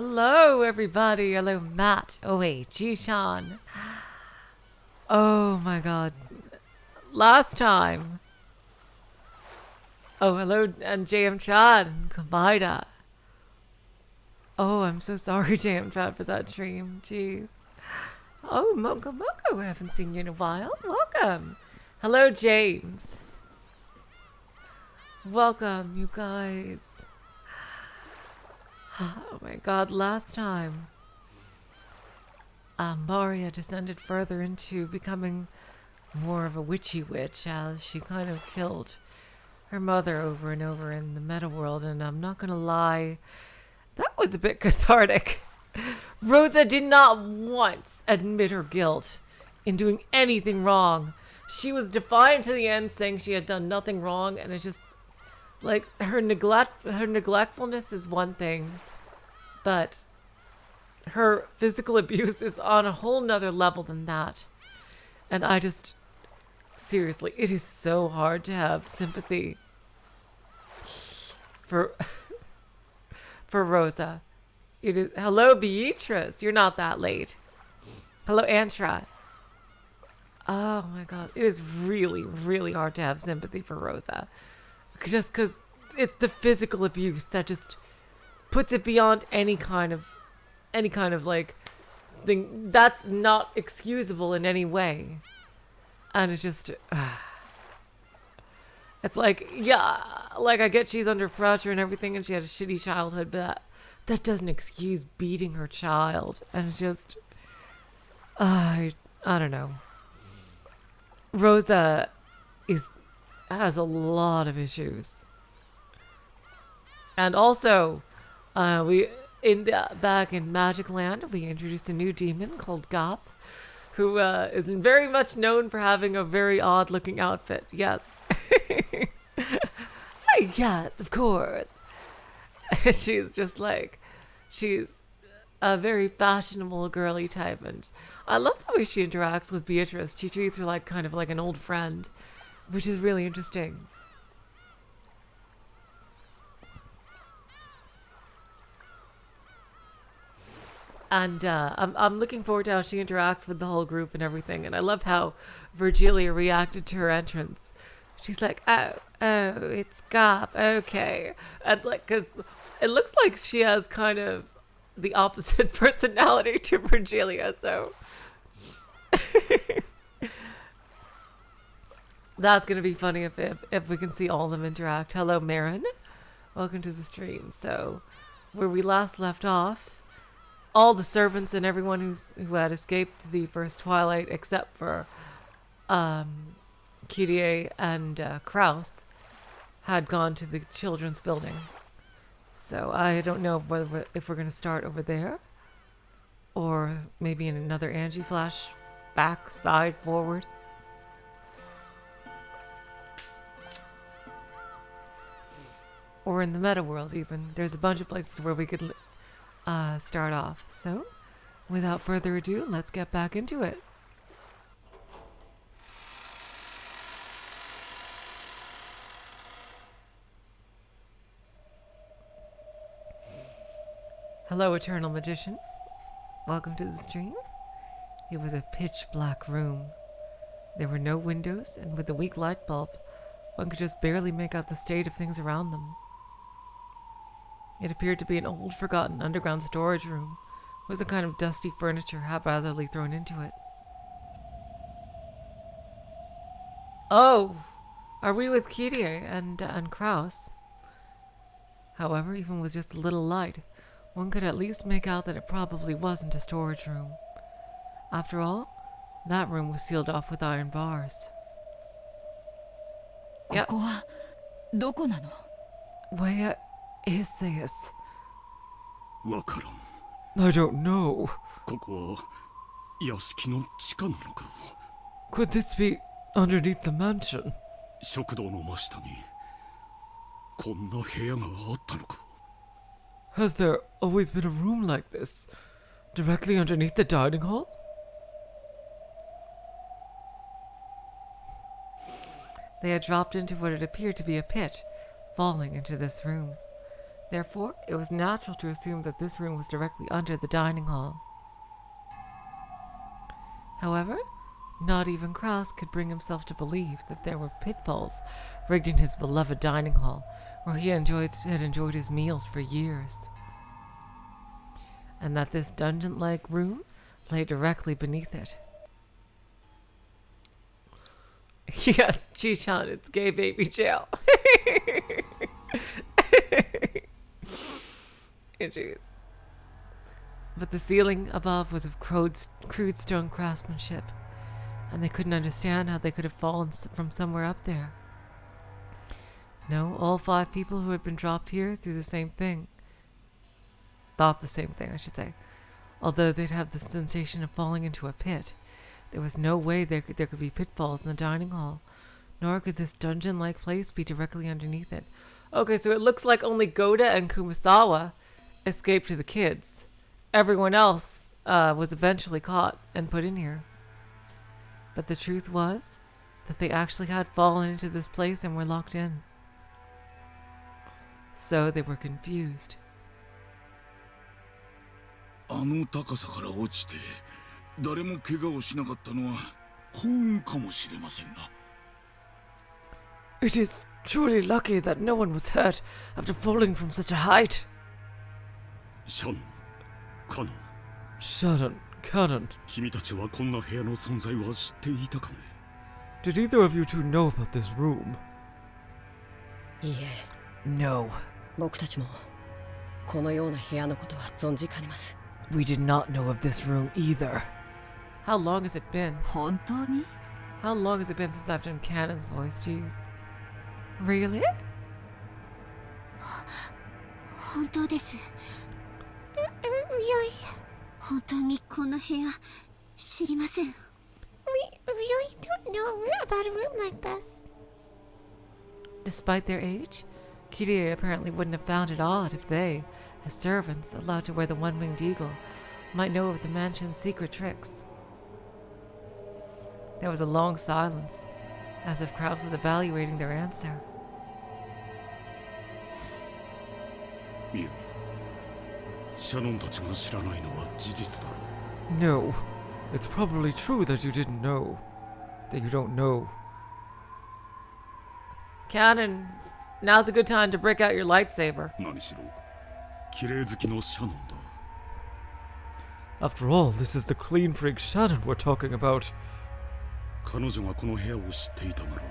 Hello, everybody. Hello, Matt. Oh, wait, Jishan. Oh, my God. Last time. Oh, hello, and JM Chad. Kamida. Oh, I'm so sorry, JM Chad, for that dream. Jeez. Oh, Moko Moko. I haven't seen you in a while. Welcome. Hello, James. Welcome, you guys. Oh my God, last time Maria descended further into becoming more of a witchy witch as she kind of killed her mother over and over in the meta world, and I'm not gonna lie, that was a bit cathartic. Rosa did not once admit her guilt in doing anything wrong. She was defiant to the end, saying she had done nothing wrong, and it's just like her neglectfulness is one thing, but her physical abuse is on a whole nother level than that. And I just, seriously, it is so hard to have sympathy for for Rosa. It is. Hello, Beatrice. You're not that late. Hello, Antra. Oh my God, it is really, really hard to have sympathy for Rosa, just because it's the physical abuse that just puts it beyond any kind of like thing that's not excusable in any way. And it's just it's like, yeah, like I get she's under pressure and everything and she had a shitty childhood, but that doesn't excuse beating her child. And it's just I don't know. Rosa has a lot of issues. And also, back in Magic Land, we introduced a new demon called Gaap, who is very much known for having a very odd-looking outfit. Yes, yes, of course. She's just like, she's a very fashionable, girly type, and I love the way she interacts with Beatrice. She treats her like kind of like an old friend, which is really interesting. And I'm looking forward to how she interacts with the whole group and everything. And I love how Virgilia reacted to her entrance. She's like, oh, it's Gaap, okay. And like, because it looks like she has kind of the opposite personality to Virgilia, so that's gonna be funny if we can see all of them interact. Hello, Marin. Welcome to the stream. So, where we last left off, all the servants and everyone who had escaped the first Twilight, except for Kyrie and Kraus, had gone to the children's building. So I don't know if we're going to start over there, or maybe in another Angie flash, back, side, forward. Or in the meta world even. There's a bunch of places where we could start off. So, without further ado, let's get back into it. Hello, Eternal Magician. Welcome to the stream. It was a pitch black room. There were no windows, and with the weak light bulb, one could just barely make out the state of things around them. It appeared to be an old, forgotten underground storage room, with a kind of dusty furniture haphazardly thrown into it. Oh, are we with Kyrie and Kraus? However, even with just a little light, one could at least make out that it probably wasn't a storage room. After all, that room was sealed off with iron bars. Yep. Where is this? I don't know. Could this be underneath the mansion? Has there always been a room like this, directly underneath the dining hall? They had dropped into what had appeared to be a pit, falling into this room. Therefore, it was natural to assume that this room was directly under the dining hall. However, not even Kraus could bring himself to believe that there were pitfalls rigged in his beloved dining hall, where he had enjoyed his meals for years, and that this dungeon-like room lay directly beneath it. Yes, Chi-chan, it's gay baby jail. Jeez. But the ceiling above was of crude stone craftsmanship, and they couldn't understand how they could have fallen from somewhere up there. No, all 5 people who had been dropped here through the same thing. Thought the same thing, I should say. Although they'd have the sensation of falling into a pit. There was no way there could be pitfalls in the dining hall, nor could this dungeon-like place be directly underneath it. Okay, so it looks like only Goda and Kumasawa escaped to the kids. Everyone else was eventually caught and put in here. But the truth was that they actually had fallen into this place and were locked in. So they were confused. あの高さから落ちて誰も怪我をしなかったのは幸運かもしれませんな。It is truly lucky that no one was hurt after falling from such a height. シャン、カノン。Shannon, Cannon. 君たちはこんな部屋の存在は知っていたかね？ Did either of you two know about this room? いいえ。No. 僕たちもこのような部屋のことは存じかねます。 We did not know of this room either. How long has it been? 本当に? How long has it been since I've done Cannon's voice? Jeez. Really? 本当です。Really? 本当にこんな部屋知りません。We really don't know about a room like this. Despite their age, Kirie apparently wouldn't have found it odd if they, as servants allowed to wear the one-winged eagle, might know of the mansion's secret tricks. There was a long silence, as if Krauss was evaluating their answer. ミユ、シャノンたちが知らないのは事実だろう。 No, it's probably true that you didn't know. That you don't know. Cannon, now's a good time to break out your lightsaber. 何しろ、綺麗好きのシャノンだ。 After all, this is the clean freak Shannon we're talking about. 彼女がこの部屋を知っていたなら、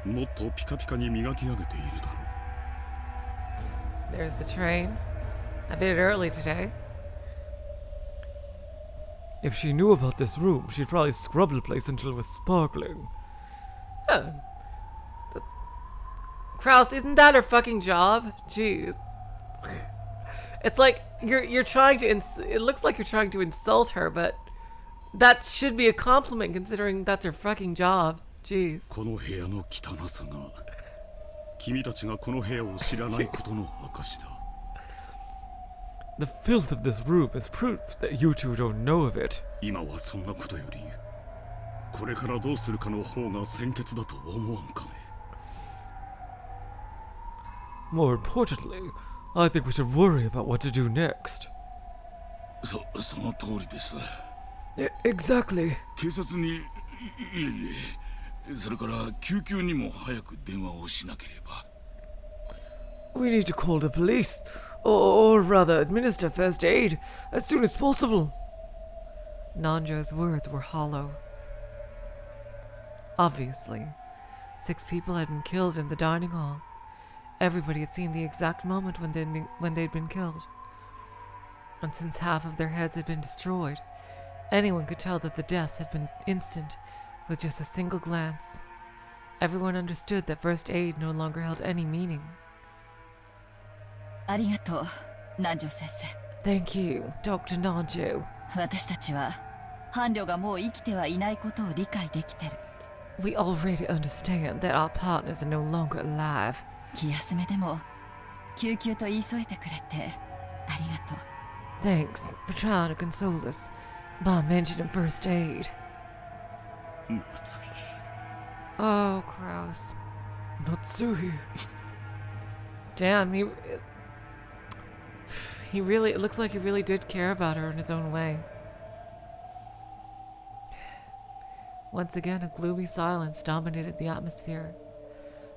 もっとピカピカに磨き上げているだろう。 There's the train. I did it early today. If she knew about this room, she'd probably scrub the place until it was sparkling. Oh. Kraus, isn't that her fucking job? Jeez. It's like you're trying to it looks like you're trying to insult her, but that should be a compliment considering that's her fucking job. Jeez. この部屋の汚さが君たちがこの部屋を知らないことの証だ。 The filth of this room is proof that you two don't know of it. 今はそんなことより、これからどうするかの方が先決だと思わんかね。 More importantly, I think we should worry about what to do next. その通りです。 Exactly. 警察に、いえ、それから救急にも早く電話をしなければ。 We need to call the police, or rather administer first aid, as soon as possible. Nanjo's words were hollow. Obviously, 6 people had been killed in the dining hall. Everybody had seen the exact moment when they'd been killed. And since half of their heads had been destroyed, anyone could tell that the deaths had been instant, with just a single glance. Everyone understood that first aid no longer held any meaning. ありがとう、南條先生。Thank you, Dr. Nanjo. 私たちは伴侶がもう生きてはいないことを理解できてる。We already understand that our partners are no longer alive. 気休めでも救急と言い添えてくれてありがとう。Thanks for trying to console us by mentioning first aid. 夏日。 Oh, Kraus. Natsui. Damn, It looks like he really did care about her in his own way. Once again, a gloomy silence dominated the atmosphere.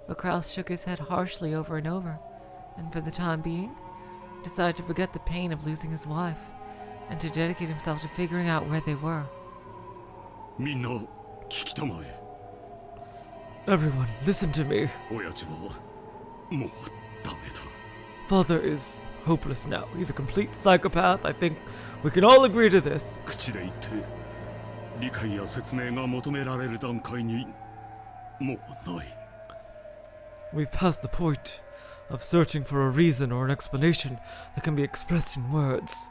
But Kraus shook his head harshly over and over, and for the time being, decided to forget the pain of losing his wife, and to dedicate himself to figuring out where they were. Everyone, listen to me. Father is hopeless now. He's a complete psychopath. I think we can all agree to this. We've passed the point of searching for a reason or an explanation that can be expressed in words.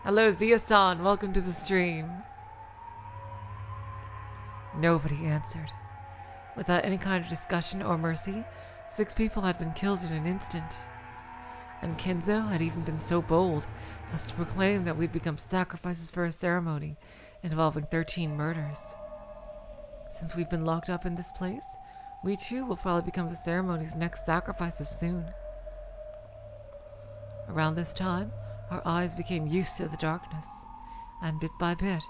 Hello, Zia-san. Welcome to the stream. Nobody answered. Without any kind of discussion or mercy, 6 people had been killed in an instant. And Kinzo had even been so bold as to proclaim that we'd become sacrifices for a ceremony involving 13 murders. Since we've been locked up in this place, we too will probably become the ceremony's next sacrifices soon. Around this time, our eyes became used to the darkness, and bit by bit,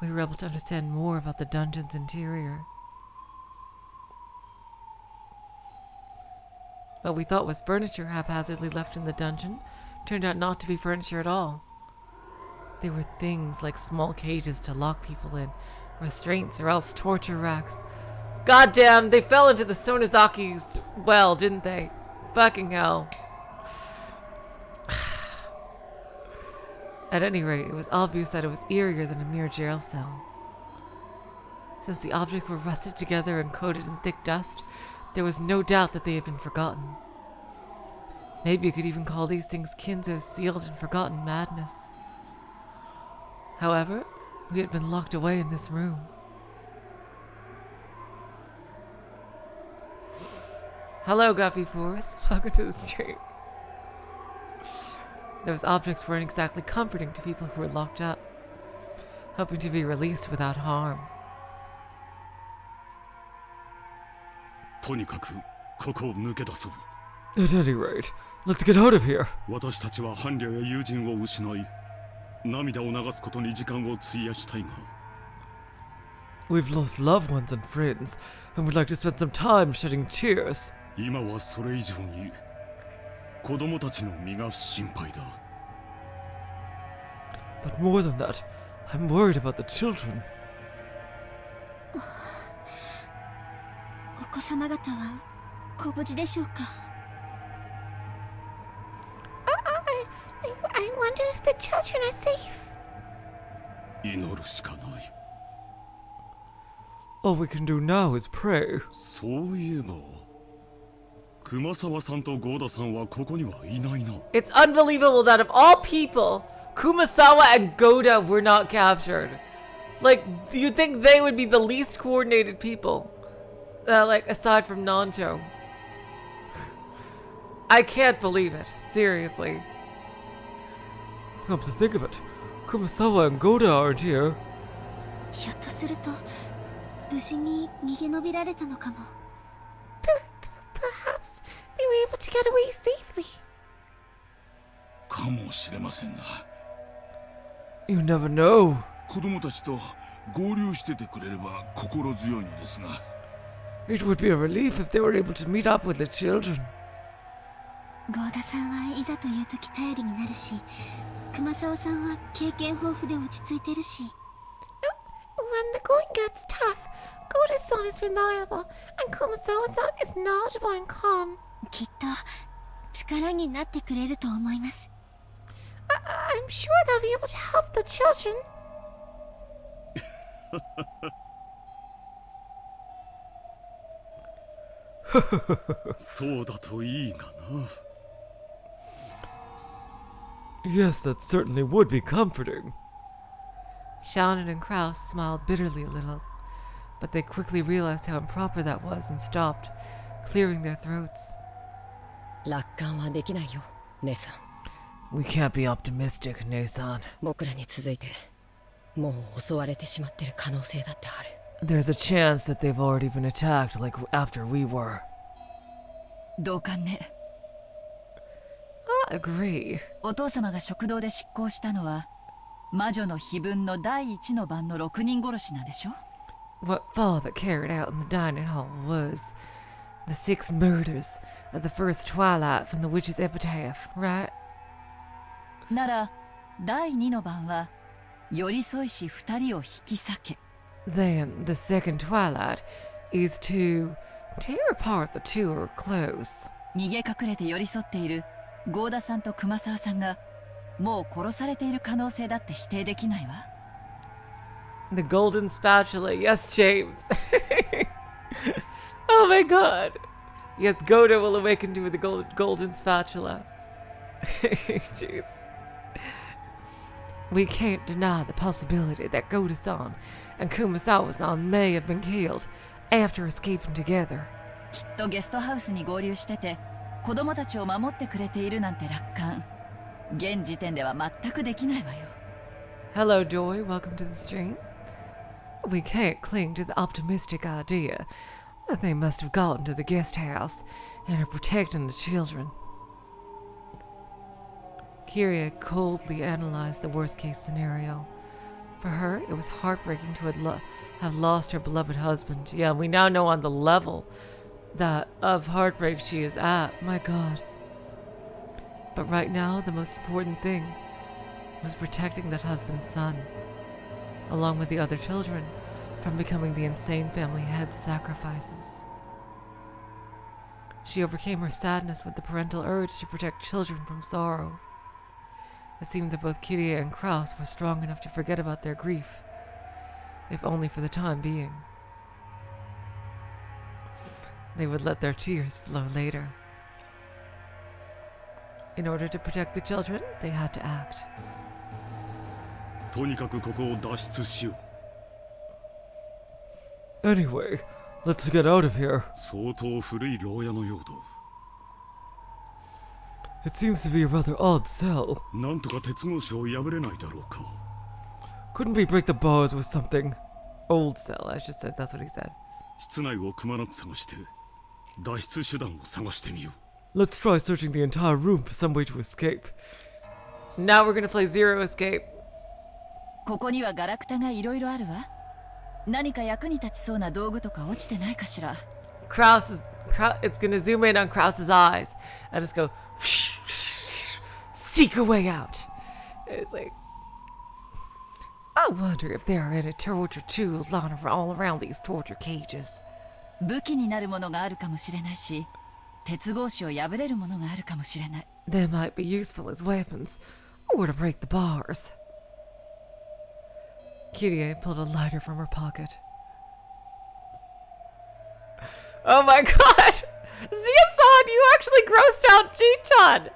we were able to understand more about the dungeon's interior. What we thought was furniture haphazardly left in the dungeon turned out not to be furniture at all. They were things like small cages to lock people in, restraints, or else torture racks. Goddamn, they fell into the Sonozaki's well, didn't they? Fucking hell. At any rate, it was obvious that it was eerier than a mere jail cell. Since the objects were rusted together and coated in thick dust, there was no doubt that they had been forgotten. Maybe you could even call these things Kinzo's sealed and forgotten madness. However, we had been locked away in this room. Hello, Guppy Force. Welcome to the stream. Those objects weren't exactly comforting to people who were locked up, hoping to be released without harm. At any rate, let's get out of here. We've lost loved ones and friends, and we'd like to spend some time shedding tears. But more than that, I'm worried about the children. I wonder if the children are safe. All we can do now is pray. It's unbelievable that of all people, Kumasawa and Goda were not captured. Like, you'd think they would be the least coordinated people. Like, aside from Nancho. I can't believe it. Seriously. Come to think of it, Kumasawa and Goda aren't here. Perhaps they were able to get away safely. You never know. It would be a relief if they were able to meet up with the children. When the going gets tough, Goda-san is reliable, and Kumasawa-san is knowledgeable and calm. I'm sure they'll be able to help the children. Yes, that certainly would be comforting. Shannon and Kraus smiled bitterly a little, but they quickly realized how improper that was and stopped, clearing their throats. We can't be optimistic, Ne-san. There's a chance that they've already been attacked, like after we were. agree. お父様が食堂で執行したのは魔女の碑文の第一の番の6人殺しなんでしょ？ What father carried out in the dining hall was the 6 murders of the first twilight from the witch's epitaph, right? なら第2の番は寄り添いし2人を引き裂け。 Then the second twilight is to tear apart the two who are close. 逃げ隠れて寄り添っている郷田さんと熊沢さんがもう殺されている可能性だって否定できないわ。 The golden spatula, yes, James. Oh my god. Yes, Goda will awaken to the golden spatula. Jeez. We can't deny the possibility that Goda-san and Kumasawa-san may have been killed after escaping together. きっとゲストハウスに合流してて子供たちを守ってくれているなんて楽観。現時点では全くできないわよ。 Hello, Joy. Welcome to the stream. We can't cling to the optimistic idea that they must have gotten to the guest house and are protecting the children. Kiria coldly analyzed the worst-case scenario. For her, it was heartbreaking to have lost her beloved husband. Yeah, we now know on the level that of heartbreak she is at. My God. But right now, the most important thing was protecting that husband's son, along with the other children, from becoming the insane family head's sacrifices. She overcame her sadness with the parental urge to protect children from sorrow. It seemed that both Kiria and Kraus were strong enough to forget about their grief, if only for the time being. They would let their tears flow later. In order to protect the children, they had to act. とにかくここを脱出しよう。 Anyway, let's get out of here. 相当古い牢屋のようだ。 It seems to be a rather odd cell. なんとか鉄格子を破れないだろうか。 Couldn't we break the bars with something? Old cell, I should say. That's what he said. 室内をくまなく探して脱出手段を探してみよう。 Let's try searching the entire room for some way to escape. Now we're gonna play Zero Escape. ここにはガラクタがいろいろあるわ。何か役に立ちそうな道具とか落ちてないかしら。 It's gonna zoom in on Krause's eyes and just go seek a way out. It's like, I wonder if there are any torture tools lying all around these torture cages. 武器になるものがあるかもしれないし、鉄格子を破れるものがあるかもしれない。 They might be useful as weapons, or to break the bars. Kirie pulled a lighter from her pocket. Oh my god! Zia-san, you actually grossed out Chi-chan!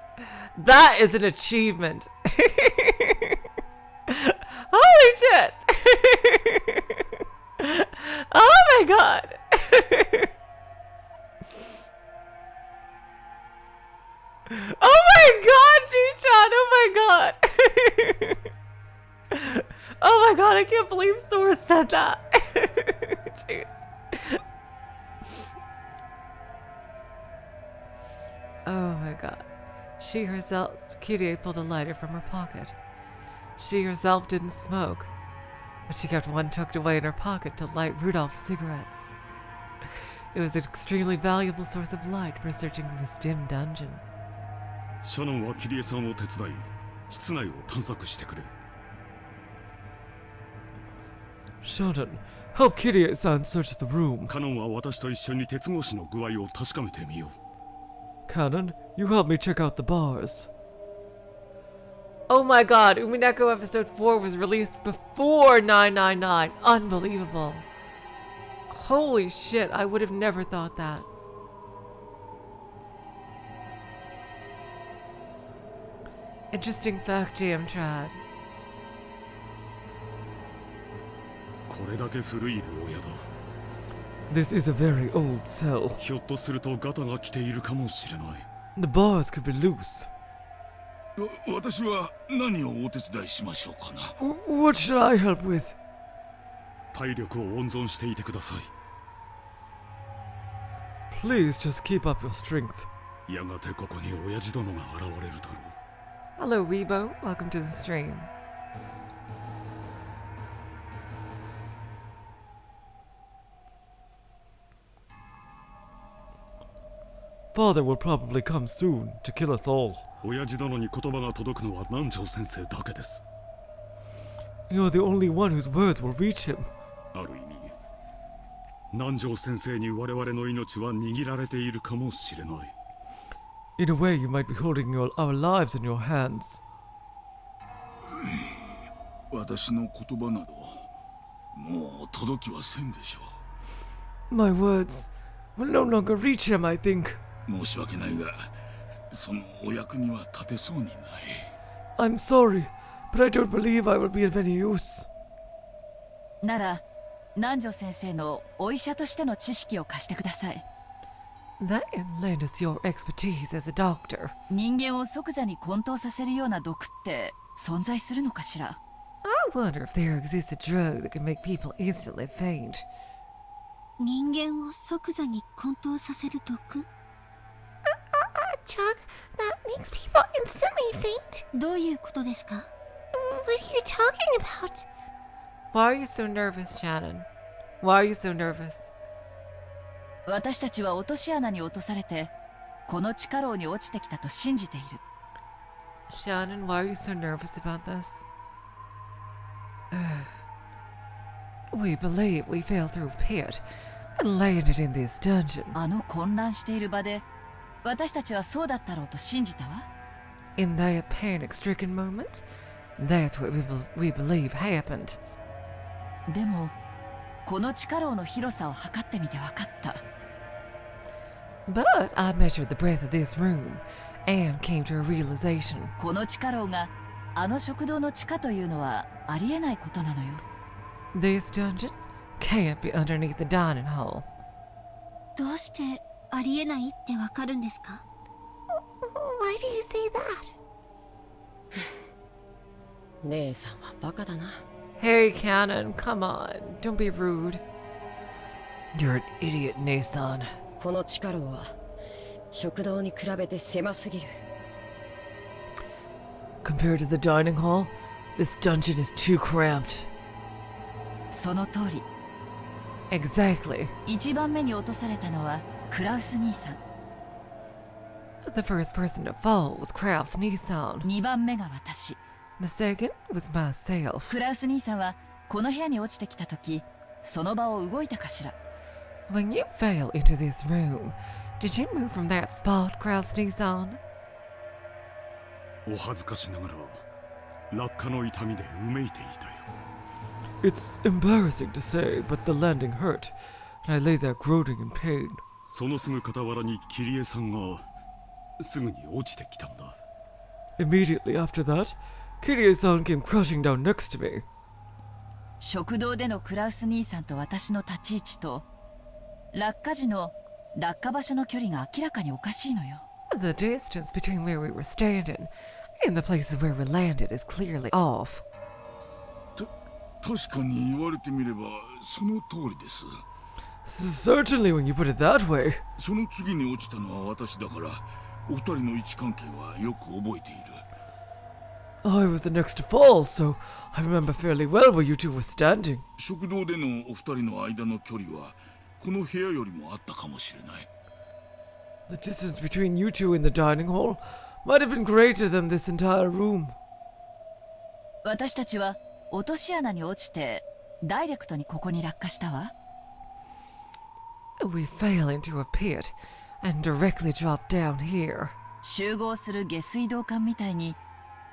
That is an achievement. Holy shit! Oh my god! Oh my god, Chi-chan! Oh my god! Oh my god, I can't believe Sora said that. Jeez. Oh my god. She herself, Kirie pulled a lighter from her pocket. She herself didn't smoke, but she kept one tucked away in her pocket to light Rudolph's cigarettes. It was an extremely valuable source of light for searching this dim dungeon. シャノンはキリエさんを手伝い、室内を探索してくれ。 Shannon, help Kirie-san search the room. カノンは私と一緒に鉄格子の具合を確かめてみよう。 Cannon, you help me check out the bars. Oh my god, Umineko episode 4 was released before 999. Unbelievable. Holy shit, I would have never thought that. Interesting fact, GM Trad. これだけ古い牢屋だ。 This is a very old cell. ひょっとするとガタが来ているかもしれない。 The bars could be loose. 私は何をお手伝いしましょうかな。 What should I help with? 体力を温存していてください。 Please just keep up your strength. やがてここに親父殿が現れるだろう。 Hello, Weibo. Welcome to the stream. Father will probably come soon to kill us all. 親父殿に言葉が届くのは南條先生だけです。 You're the only one whose words will reach him. ある意味、南條先生に我々の命は握られているかもしれない。 In a way, you might be holding our lives in your hands. 私の言葉などもう届きはせんでしょう。 My words will no longer reach him, I think. 申し訳ないが、そのお役には立てそうにない。 I'm sorry, but I don't believe I will be of any use. なら南條先生のお医者としての知識を貸してください。 That and lend us your expertise as a doctor. 人間を即座に混沌させるような毒って存在するのかしら。 I wonder if there exists a drug that can make people instantly faint. 人間を即座に混沌させる毒？ A drug that makes people instantly faint? どういうことですか？ What are you talking about? Why are you so nervous, Shannon? Why are you so nervous? 私たちは落とし穴に落とされてこの地下牢に落ちてきたと信じている。 Shannon, why are you so nervous about this? We believe we fell through a pit and landed in this dungeon. あの混乱している場で私たちはそうだったろうと信じたわ。 In that panic-stricken moment, that's what we believe happened. でもこの地下牢の広さを測ってみて分かった。 But I measured the breadth of this room and came to a realization. この地下牢があの食堂の地下というのはありえないことなのよ。 This dungeon can't be underneath the dining hall. どうしてありえないってわかるんですか？ Why do you say that? 姉さんはバカだな。 Hey, Cannon, come on. Don't be rude. You're an idiot, Nason. この地下牢は食堂に比べて狭すぎる。 Compared to the dining hall, this dungeon is too cramped. その通り。 Exactly. 一番目に落とされたのはクラウス兄さん。 The first person to fall was Kraus Nissan. 2番目が私。 The second was myself. クラウス兄さんはこの部屋に落ちてきた時その場を動いたかしら。 When you fell into this room, did you move from that spot, Kraus Nissan? お恥ずかしながら落下の痛みでうめいていたよ。 It's embarrassing to say, but the landing hurt, and I lay there groaning in pain. そのすぐ傍らにキリエさんがすぐに落ちてきたんだ。 Immediately after that, Kirie-san came crashing down next to me. 食堂でのクラウス兄さんと私の立ち位置と落下時の落下場所の距離が明らかにおかしいのよ。 The distance between where we were standing and the places where we landed is clearly off. 確かに言われてみればその通りです。 Certainly when you put it that way. その次に落ちたのは私だからお二人の位置関係はよく覚えている。 I was the next to fall, so I remember fairly well where you two were standing. 食堂でのお二人の間の距離はこの部屋よりもあったかもしれない。 The distance between you two in the dining hall might have been greater than this entire room. 私たちは落とし穴に落ちてダイレクトにここに落下したわ。 We fell into a pit and directly dropped down here. 集合する下水道管みたいに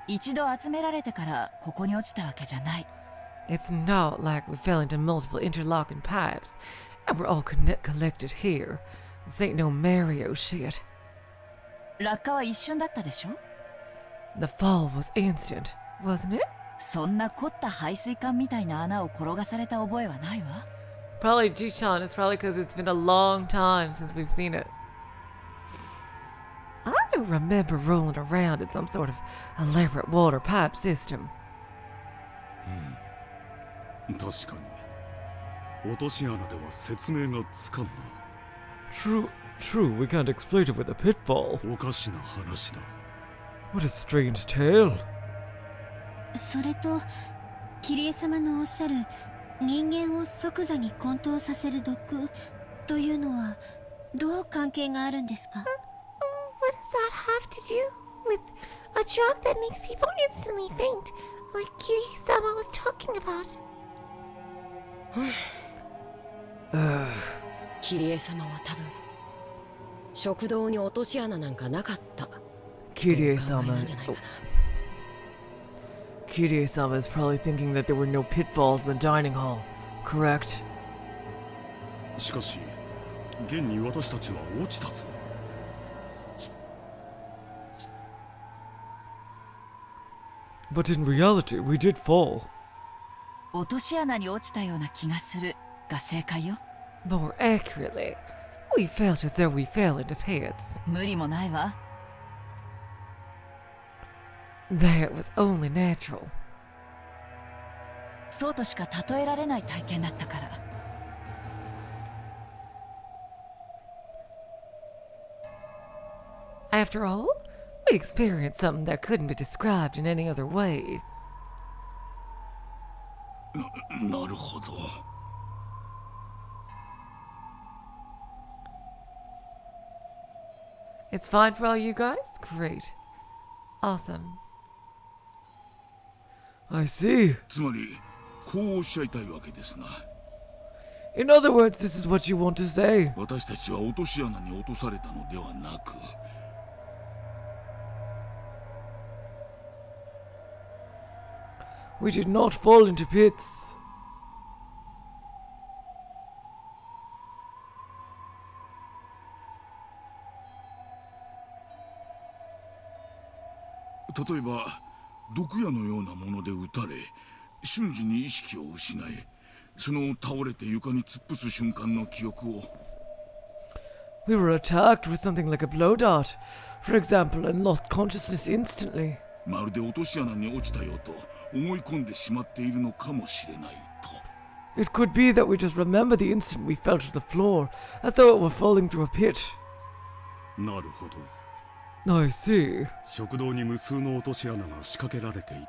一度集められてからここに落ちたわけじゃない。 It's not like we fell into multiple interlocking pipes and we're all collected here. This ain't no Mario shit. 落下は一瞬だったでしょ。 The fall was instant, wasn't it? そんな凝った排水管みたいな穴を転がされた覚えはないわ。 Probably Jichan. It's probably because it's been a long time since we've seen it. I don't remember rolling around in some sort of elaborate water pipe system. 確かに落とし穴では説明がつかんな。 True, True, we can't exploit it with a pitfall. おかしな話だ。 What a strange tale. それとキリエ様のおっしゃる人間を即座に混沌させる毒というのはどう関係があるんですか？ What does that have to do with a drug that makes people instantly faint, like Kiri-sama was talking about? キリエ様は多分食堂に落とし穴なんかなかったと考え Kirie-sama. なんじゃないかな。 Kirie-sama is probably thinking that there were no pitfalls in the dining hall. Correct? しかし現に私たちは落ちたぞ。 But in reality, we did fall. 落とし穴に落ちたような気がするが正解よ。 More accurately, we felt as though we fell into pits. 無理もないわ。 That was only natural. そうとしか例えられない体験だったから。 After all, we experienced something that couldn't be described in any other way. なるほど。 It's fine for all you guys? Great. Awesome. I see. つまりこうおっしゃいたいわけですな。 In other words, this is what you want to say. 私たちは落とし穴に落とされたのではなく、 We did not fall into pits. 例えば毒矢のようなもので撃たれ瞬時に意識を失い、その倒れて床に突っ伏す瞬間の記憶を。 We were attacked with something like a blow dart, for example, and lost consciousness instantly. まるで落とし穴に落ちたよと思い込んでしまっているのかもしれないと。 It could be that we just remember the instant we fell to the floor, as though it were falling through a pit. なるほど。 I see. 食堂に無数の落とし穴が仕掛けられていて、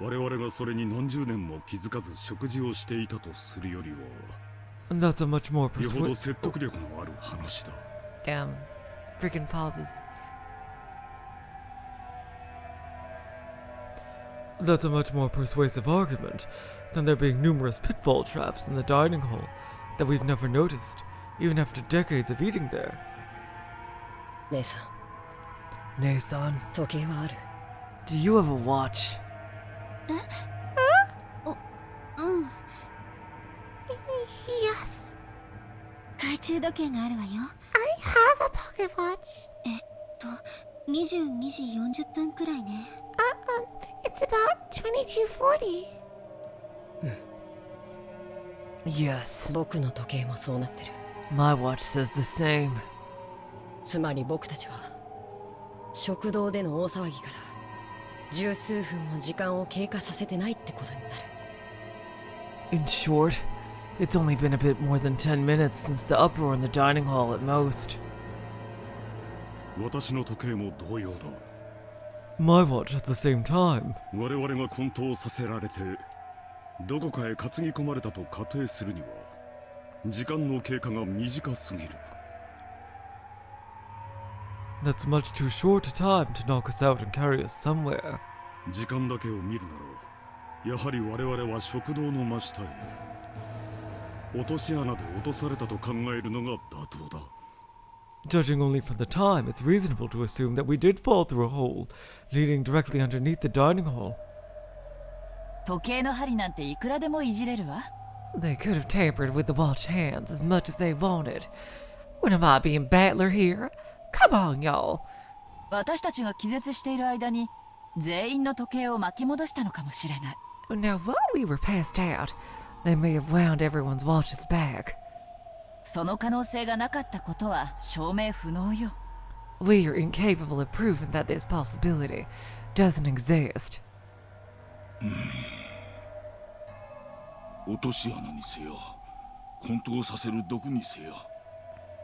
我々がそれに何十年も気づかず食事をしていたとするよりは、 And that's a much more よほど persuasive. 説得力のある話だ。 Damn. Freaking pauses. That's a much more persuasive argument than there being numerous pitfall traps in the dining hall that we've never noticed, even after decades of eating there. 姉さん、 Nay-san, 時計はある？ do you have a watch? うん。 Yes, 懐中時計があるわよ。 I have a pocket watch. 22時40分くらいね。 It's about 22:40. Yes, 僕の時計もそうなってる。 my watch says the same. つまり僕たちは食堂での大騒ぎから十数分も時間を経過させてないってことになる。 In short, it's only been a bit more than 10 minutes since the uproar in the dining hall at most. 私の時計も同様だ。 My watch has the same time. 我々が混沌させられてどこかへ担ぎ込まれたと仮定するには時間の経過が短すぎる。 That's much too short a time to knock us out and carry us somewhere. 時間だけを見るならやはり我々は食堂の真下へ落とし穴で落とされたと考えるのが妥当だ。 Judging only from the time, it's reasonable to assume that we did fall through a hole leading directly underneath the dining hall. 時計の針なんていくらでもいじれるわ。 They could have tampered with the watch hands as much as they wanted. When am I being battler here? Come on, y'all. 私たちが気絶している間に全員の時計を巻き戻したのかもしれない。 Now, while we were passed out, they may have wound everyone's watches back. その可能性がなかったことは証明不能よ。 We are incapable of proving that this possibility doesn't exist. 落とし穴にせよ混沌させる毒にせよ、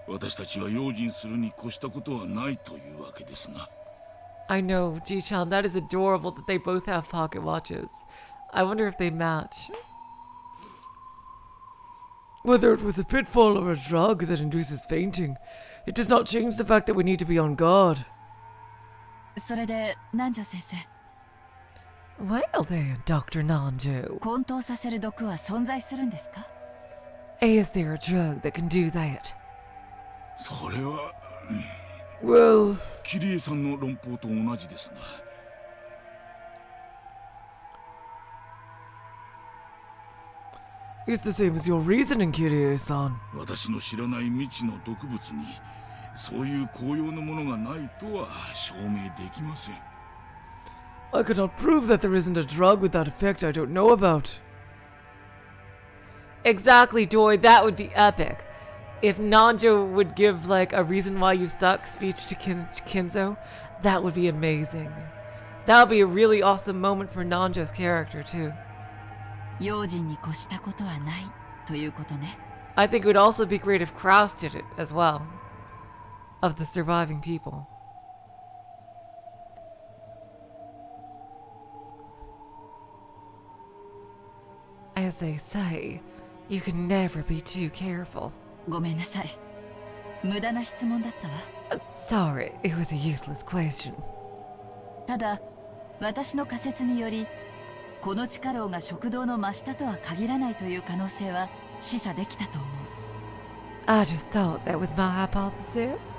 私たちは用心するに越したことはないというわけですな。 I know, Ji-chan, that is adorable that they both have pocket watches. I wonder if they match. Whether it was a pitfall or a drug that induces fainting, it does not change the fact that we need to be on guard. それで南條先生、 Well then, Dr. Nanjo, 混沌させる毒は存在するんですか？ is there a drug that can do that? それは Well, キリエさんの論法と同じですな。 it's the same as your reasoning, Kirie-san. 私の知らない未知の毒物にそういう効用のものがないとは証明できません。 I could not prove that there isn't a drug with that effect I don't know about. Exactly, Doi, that would be epic. If Nanjo would give, like, a reason why you suck speech to Kinzo, that would be amazing. That would be a really awesome moment for Nanjo's character, too. 用心に越したことはないということね。 I think it would also be great if Kraus did it as well. Of the surviving people. As they say, you can never be too careful. ごめんなさい。無駄な質問だったわ。 Sorry, it was a useless question. ただ、私の仮説により、この地下牢が食堂の真下とは限らないという可能性は示唆できたと思う。 I just thought that with my hypothesis,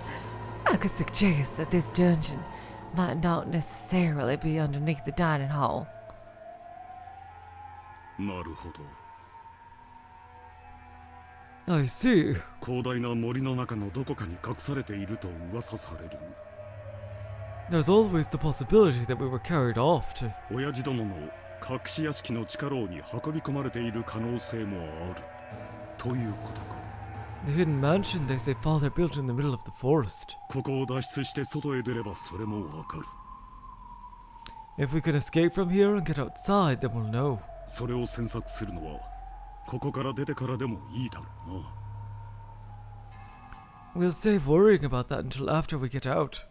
I could suggest that this dungeon might not necessarily be underneath the dining hall. なるほど。 I see. 広大な森の中のどこかに隠されていると噂される。 There's always the possibility that we were carried off to... 親父殿の隠し屋敷の地下牢に運び込まれている可能性もある。ということか。 The hidden mansion they say father built in the middle of the forest. ここを脱出して外へ出ればそれもわかる。 If we can escape from here and get outside, then we'll know. それを詮索するのはここから出てからでもいいだろうな。 We'll save worrying about that until after we get out.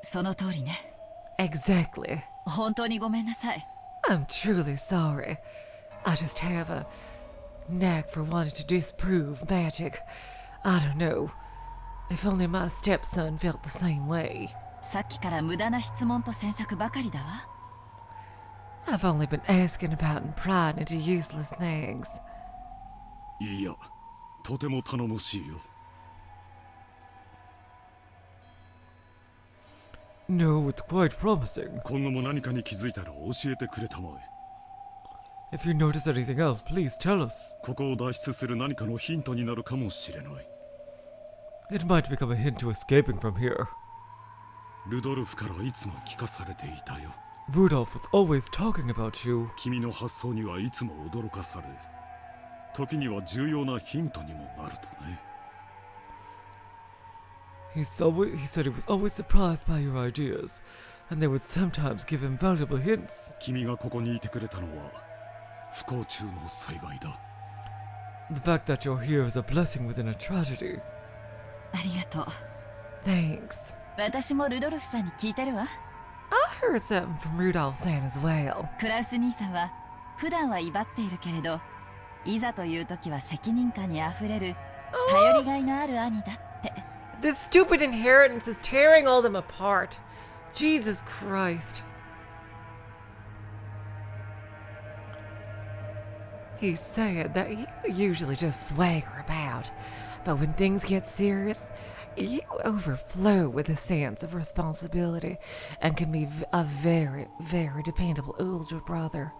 その通りね。 Exactly. 本当にごめんなさい。 I'm truly sorry. I just have a knack for wanting to disprove magic. I don't know. If only my stepson felt the same way. さっきから無駄な質問と詮索ばかりだわ。 I've only been asking about and prying into useless things. いや、とても頼もしいよ。 No, it's quite promising. 今後も何かに気づいたら教えてくれたまえ。 If you notice anything else, please tell us. ここを脱出する何かのヒントになるかもしれない。 It might become a hint to escaping from here. ルドルフからいつも聞かされていたよ。 Rudolph was always talking about you. 君の発想にはいつも驚かされ、時には重要なヒントにもなるとね。 He said he was always surprised by your ideas, and they would sometimes give him valuable hints. 君がここにいてくれたのは不幸中の幸いだ。 The fact that you're here is a blessing within a tragedy. ありがとう。 Thanks. 私もルドルフさんに聞いてるわ。 I heard something from Rudolph-san as well. クラウス兄さんは普段は威張っているけれど、いざという時は責任感にあふれる頼りがいのある兄だって。 This stupid inheritance is tearing all them apart. Jesus Christ. He said that you usually just swagger about, but when things get serious, you overflow with a sense of responsibility and can be a very, very dependable older brother.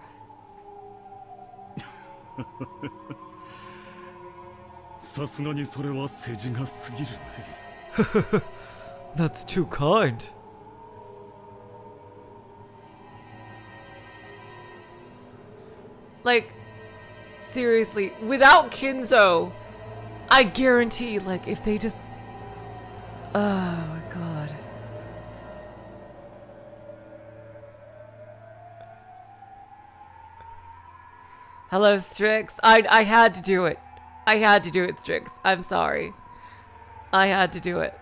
さすがにそれは世辞が過ぎるね。 That's too kind. Like, seriously, without Kinzo, I guarantee, like, if they just... Oh my god. Hello, Strix. I had to do it. I had to do it, Strix. I'm sorry. I had to do it.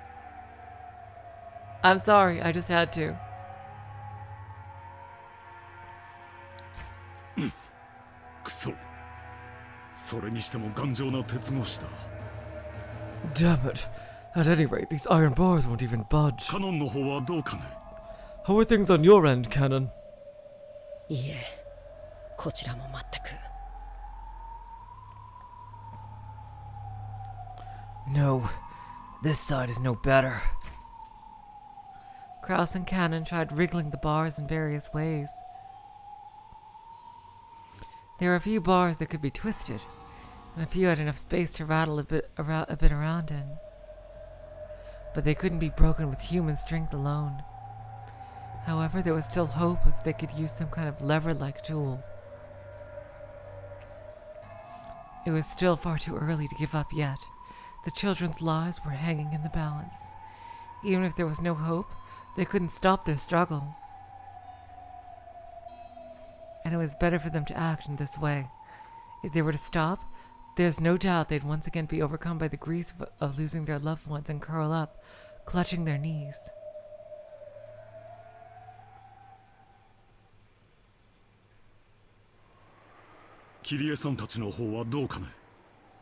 I'm sorry. I just had to. くそ。それにしても頑丈な鉄格子だ。 Damn it. At any rate, these iron bars won't even budge. カノンの方はどうかね。 How are things on your end, Cannon? いいえ、こちらも全く。 No, this side is no better. Kraus and Cannon tried wriggling the bars in various ways. There were a few bars that could be twisted, and a few had enough space to rattle a bit around in. But they couldn't be broken with human strength alone. However, there was still hope if they could use some kind of lever-like tool. It was still far too early to give up yet. The children's lives were hanging in the balance. Even if there was no hope, they couldn't stop their struggle. And it was better for them to act in this way. If they were to stop, there's no doubt they'd once again be overcome by the grief of losing their loved ones and curl up, clutching their knees. キリエさんたちの方はどうかね。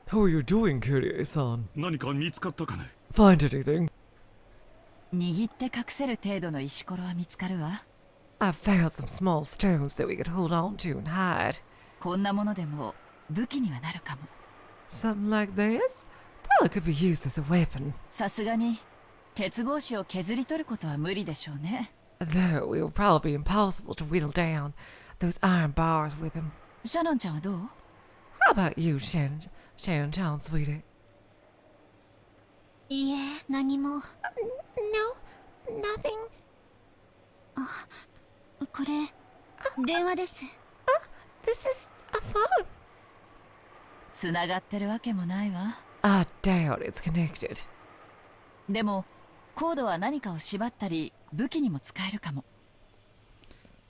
How are you doing, Kyrie-san? 何か見つかったかね。 Find anything? 握って隠せる程度の石ころは見つかるわ。 I found some small stones that we could hold on to and hide. こんなものでも武器にはなるかも。 Something like this? Probably could be used as a weapon. さすがに鉄格子を削り取ることは無理でしょうね。 Though it will probably be impossible to whittle down those iron bars with them. シャノンちゃんはどう？ How about you, Shannon, sweetie? いいえ、何も。 No, nothing. これ、電話です。 This is a phone. つながってるわけもないわ。 I doubt it's connected. でもコードは何かを縛ったり武器にも使えるかも。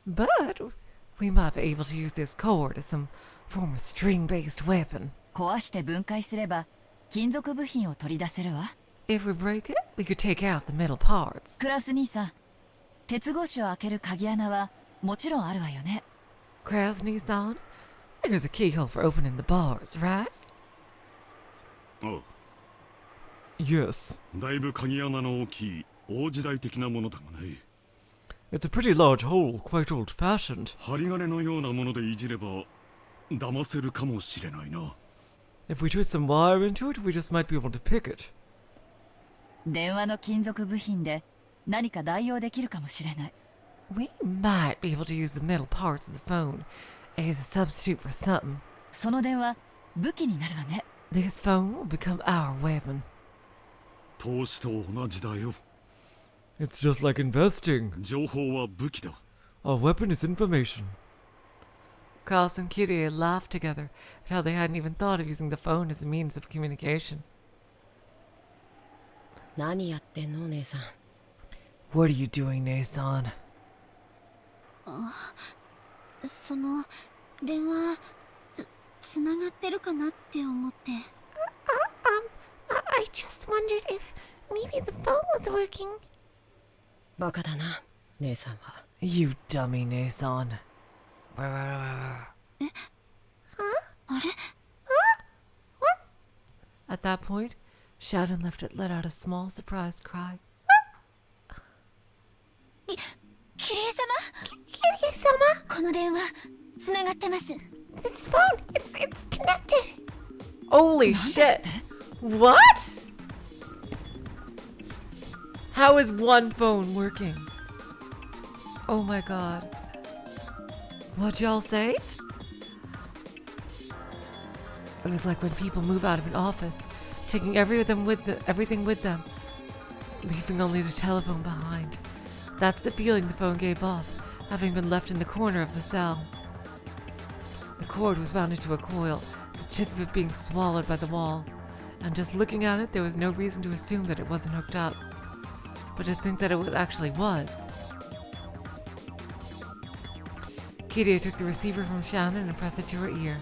But we might be able to use this cord as some form of string-based weapon. 壊して分解すれば金属部品を取り出せるわ。 If we break it, we could take out the metal parts. クラス兄さん、鉄格子を開ける鍵穴はもちろんあるわよね。 Krasny-san, there's a keyhole for opening the bars, right? ああ、 Yes. だいぶ鍵穴の大きい大時代的なものだがね。 It's a pretty large hole, quite old-fashioned. 針金のようなものでいじれば騙せるかもしれないな。 If we twist some wire into it, we just might be able to pick it. 電話の金属部品で何か代用できるかもしれない。 We might be able to use the metal parts of the phone as a substitute for something. その電話武器になるわね。 This phone will become our weapon. 投資と同じだよ。 It's just like investing. 情報は武器だ。 Our weapon is information. Carlos and Kitty had laughed together at how they hadn't even thought of using the phone as a means of communication. 何やってんの、姉さん。 What are you doing, Nason? その、電話、つながってるかなって思って。I just wondered if maybe the phone was working. バカだな、姉さんは。 You dummy, Nason. あれ？ At that point, Shannon let out a small, surprised cry. キリエ様？ Kirie-sama, この電話、つながってます。 this phone, it's connected. Holy shit! What? How is one phone working? Oh my god. What'd y'all say? It was like when people move out of an office, taking everything with them, leaving only the telephone behind. That's the feeling the phone gave off, having been left in the corner of the cell. The cord was wound into a coil, the tip of it being swallowed by the wall, and just looking at it, there was no reason to assume that it wasn't hooked up, but to think that it actually was. Kiria took the receiver from Shannon and pressed it to her ear.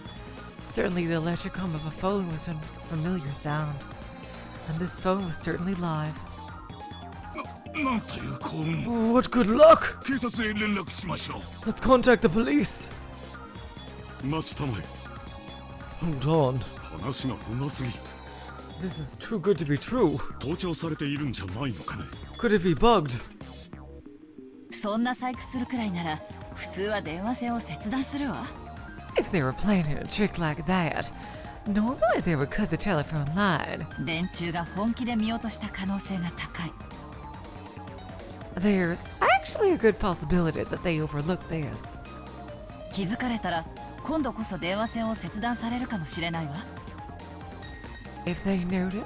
Certainly the electric hum of a phone was a familiar sound, and this phone was certainly live. なんという幸運。 What good luck! 警察へ連絡しましょう。 Let's contact the police. 待ちたまえ。 Hold on. 話がうますぎる。 This is too good to be true. 盗聴されているんじゃないのかね。 Could it be bugged? そんな細工するくらいなら普通は電話線を切断するわ。 If they were planning a trick like that, normally they would cut the telephone line. 連中が本気で見落とした可能性が高い。 There's actually a good possibility that they overlooked this. 気づかれたら今度こそ電話線を切断されるかもしれないわ。 If they notice,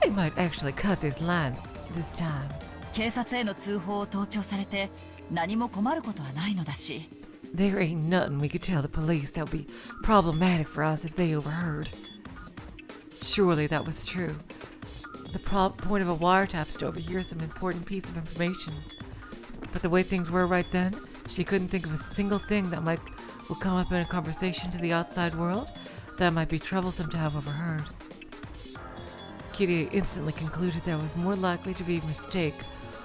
they might actually cut these lines this time. 警察への通報を盗聴されて何も困ることはないのだし。 There ain't nothing we could tell the police that would be problematic for us if they overheard. Surely that was true. The point of a wiretap is to overhear some important piece of information. But the way things were right then, she couldn't think of a single thing that would come up in a conversation to the outside world that might be troublesome to have overheard. Kitty instantly concluded there was more likely to be a mistake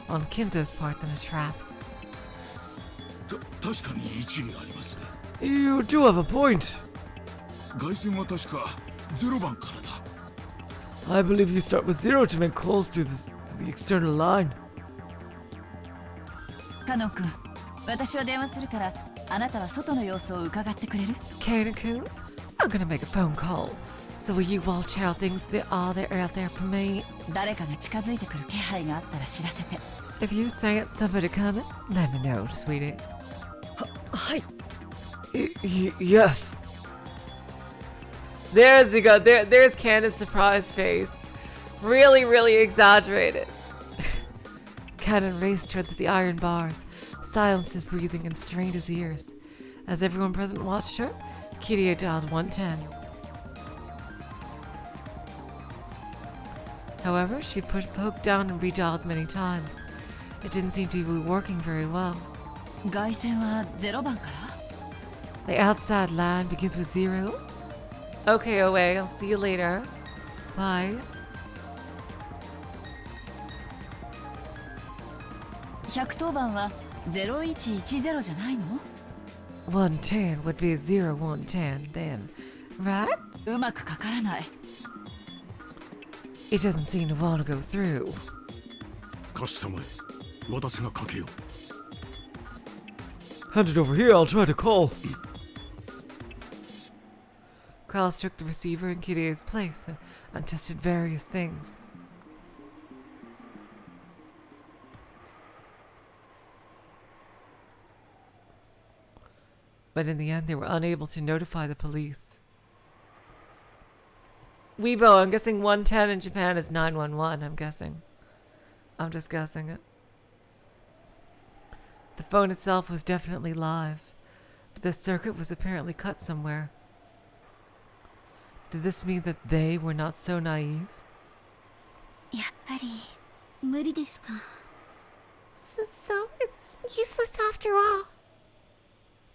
on Kinzo's part than a trap. 確かに一理あります。 You do have a point. 外線は確か0番からだ。 I believe you start with 0 to make calls through the external line. カノン君、私は電話するからあなたは外の様子を伺ってくれる？ Kana-kun, I'm gonna make a phone call. So will you watch how things are out there for me? 誰かが近づいてくる気配があったら知らせて。 If you sense somebody coming, let me know, sweetie. はい。 Yes. There's you go. There's Cannon's surprised face. Really, really exaggerated. Cannon raced toward the iron bars, silenced his breathing, and strained his ears. As everyone present watched her, Kirie dialed 110. However, she pushed the hook down and redialed many times. It didn't seem to be working very well. 外線は0番から？ The outside line begins with 0. Okay, OA, I'll see you later. Bye. 110番は0110じゃないの110 would be 0110 then, right? うまくかからない。 It doesn't seem to want to go through. 貸したまえ。私がかけよう。 Hand it over here, I'll try to call. Krause took the receiver in Kirie's place and tested various things. But in the end, they were unable to notify the police. Weibo, I'm guessing 110 in Japan is 911, I'm guessing. I'm just guessing it. The phone itself was definitely live, but the circuit was apparently cut somewhere. Did this mean that they were not so naive? やっぱり無理ですか。 So it's useless after all.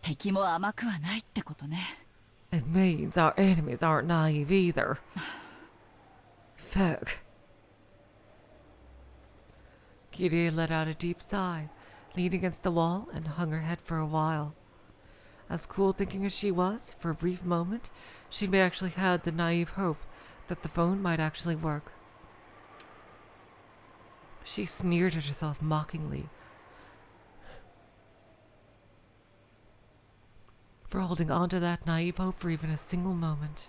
敵も甘くはないってことね。 It means our enemies aren't naive either. Fuck. Kirie let out a deep sigh, leaned against the wall, and hung her head for a while. As cool thinking as she was, for a brief moment, she may actually had the naive hope that the phone might actually work. She sneered at herself mockingly for holding on to that naive hope for even a single moment.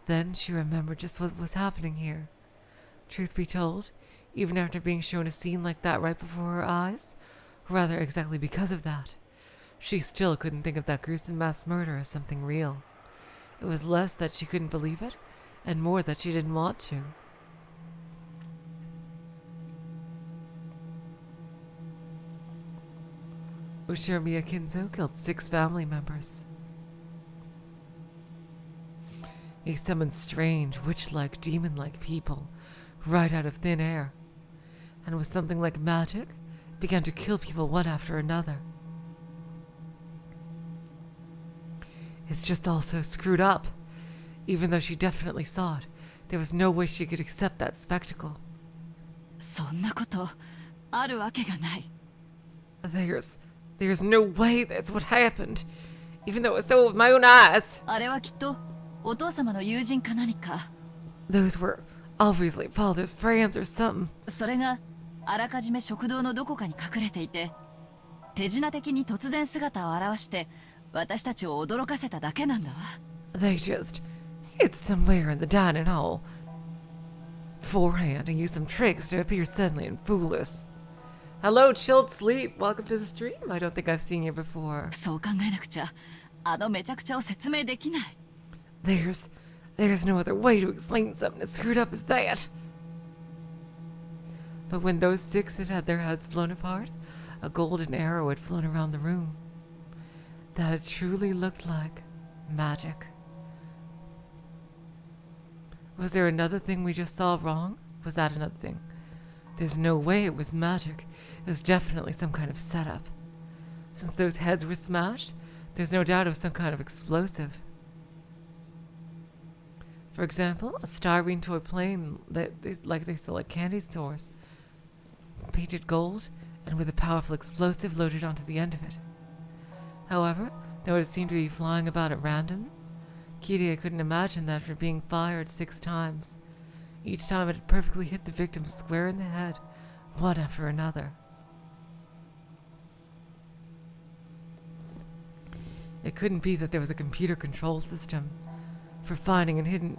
Then she remembered just what was happening here. Truth be told, even after being shown a scene like that right before her eyes, or rather exactly because of that, she still couldn't think of that gruesome mass murder as something real. It was less that she couldn't believe it, and more that she didn't want to. Ushiramiya Kinzo killed 6 family members. He summoned strange, witch-like, demon-like people right out of thin air, and with something like magic, began to kill people one after another. It's just all so screwed up. Even though she definitely saw it, there was no way she could accept that spectacle. そんなことあるわけがない。 There's no way that's what happened. Even though I saw it with my own eyes. あれはきっとお父様の友人か何か。 Those were obviously father's friends or something. それがあらかじめ食堂のどこかに隠れていて、手品的に突然姿を現して私たちを驚かせただけなんだわ。 They just hid somewhere in the dining hall beforehand and used some tricks to appear suddenly and fool us. Hello, Chilled Sleep. Welcome to the stream. I don't think I've seen you before. そう考えなくちゃあのめちゃくちゃを説明できない。 There's no other way to explain something as screwed up as that. But when those six had had their heads blown apart, a golden arrow had flown around the room. That had truly looked like magic. Was there another thing we just saw wrong? Was that another thing? There's no way it was magic. It was definitely some kind of setup. Since those heads were smashed, there's no doubt it was some kind of explosive. For example, a styrene toy plane like they sell at candy stores, painted gold and with a powerful explosive loaded onto the end of it. However, though it seemed to be flying about at random, Kiria couldn't imagine that after being fired 6 times. Each time it had perfectly hit the victim square in the head, one after another. It couldn't be that there was a computer control system for finding and hitting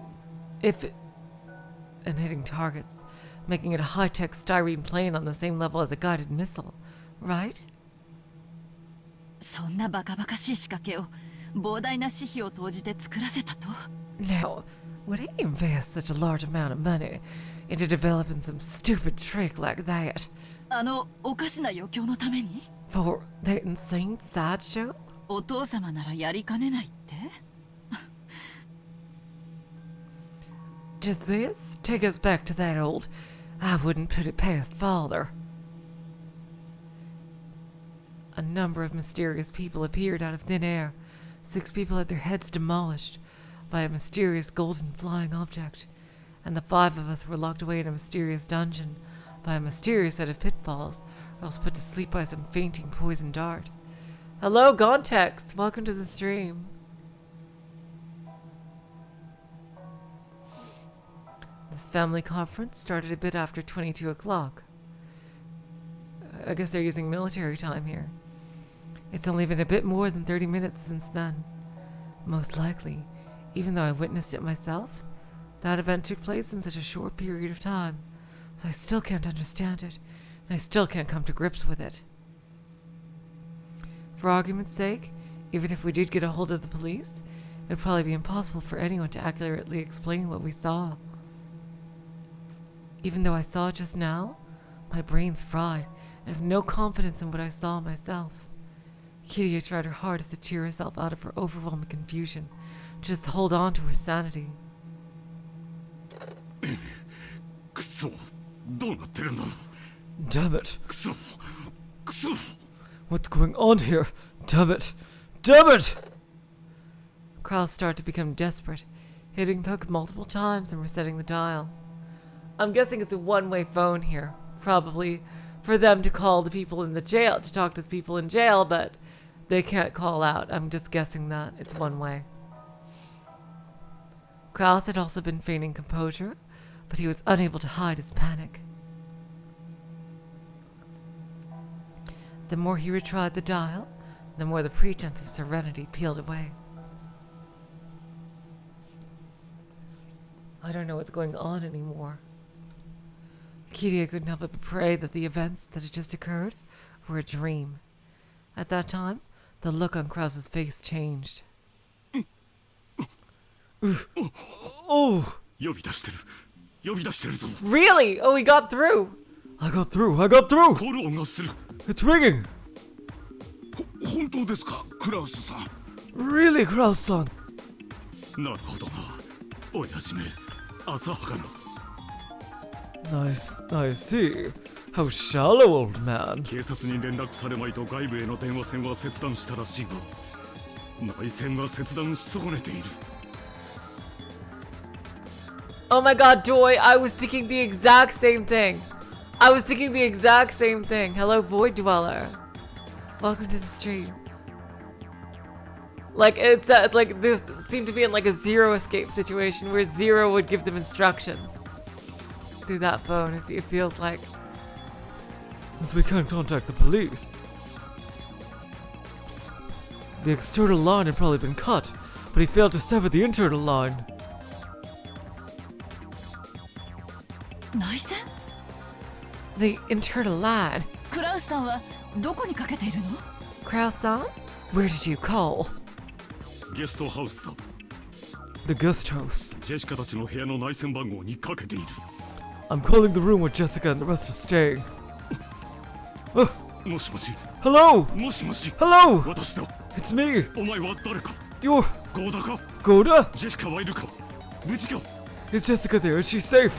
targets, making it a high-tech styrene plane on the same level as a guided missile, right? そんなバカバカしい仕掛けを膨大な私費を投じて作らせたと。 Now, would he invest such a large amount of money into developing some stupid trick like that? あのおかしな余興のために？ For that insane sideshow? お父様ならやりかねないって？ Does this take us back to that old, I wouldn't put it past father? A number of mysterious people appeared out of thin air. 6 people had their heads demolished by a mysterious golden flying object, and the 5 of us were locked away in a mysterious dungeon by a mysterious set of pitfalls, or else put to sleep by some fainting poison dart. Hello, Gontex! Welcome to the stream. This family conference started a bit after 22 o'clock. I guess they're using military time here. It's only been a bit more than 30 minutes since then. Most likely, even though I witnessed it myself, that event took place in such a short period of time, so I still can't understand it, and I still can't come to grips with it. For argument's sake, even if we did get a hold of the police, it would probably be impossible for anyone to accurately explain what we saw. Even though I saw it just now, my brain's fried, and I have no confidence in what I saw myself. Kiria tried her hardest to cheer herself out of her overwhelming confusion, to just hold on to her sanity. くそ、どうなってるんだ。 Damn it. くそ、くそ。 What's going on here? Damn it. Damn it! Krall started to become desperate, hitting the hook multiple times and resetting the dial. I'm guessing it's a one-way phone here. Probably for them to call the people in the jail, to talk to the people in jail, but they can't call out. I'm just guessing that. It's one way. Krall had also been feigning composure, but he was unable to hide his panic. The more he retried the dial, the more the pretense of serenity peeled away. I don't know what's going on anymore. Kiria couldn't help but pray that the events that had just occurred were a dream. At that time, the look on Krause's face changed. Oh! 呼び出してる。呼び出してるぞ。 Really? Oh, we got through! I got through! I got through! コール音がする。 It's ringing! 本当ですか、クラウスさん。 Really, Kraus-san? なるほどな。親父め、浅はかな。 Nice, I see. How shallow, old man. 警察に連絡されまいと外部への電話線は切断したらしいが、内戦は切断し損ねている。 Oh my god, Doi, I was thinking the exact same thing. I was thinking the exact same thing. Hello, Void Dweller. Welcome to the stream. Like, it's like this seemed to be in like a Zero escape situation where Zero would give them instructions through that phone, it feels like. Since we can't contact the police, the external line had probably been cut, but he failed to sever the internal line. 内戦？ The internal line. クラウスさんはどこにかけているの？ Kraus-san? Where did you call? ゲストハウスだ。 The guest house. ジェシカたちの部屋の内線番号にかけている。 I'm calling the room where Jessica and the rest are staying. もしもし。 Hello! もしもし。 Hello! 私だ。 It's me! お前は誰か。 You're ゴーダか。 Goda? ジェシカはいるか。無事か。 Is Jessica there? Is she safe?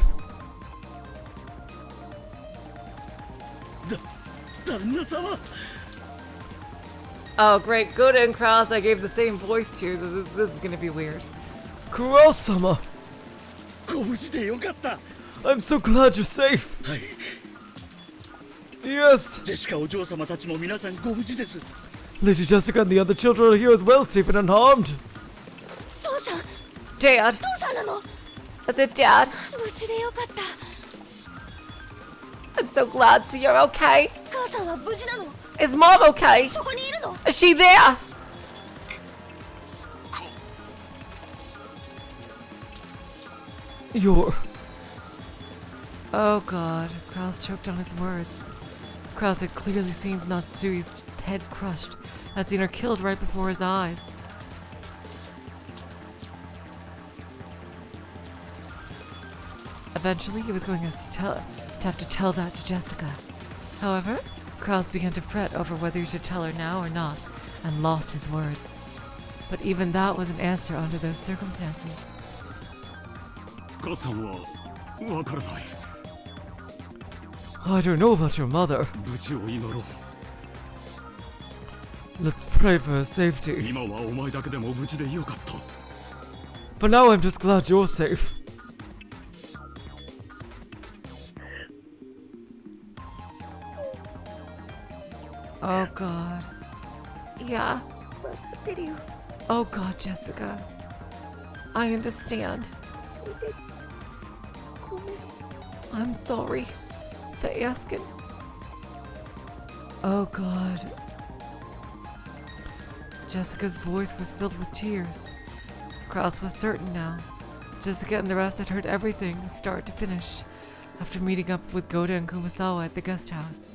旦那様。 Oh, great. Goda and Kraus I gave the same voice to. This is gonna be weird. Kurosama! ご無事でよかった。 I'm so glad you're safe! はい。 Yes! ジェシカお嬢様たちも皆さんご無事です。 Lady Jessica and the other children are here as well, safe and unharmed! 父さん Dad. 父さんなの Is it Dad? 無事でよかった I'm so glad. So you're okay? 母さんは無事なの Is Mom okay? そこにいるの Is she there? You're... Oh god. Kraus choked on his words. Kraus had clearly seen Natsui's head crushed, had seen her killed right before his eyes. Eventually, he was going to have to tell that to Jessica. However, Kraus began to fret over whether he should tell her now or not, and lost his words. But even that was an answer under those circumstances. 母さんはわからない。 I don't know about your mother. 無事を祈ろう。 Let's pray for her safety. 今はお前だけでも無事でよかった。 For now, I'm just glad you're safe. Oh god. Yeah. Oh god, Jessica. I understand. I'm sorry for asking. Oh god. Jessica's voice was filled with tears. Kraus was certain now. Jessica and the rest had heard everything, start to finish, after meeting up with Goda and Kumasawa at the guest house.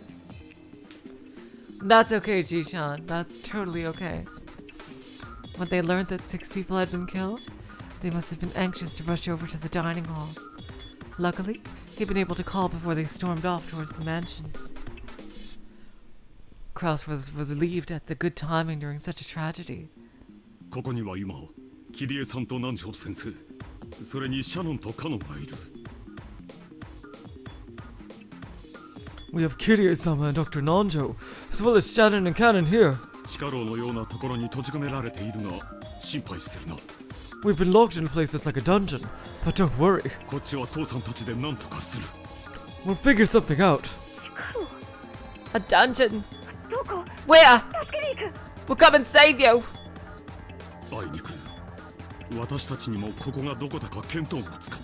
That's okay, Jishan. That's totally okay. When they learned that 6 people had been killed, they must have been anxious to rush over to the dining hall. Luckily, he'd been able to call before they stormed off towards the mansion. Kraus was relieved at the good timing during such a tragedy. ここには今、キリエさんと南條先生、それにシャノンとカノンがいる。 We have Kirie-sama and Dr. Nanjo, as well as Shannon and Cannon here. 地下牢のようなところに閉じ込められているが、心配するな。 We've been locked in a place that's like a dungeon, but don't worry. こっちは父さんたちで何とかする。 We'll figure something out. A dungeon? Where? We'll come and save you! あいにく、私たちにもここがどこだか見当がつかん。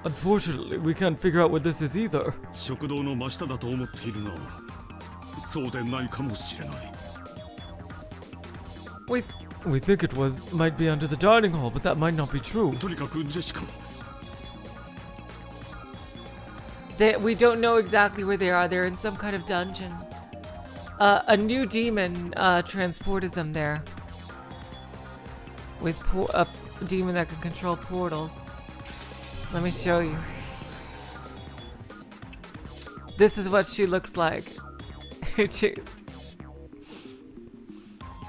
Unfortunately, we can't figure out what this is either. 食堂の真下だと思っているが、そうでないかもしれない。 We think it might be under the dining hall, but that might not be true. とにかくジェシカは。 We don't know exactly where they are. They're in some kind of dungeon. A new demon transported them there. With a demon that can control portals. Let me show you. This is what she looks like. Jeez.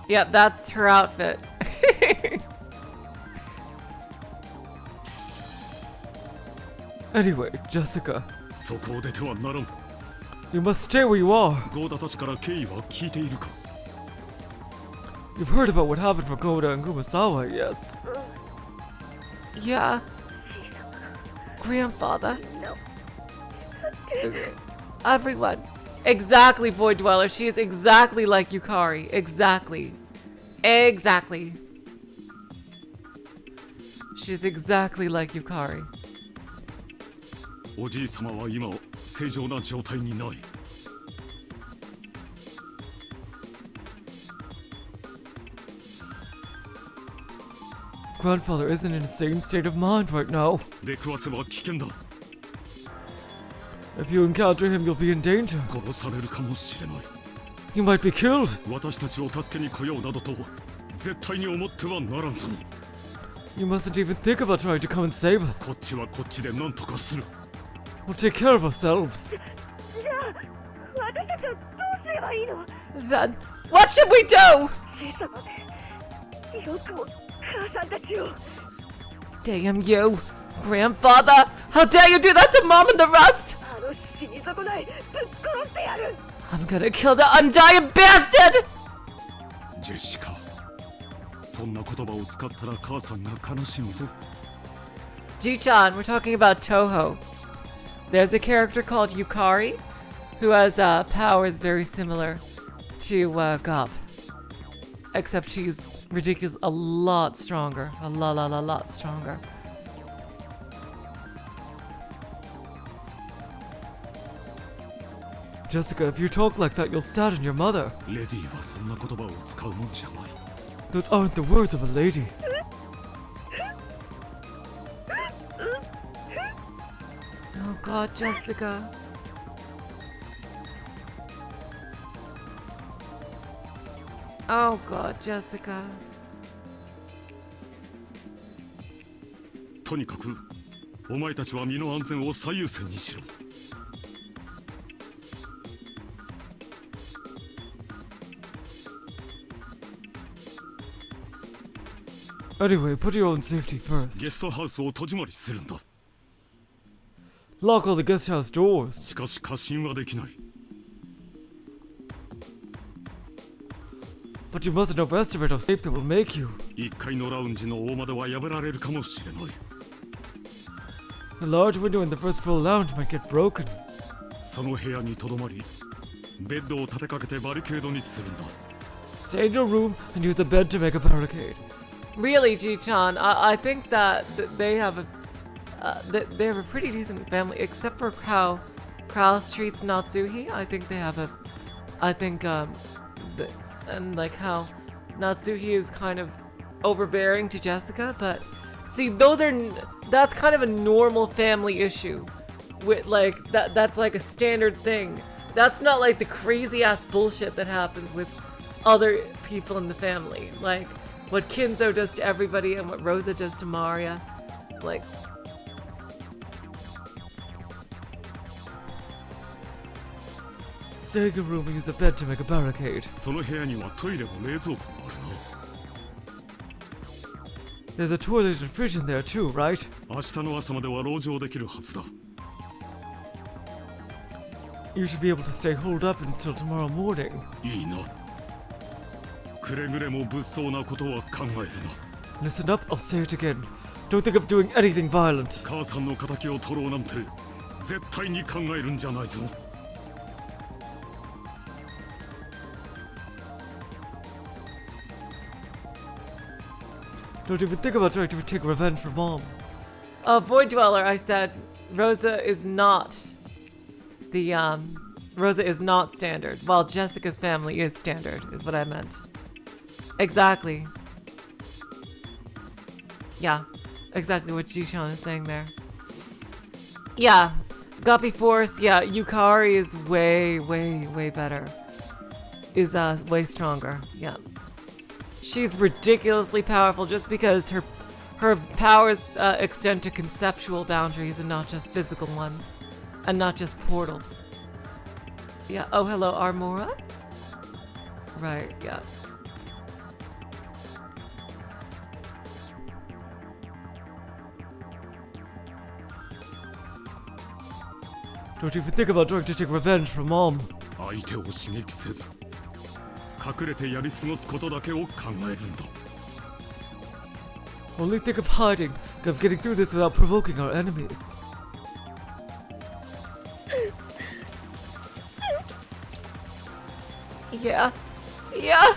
Yep, that's her outfit. Anyway, Jessica, そこを出てはならん。 you must stay where you are. ゴーダたちから経緯は聞いているか。You've heard about what happened for Goda and Kumasawa, yes? Yeah. Grandfather. Everyone. Exactly, Void Dweller. She is exactly like Yukari. Exactly. Exactly. She's exactly like Yukari. おじい様は今正常な状態にない。 Grandfather is in an insane state of mind right now. 出くわせは危険だ。 If you encounter him, you'll be in danger. 殺されるかもしれない。 You might be killed. 私たちを助けに来ようなどと絶対に思ってはならんぞ。 You mustn't even think about trying to come and save us. こっちはこっちで何とかする。 We'll take care of ourselves. Then, what should we do? Damn you, Grandfather! How dare you do that to Mom and the rest? I'm gonna kill the undying bastard! ジェシカ、そんな言葉を使ったら母さんが悲しむぞ。 Ji-chan, we're talking about Toho. There's a character called Yukari, who has powers very similar to Gaap. Except she's ridiculous, a lot stronger. A lot stronger. Jessica, if you talk like that, you'll sadden your mother. レディはそんな言葉を使うもんじゃない。 Those aren't the words of a lady. Oh God, Jessica. Oh God, Jessica. とにかく、お前たちは身の安全を最優先にしろ。 Anyway, put your own safety first. ゲストハウスを戸締まりするんだ。 Lock all the guest house doors. しかし過信はできない。 But you mustn't overestimate how safe they will make you. 1階のラウンジの大窓は破られるかもしれない。 The large window in the first floor lounge might get broken. その部屋にとどまり、ベッドを立てかけてバリケードにするんだ。 Stay in your room and use the bed to make a barricade. Really, Ji-chan, I think that they have a they have a pretty decent family, except for how Kraus treats Natsuhi. I think they have a, and like how Natsuhi is kind of overbearing to Jessica, but see, that's kind of a normal family issue. With like that's like a standard thing. That's not like the crazy ass bullshit that happens with other people in the family. Like what Kinzo does to everybody and what Rosa does to Maria. Like Stay in your room and use a bed to make a barricade. その部屋にはトイレも冷蔵庫もある There's a toilet and fridge in there too, right? な。明日の朝までは籠城できるはずだ。 You should be able to stay holed up until tomorrow morning. いいな。くれぐれも物騒なことは考えるな。 Listen up, I'll say it again. Don't think of doing anything violent. 母さんの仇を取ろうなんて絶対に考えるんじゃないぞ。 Don't even think about trying to take revenge for Mom. Void Dweller, I said Rosa is not Rosa is not standard, while Jessica's family is standard, is what I meant. Exactly. Yeah, exactly what Jishan is saying there. Yeah, Guppy Force, yeah, Yukari is way better. Is way stronger, yeah. She's ridiculously powerful just because her powers extend to conceptual boundaries and not just physical ones. And not just portals. Yeah, oh hello, Armora? Right, yeah. Don't even think about trying to take revenge for Mom. 相手を刺激せず、隠れてやり過ごすことだけを考えるんだ。 Only think of hiding, of getting through this without provoking our enemies. Yeah. Yeah.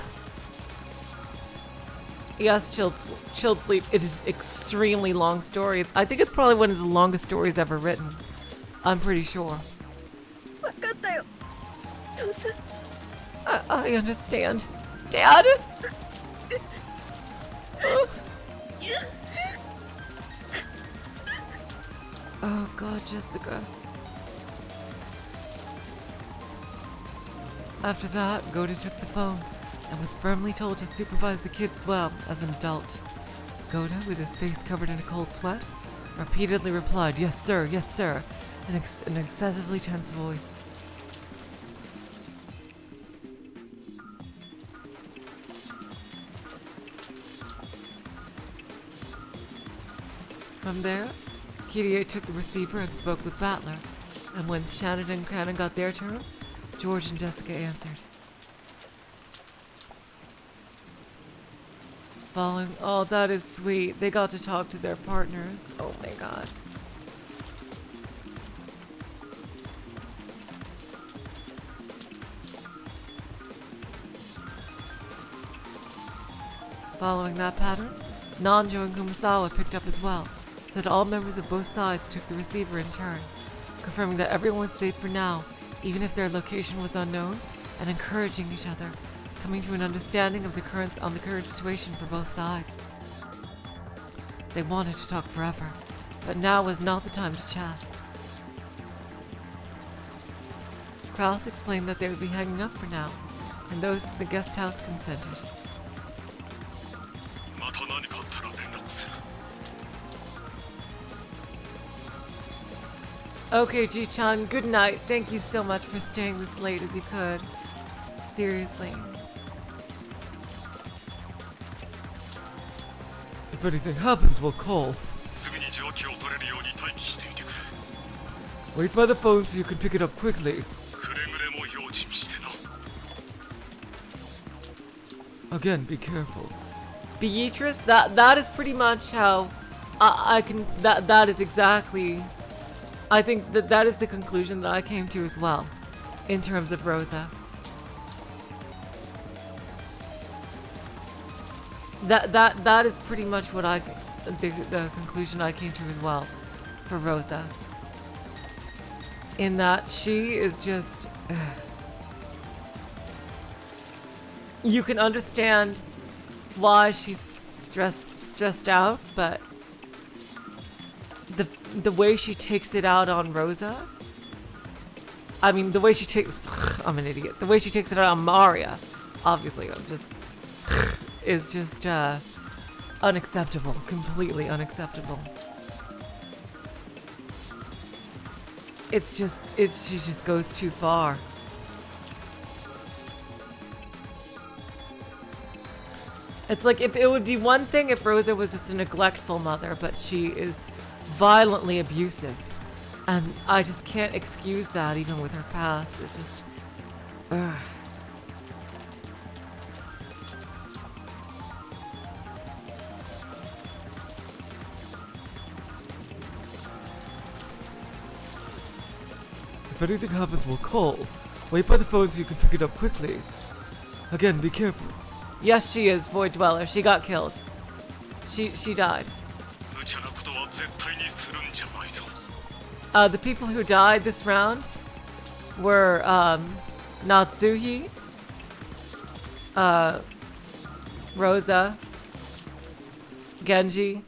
Yes, chilled sleep. It is extremely long story. I think it's probably one of the longest stories ever written. I'm pretty sure. I understand. Dad? Oh God, Jessica. After that, Goda took the phone and was firmly told to supervise the kids well as an adult. Goda, with his face covered in a cold sweat, repeatedly replied, yes sir, in an excessively tense voice. From there, Kirie took the receiver and spoke with Battler, and when Shannon and Cannon got their turns, George and Jessica answered. Following, oh, that is sweet. They got to talk to their partners. Oh my God. Following that pattern, Nanjo and Kumasawa picked up as well, so that all members of both sides took the receiver in turn, confirming that everyone was safe for now, even if their location was unknown, and encouraging each other, coming to an understanding of the current situation for both sides. They wanted to talk forever, but now was not the time to chat. Kraus explained that they would be hanging up for now, and those at the guest house consented. Okay, Ji-chan, good night. Thank you so much for staying this late as you could. Seriously. If anything happens, we'll call. Wait by the phone so you can pick it up quickly. Again, be careful. Beatrice, that is pretty much how I can. That is exactly. I think that is the conclusion that I came to as well, in terms of Rosa. That is pretty much what the conclusion I came to as well, for Rosa. In that she is just. You can understand why she's stressed out, but the way she takes it out on Rosa, I mean the way she takes I'm an idiot. The way she takes it out on Maria, obviously, is just unacceptable, completely unacceptable. She just goes too far. It's like if it would be one thing if Rosa was just a neglectful mother, but she is violently abusive. And I just can't excuse that even with her past. It's just... Ugh. If anything happens, we'll call. Wait by the phone so you can pick it up quickly. Again, be careful. Yes, she is Void Dweller. She got killed. She died. The people who died this round were Natsuhi, Rosa, Genji,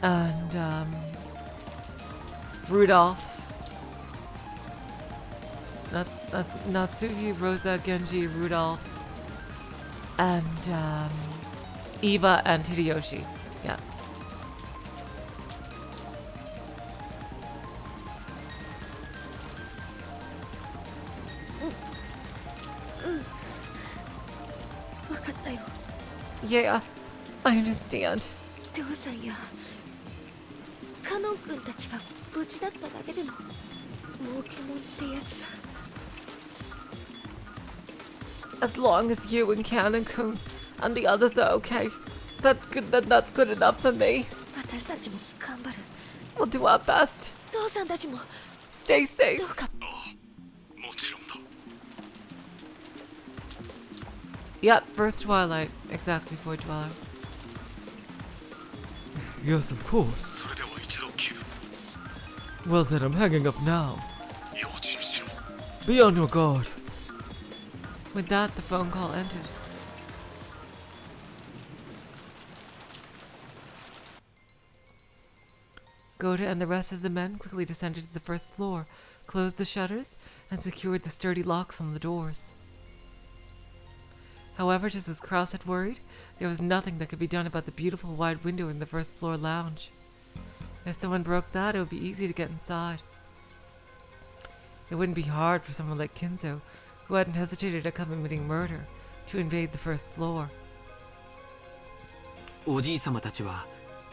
and Rudolph. Natsuhi, Rosa, Genji, Rudolph, and Eva and Hideyoshi. Yeah. Yeah, I understand. 父さんやカノン君たちが無事だっただけでも儲けもんってやつ。As long as you and Ken and Kun and the others are okay, that's good enough for me. 私たちも頑張る。 We'll do our best. 父さんたちも Stay safe. どうか。もちろんだ。 Yep, first twilight. Exactly, Void Dweller. Yes, of course. それでは一度切る。 Well then, I'm hanging up now. 用心しろ。 Be on your guard. With that, the phone call ended. Gota and the rest of the men quickly descended to the first floor, closed the shutters, and secured the sturdy locks on the doors. However, just as Kraus had worried, there was nothing that could be done about the beautiful wide window in the first floor lounge. If someone broke that, it would be easy to get inside. It wouldn't be hard for someone like Kinzo, who hadn't hesitated at committing murder, to invade the first floor. おじい様たちは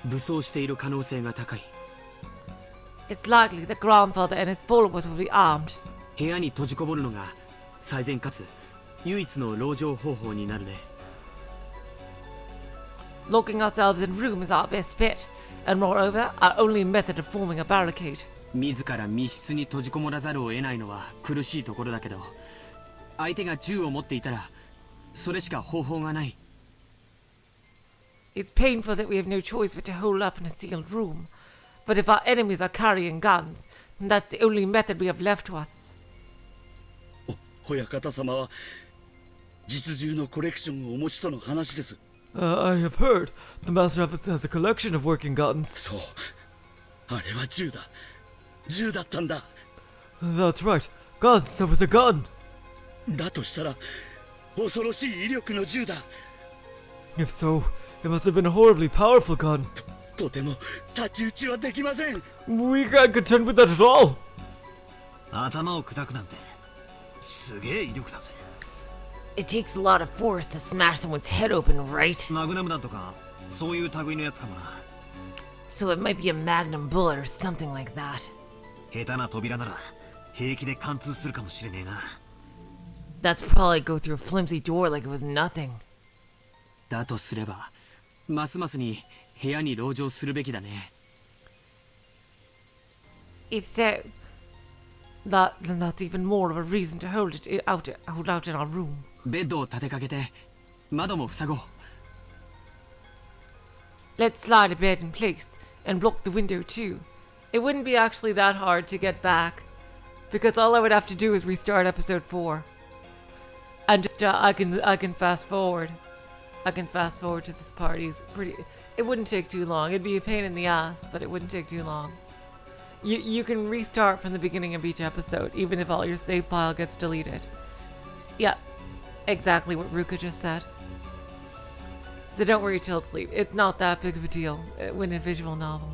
武装している可能性が高い。 It's likely that grandfather and his followers will be armed. 部屋に閉じこもるのが最善かつ唯一の籠城方法になるね。 Locking ourselves in room is our best bet, and moreover, our only method of forming a barricade. 自ら密室に閉じこもらざるを得ないのは苦しいところだけど、相手が銃を持っていたらそれしか方法がない。 It's painful that we have no choice but to hole up in a sealed room, but if our enemies are carrying guns, then that's the only method we have left to us. 親方様は実銃のコレクションをお持ちとの話です。 I have heard the Master has a collection of working guns. そう。あれは銃だ。銃だったんだ。 That's right. Guns, that was a gun. だとしたら恐ろしい威力の銃だ。 If so, it must have been a horribly powerful gun. とても太刀打ちはできません。 We can't contend with that at all. 頭を砕くなんてすげえ威力だぜ。 It takes a lot of force to smash someone's head open, right? マグナム弾とかそういう類のやつかもな。 So it might be a magnum bullet or something like that. 下手な扉なら平気で貫通するかもしれねえな。 That's probably go through a flimsy door like it was nothing. だとすればますますに部屋に籠城するべきだね。 If so, then that's even more of a reason to hold out in our room. ベッドを立てかけて窓も塞ごう。 Let's slide a bed in place and block the window too. It wouldn't be actually that hard to get back, because all I would have to do is restart episode 4, and just I can fast forward. I can fast forward to this party's pretty. It wouldn't take too long. It'd be a pain in the ass, but it wouldn't take too long. You can restart from the beginning of each episode, even if all your save file gets deleted. Yeah, exactly what Ruka just said. So don't worry till it's sleep. It's not that big of a deal when a visual novel.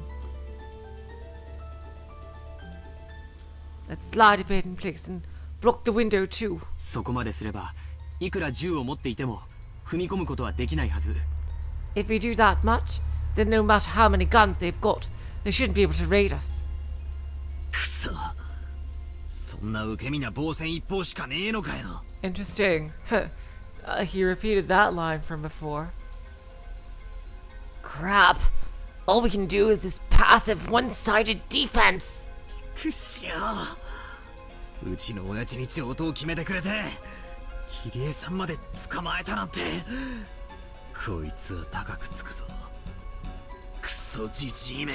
Let's slide a bed in place and block the window too. そこまですればいくら銃を持っていても踏み込むことはできないはず。 If we do that much, then no matter how many guns they've got, they shouldn't be able to raid us. くそ。そんな受け身な防戦一方しかねえのかよ。 Interesting. He repeated that line from before. Crap. All we can do is this passive, one-sided defense. くっしょ。うちの親父に上等を決めてくれて、キリエさんまで捕まえたなんて。こいつは高くつくぞ。クソじじいめ。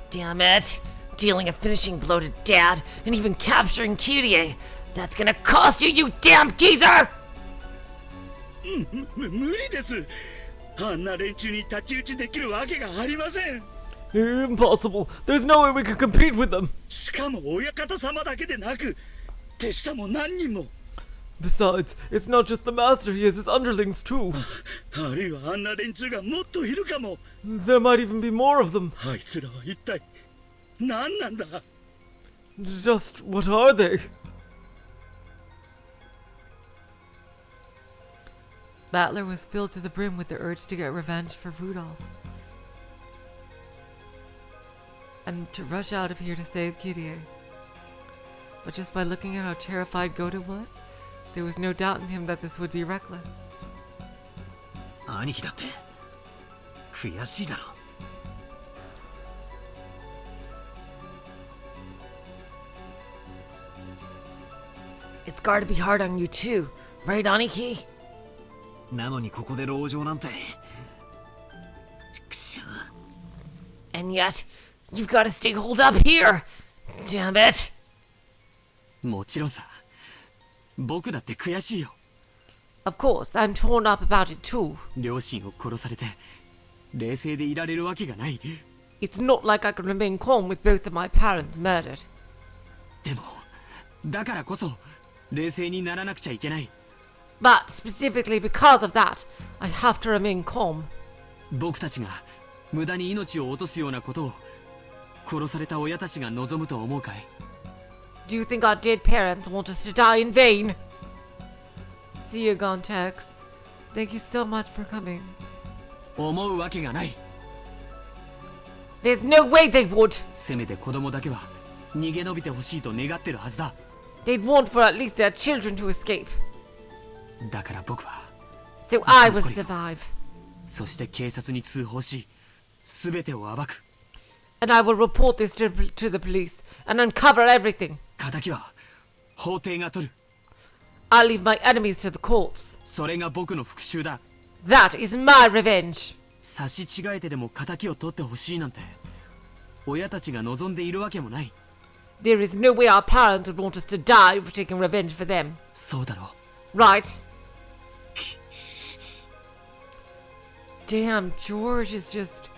Damn it. Dealing a finishing blow to Dad and even capturing Kirie. That's gonna cost you, you damn geezer! 無理です。あんな連中に太刀打ちできるわけがありません。 Impossible. There's no way we could compete with them. しかも親方様だけでなく、手下も何人も。 Besides, it's not just the master, he has his underlings too. あるいはあんな連中がもっといるかも。 There might even be more of them. あいつらは一体何なんだ。 Just what are they? Battler was filled to the brim with the urge to get revenge for Rudolph. And to rush out of here to save Kirie. But just by looking at how terrified Gota was, There was no doubt in him that this would be reckless. 兄貴だって悔しいだろ。It's gotta be hard on you too, right, Aniki? なのにここで籠城なんて。ちくしょう。 And yet, you've got to stay holed up here! Damn it! もちろんさ。僕だって悔しいよ。Of course, I'm torn up about it too. 両親を殺されて冷静でいられるわけがない。 It's not like I can remain calm with both of my parents murdered. でもだからこそ冷静にならなくちゃいけない。 But specifically because of that, I have to remain calm. 僕たちが無駄に命を落とすようなことを殺された親たちが望むと思うかい？ Do you think our dead parents want us to die in vain? See you, Gontex. Thank you so much for coming. 思うわけがない。 There's no way they would. せめて子供だけは逃げ延びてほしいと願ってるはずだ。 They'd want for at least their children to escape. だから僕は So I will survive. そして警察に通報し全てを暴く。 And I will report this to the police and uncover everything. 仇は法廷が取る。 I'll leave my enemies to the courts. それが僕の復讐だ。 That is my revenge. 差し違えてでも仇を取ってほしいなんて親たちが望んでいるわけもない。 There is no way our parents would want us to die for taking revenge for them. そうだろう。 Right. Damn, George is just...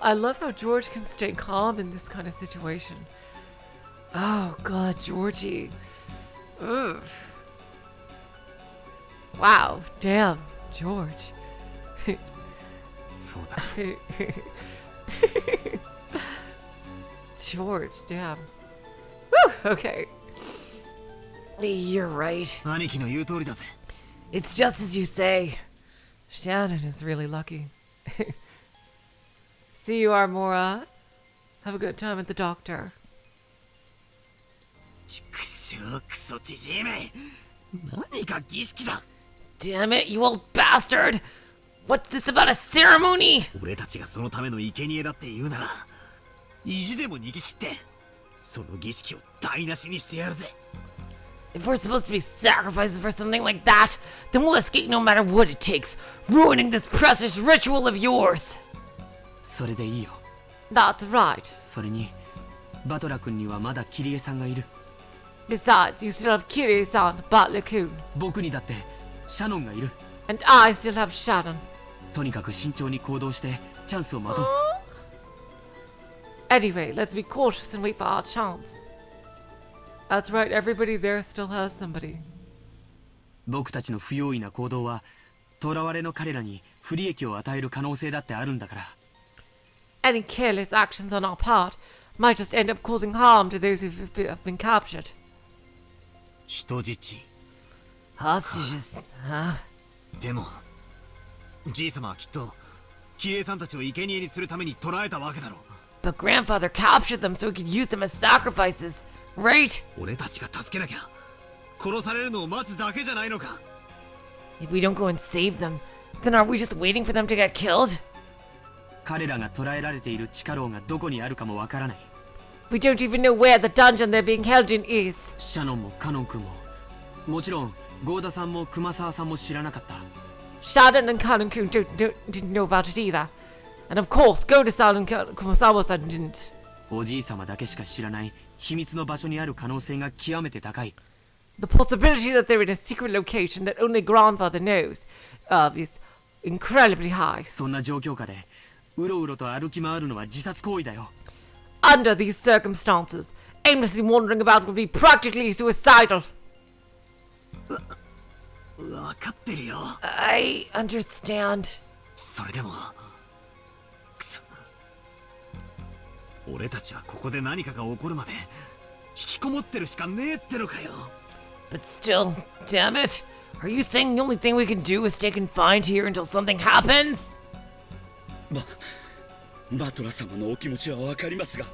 I love how George can stay calm in this kind of situation. Oh, God, Georgie. Ugh. Wow, damn, George. そうだ。 George, damn. Woo, okay. You're right. 兄貴の言う通りだぜ。 It's just as you say. Shannon is really lucky. See you, Armora. Have a good time at the doctor. ちくしょうクソちじめ。何が儀式だ。 Damn it, you old bastard! What's this about a ceremony? 俺たちがそのための生贄だって言うなら、意地でも逃げ切って、その儀式を台無しにしてやるぜ。 If we're supposed to be sacrifices for something like that, then we'll escape no matter what it takes, ruining this precious ritual of yours. それでいいよ。 That's right. それにバトラ君にはまだキリエさんがいる。 Besides, you still have Kirie-san, Butler-kun. 僕にだってシャノンがいる。 And I still have Shannon. とにかく慎重に行動してチャンスを待とう。 Anyway, let's be cautious and wait for our chance. That's right, everybody there still has somebody. 僕たちの不用意な行動は囚われの彼らに不利益を与える可能性だってあるんだから。 Any careless actions on our part might just end up causing harm to those who have been captured. 人質。 Hostages, huh? でも、じいさまはきっと、キリエさんたちを生贄にするために捕らえたわけだろう。 But grandfather captured them so he could use them as sacrifices, right? 俺たちが助けなきゃ、殺されるのを待つだけじゃないのか。 If we don't go and save them, then are we just waiting for them to get killed? 彼らが捕らえられている地下牢がどこにあるかもわからない。 We don't even know where the dungeon they're being held in is. シャノンもカノン君も、もちろんゴーダさんも熊沢さんも知らなかった。 Shannon and Kanon-kun didn't know about it either. And of course, Goda-san and Kumasawa-san didn't. おじい様だけしか知らない秘密の場所にある可能性が極めて高い。 The possibility that they're in a secret location that only grandfather knows of is incredibly high. そんな状況下でうろうろと歩き回るのは自殺行為だよ。 Under these circumstances, aimlessly wandering about would be practically suicidal. わかってるよ。 I understand. それでも、くそ。俺たちはここで何かが起こるまで引きこもってるしかねえってのかよ。 But still, damn it. Are you saying the only thing we can do is stay confined here until something happens? バトラ様のお気持ちはわかりますが、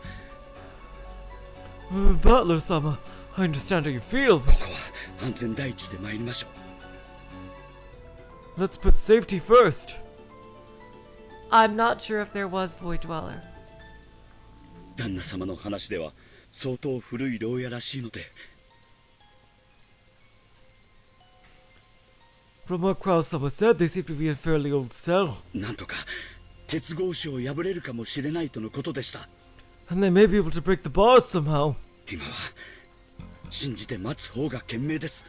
Butler-sama, I understand how you feel, but 安全第一で参りましょう。 let's put safety first. I'm not sure if there was Void Dweller. 旦那様の話では相当古い牢屋らしいので。 From what Krausawa said, they seem to be in a fairly old cell. なんとか鉄格子を破れるかもしれないとのことでした。 And they may be able to break the bars somehow. 今は信じて待つ方が賢明です。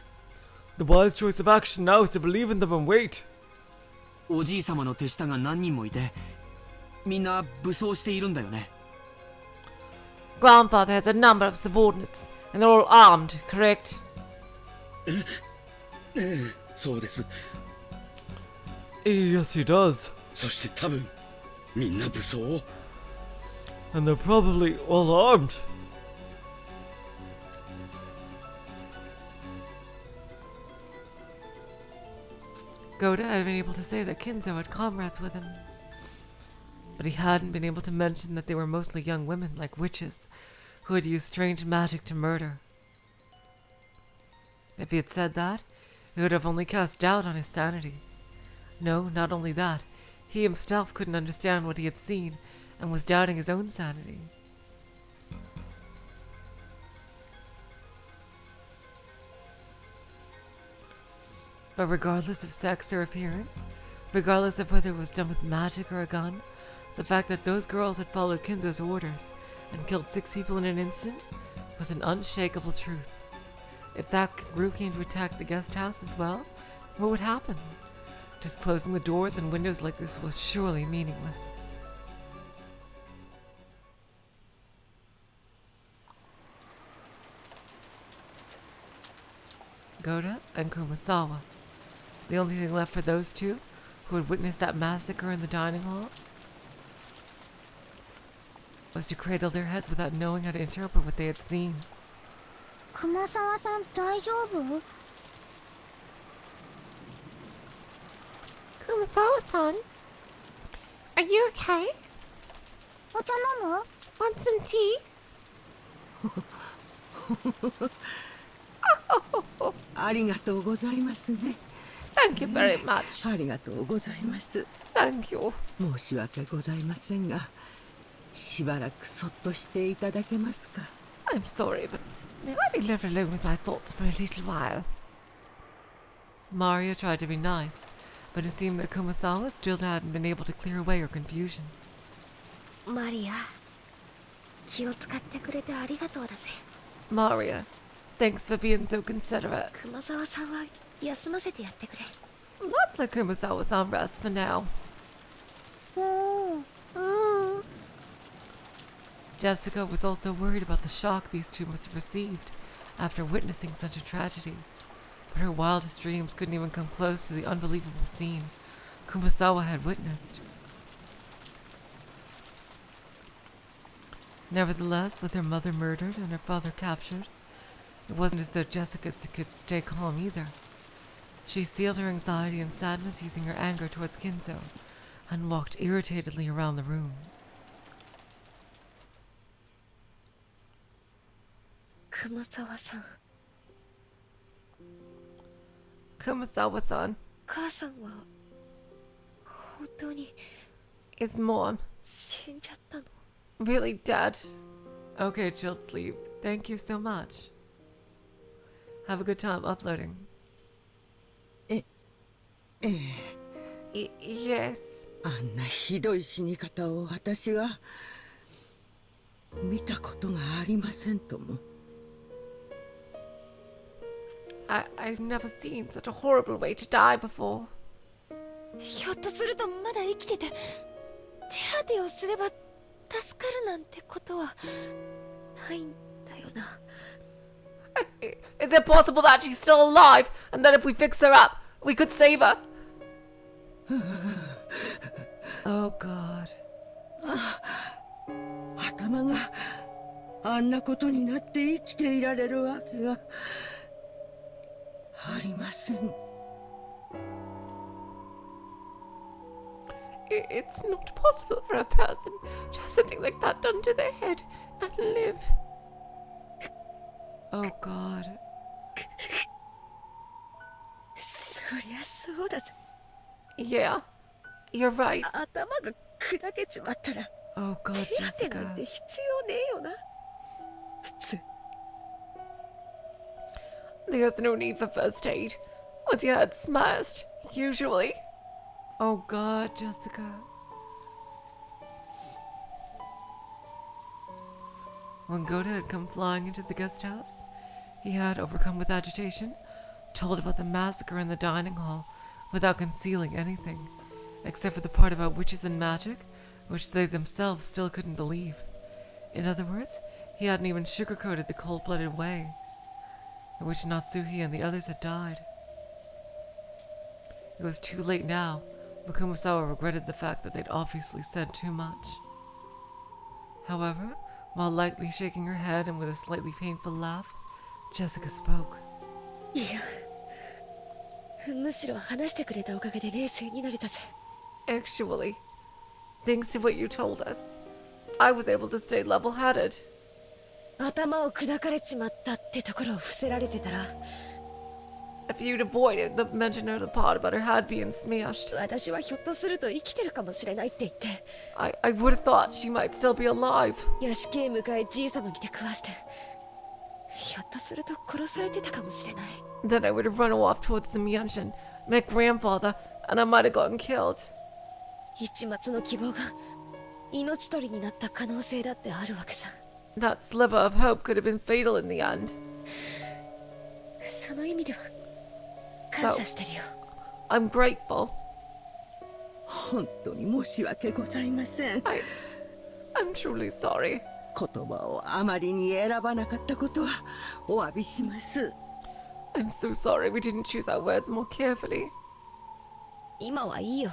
The wise choice of action now is to believe in them and wait. おじい様の手下が何人もいて、みんな武装しているんだよね。 Grandfather has a number of subordinates, and they're all armed, correct? そうです。 Yes, he does. そして多分みんな武装を。 And they're probably all armed. Goda had been able to say that Kinzo had comrades with him. But he hadn't been able to mention that they were mostly young women, like witches, who had used strange magic to murder. If he had said that, it would have only cast doubt on his sanity. No, not only that, he himself couldn't understand what he had seen, and was doubting his own sanity. But regardless of sex or appearance, regardless of whether it was done with magic or a gun, the fact that those girls had followed Kinzo's orders and killed 6 people in an instant was an unshakable truth. If that group came to attack the guest house as well, what would happen? Just closing the doors and windows like this was surely meaningless. Goda and Kumasawa. The only thing left for those two, who had witnessed that massacre in the dining hall, was to cradle their heads without knowing how to interpret what they had seen. Kumasawa-san, 大丈夫? Kumasawa-san? Are you okay? お茶飲む? Want some tea? ありがとうございますね。 Thank you very much. ありがとうございます。 Thank you. 申し訳ございませんが、しばらくそっとしていただけますか。 I'm sorry, but may I be left alone with my thoughts for a little while? Maria tried to be nice, but it seemed that Kumasawa still hadn't been able to clear away her confusion. マリア、気を使ってくれてありがとうだぜ。 Maria, thanks for being so considerate. 熊沢さんは休ませてやってくれ。 Let's let Kumasawa-san rest for now. Jessica was also worried about the shock these two must have received after witnessing such a tragedy, but her wildest dreams couldn't even come close to the unbelievable scene Kumasawa had witnessed. Nevertheless, with her mother murdered and her father captured, it wasn't as though Jessica could stay calm either. She sealed her anxiety and sadness using her anger towards Kinzo, and walked irritatedly around the room. Kumasawa-san. Kumasawa-san. 母さんは本当に Is Mom 死んじゃったの? really dead? Okay, chilled sleep. Thank you so much. Have a good time uploading. Yes. あんなひどい死に方を私は見たことがありませんとも。I've never seen such a horrible way to die before. ひょっとするとまだ生きてて手当てをすれば助かるなんてことはないんだよな。 Is it possible that she's still alive, and that if we fix her up, we could save her? Oh God. 頭があんなことになって生きていられるわけがありません。It's not possible for a person to have something like that done to their head and live. Oh God. そりゃそうだぜ。 Yeah, you're right. 頭が砕けちまったら Oh God, 手当てなん Jessica. て必要ねえよな。普通。 There's no need for first aid. Once your head's smashed, usually. Oh God, Jessica. When Goda had come flying into the guest house, he had, overcome with agitation, told about the massacre in the dining hall without concealing anything, except for the part about witches and magic, which they themselves still couldn't believe. In other words, he hadn't even sugarcoated the cold-blooded way in which Natsuhi and the others had died. It was too late now, but Kumasawa regretted the fact that they'd obviously said too much. However, while lightly shaking her head and with a slightly painful laugh, Jessica spoke. いや、むしろ話してくれたおかげで冷静になれたぜ。 Actually, thanks to what you told us, I was able to stay level-headed. 頭を砕かれちまったってところを伏せられてたら、 If you'd avoided the mention of the part about her head being smashed, 私はひょっとすると生きてるかもしれないって言って、 I would have thought she might still be alive. 屋敷へ向かいじいさまにて食わして、ひょっとすると殺されてたかもしれない。 Then I would have run off towards the mansion, met grandfather, and I might have gotten killed. 一末の希望が命取りになった可能性だってあるわけさ。 That sliver of hope could have been fatal in the end. その意味では感謝してるよ。 I'm grateful. 本当に申し訳ございません。 I'm truly sorry. 言葉をあまりに選ばなかったことはお詫びします。 I'm so sorry we didn't choose our words more carefully. 今はいいよ。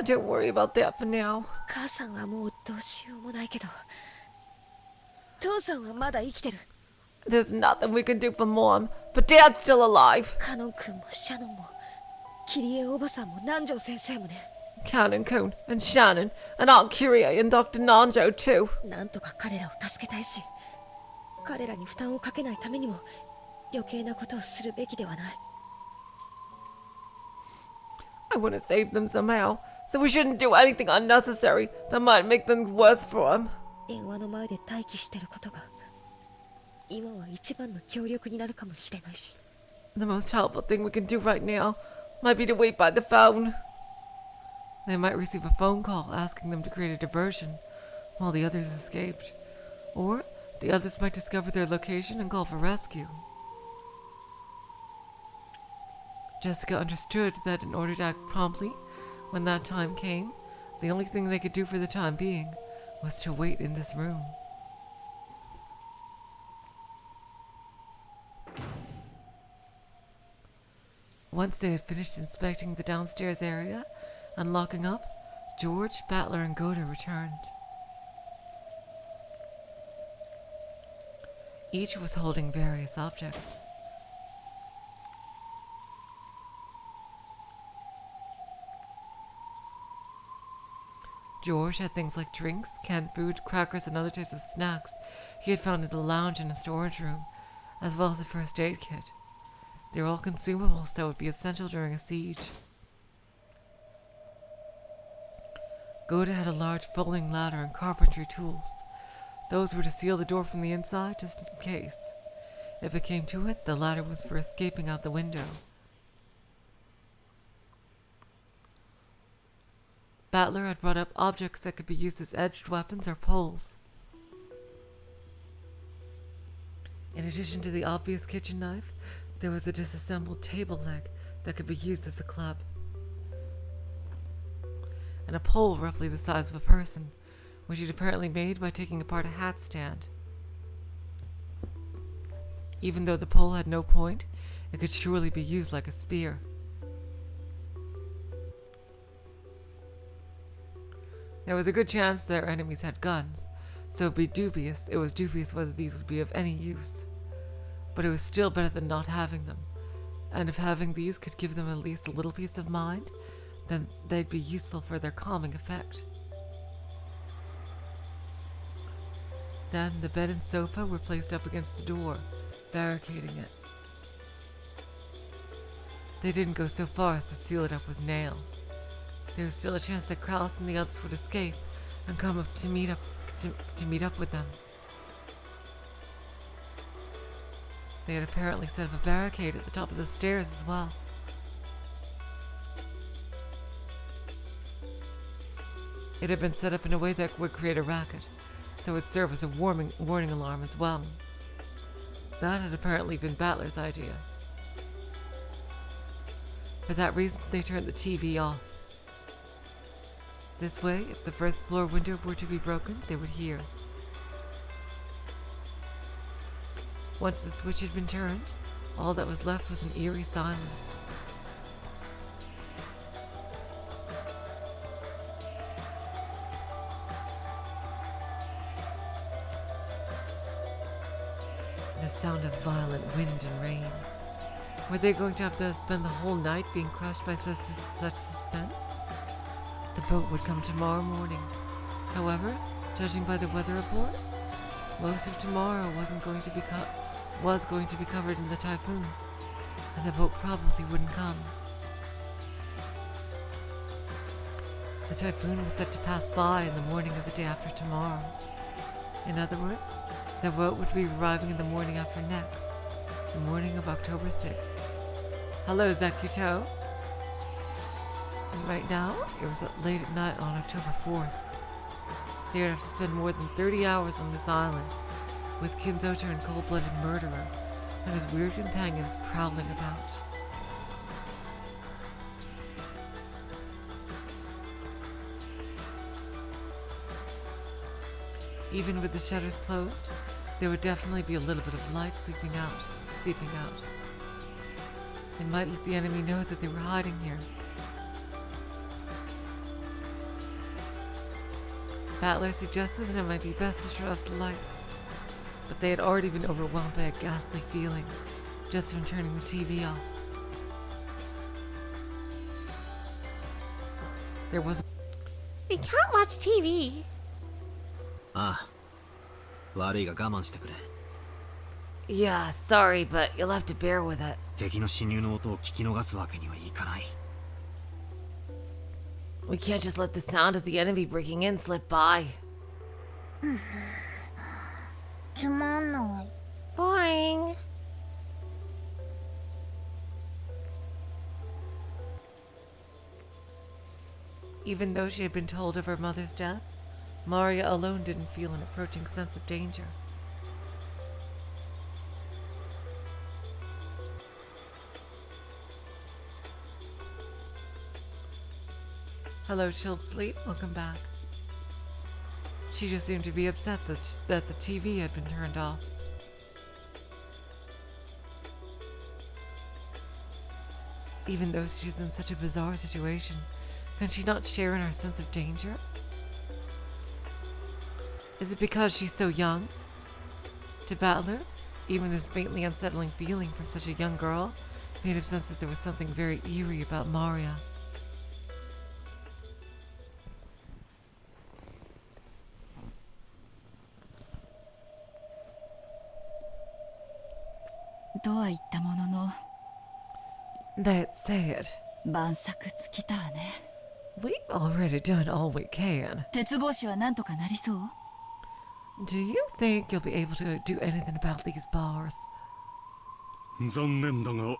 Don't worry about that for now. 母さんはもうどうしようもないけど、父さんはまだ生きてる。 There's nothing we can do for Mom, but Dad's still alive. カノン君もシャノンもキリエおばさんも南條先生もね。 Canon-kun and Shannon and Aunt Kyria and Dr. Nanjo too. なんとか彼らを助けたいし、彼らに負担をかけないためにも余計なことをするべきではない。 I want to save them somehow, so we shouldn't do anything unnecessary that might make things worse for them. 電話の前で待機してることが今は一番の協力になるかもしれないし。 The most helpful thing we can do right now might be to wait by the phone. They might receive a phone call asking them to create a diversion while the others escaped. Or the others might discover their location and call for rescue. Jessica understood that in order to act promptly, when that time came, the only thing they could do for the time being was to wait in this room. Once they had finished inspecting the downstairs area and locking up, George, Battler, and Goda returned. Each was holding various objects. George had things like drinks, canned food, crackers, and other types of snacks he had found in the lounge and storage room, as well as a first aid kit. They were all consumables that would be essential during a siege. Goda had a large folding ladder and carpentry tools. Those were to seal the door from the inside, just in case. If it came to it, the ladder was for escaping out the window. Battler had brought up objects that could be used as edged weapons or poles. In addition to the obvious kitchen knife, there was a disassembled table leg that could be used as a club, and a pole roughly the size of a person, which he'd apparently made by taking apart a hat stand. Even though the pole had no point, it could surely be used like a spear. There was a good chance their enemies had guns, so it was dubious whether these would be of any use. But it was still better than not having them, and if having these could give them at least a little peace of mind, then they'd be useful for their calming effect. Then the bed and sofa were placed up against the door, barricading it. They didn't go so far as to seal it up with nails. There was still a chance that Kraus and the others would escape and come up to meet up with them. They had apparently set up a barricade at the top of the stairs as well. It had been set up in a way that would create a racket, so it would serve as a warning alarm as well. That had apparently been Battler's idea. For that reason, they turned the TV off. This way, if the first floor window were to be broken, they would hear. Once the switch had been turned, all that was left was an eerie silence. The sound of violent wind and rain. Were they going to have to spend the whole night being crushed by such suspense? The boat would come tomorrow morning. However, judging by the weather report, most of tomorrow was going to be covered in the typhoon, and the boat probably wouldn't come. The typhoon was set to pass by in the morning of the day after tomorrow. In other words, the boat would be arriving in the morning after next, the morning of October 6th. Hello, Zakuto. And right now, it was late at night on October 4th. They would have to spend more than 30 hours on this island, with Kinzo turned cold-blooded murderer and his weird companions prowling about. Even with the shutters closed, there would definitely be a little bit of light seeping out. They might let the enemy know that they were hiding here. Battler suggested that it might be best to shut off the lights, but they had already been overwhelmed by a ghastly feeling just from turning the TV off. There was We can't watch TV. ああ、悪いが我慢してくれ。 Yeah, sorry, but you'll have to bear with it. 敵の侵入の音を聞き逃すわけにはいかない。 We can't just let the sound of the enemy breaking in slip by. つまんない。 Boring. Even though she had been told of her mother's death, Maria alone didn't feel an approaching sense of danger. Hello, Chilled Sleep. Welcome back. She just seemed to be upset that the TV had been turned off. Even though she's in such a bizarre situation, can she not share in our sense of danger? Is it because she's so young? To Battler, even this faintly unsettling feeling from such a young girl made him sense that there was something very eerie about Maria. That said, we've already done all we can. 鉄格子はなんとかなりそう？ Do you think you'll be able to do anything about these bars? 残念だが、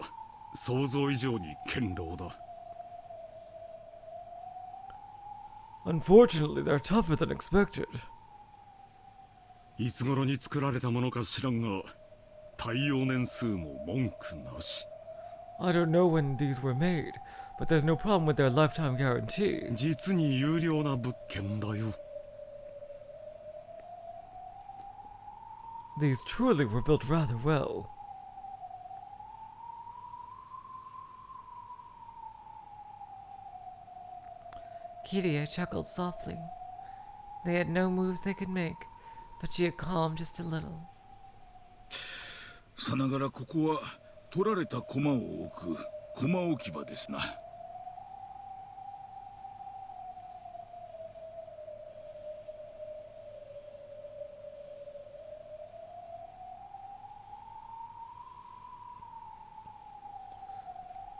想像以上に堅牢だ。 Unfortunately, they're tougher than expected. いつ頃に作られたものか知らんが、耐用年数も文句なし。 I don't know when these were made, but there's no problem with their lifetime guarantee. 実に優良な物件だよ。 These truly were built rather well. Kirie chuckled softly. They had no moves they could make, but she had calmed just a little. さながらここは取られた駒を置く駒置き場ですな。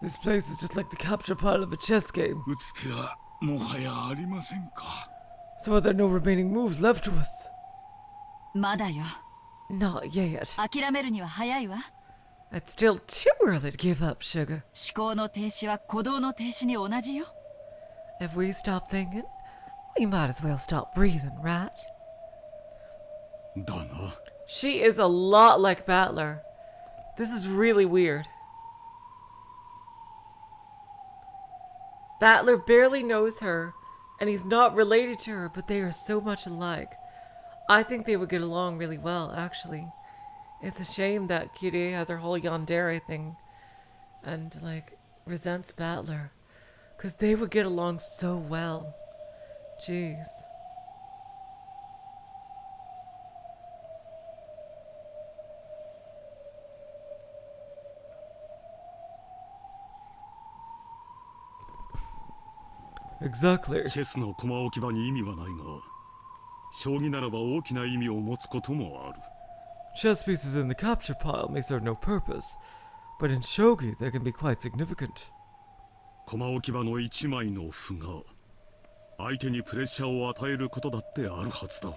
This place is just like the capture pile of a chess game. 打つ手はもはやありませんか。 So are there no remaining moves left to us? まだよ。 Not yet. 諦めるには早いわ。 It's still too early to give up, Sugar. 思考の停止は鼓動の停止に同じよ。 If we stop thinking, we might as well stop breathing, right? だな。 She is a lot like Battler. This is really weird. Battler barely knows her, and he's not related to her, but they are so much alike. I think they would get along really well, actually. It's a shame that Kirie has her whole yandere thing and, like, resents Battler. Because they would get along so well. Jeez. Exactly. チェスの駒置き場に意味はないが、将棋ならば大きな意味を持つこともある。 Chess pieces in the capture pile may serve no purpose, but in shogi they can be quite significant. 駒置き場の一枚の歩が相手にプレッシャーを与えることだってあるはずだ。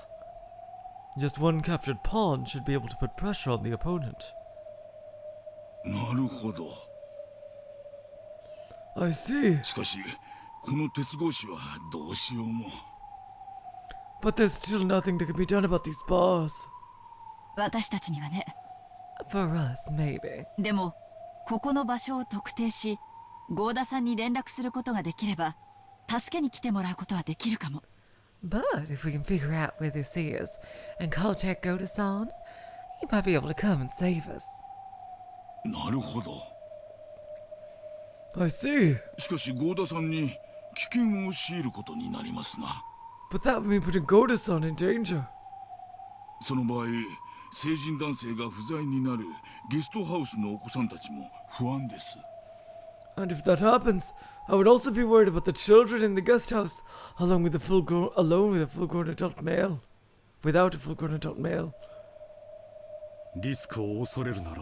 Just one captured pawn should be able to put pressure on the opponent. なるほど。 I see. しかしこの鉄格子はどうしようも。 But there's still nothing that can be done about these bars. 私たちにはね。 For us, maybe. でも、ここの場所を特定し、ゴーダさんに連絡することができれば、助けに来てもらうことはできるかも。But if we can figure out where this is and contact Goda-san, he might be able to come and save us. なるほど。 I see. しかし合田さんに危険を強いることになりますな。 But that would mean putting Goda-san in danger. その場合、成人男性が不在になるゲストハウスのお子さんたちも不安です。 And if that happens, I would also be worried about the children in the guest house, along with a full-grown adult male. Without a full-grown adult male. リスクを恐れるなら、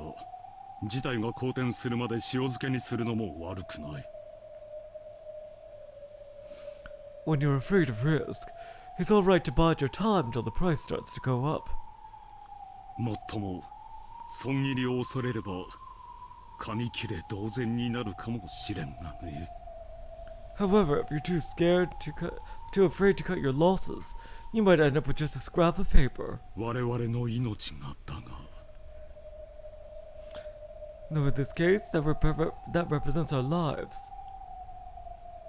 事態が好転するまで塩漬けにするのも悪くない。 When you're afraid of risk, it's alright to bide your time until the price starts to go up. もっとも、損切りを恐れれば、紙切れ同然になるかもしれんがね。 However, if you're too afraid to cut your losses, you might end up with just a scrap of paper. 我々の命がだが。 Though in this case, that represents our lives.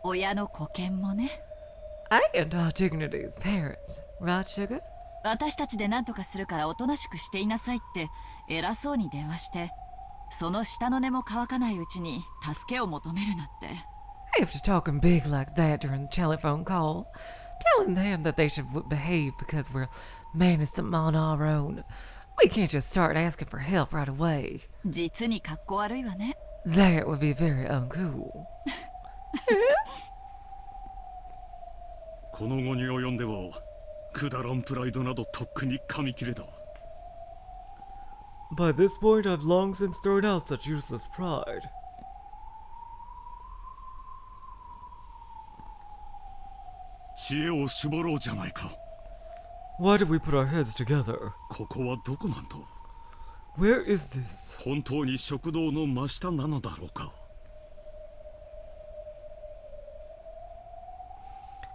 親の子犬もね。 And our dignity as parents, right, Sugar? 私たちで何とかするからおとなしくしていなさいって偉そうに電話して、その下の根も乾かないうちに助けを求めるなんて。After talking big like that during the telephone call, telling them that they should behave because we're managing something on our own, we can't just start asking for help right away. 実に格好悪いわね。 That would be very uncool. この後に及んでは、くだらんプライドなどとっくに紙切れだ。 By this point, I've long since thrown out such useless pride. 知恵を絞ろうじゃないか。 Why did we put our heads together? ここはどこなんだ。 Where is this? 本当に食堂の真下なのだろうか。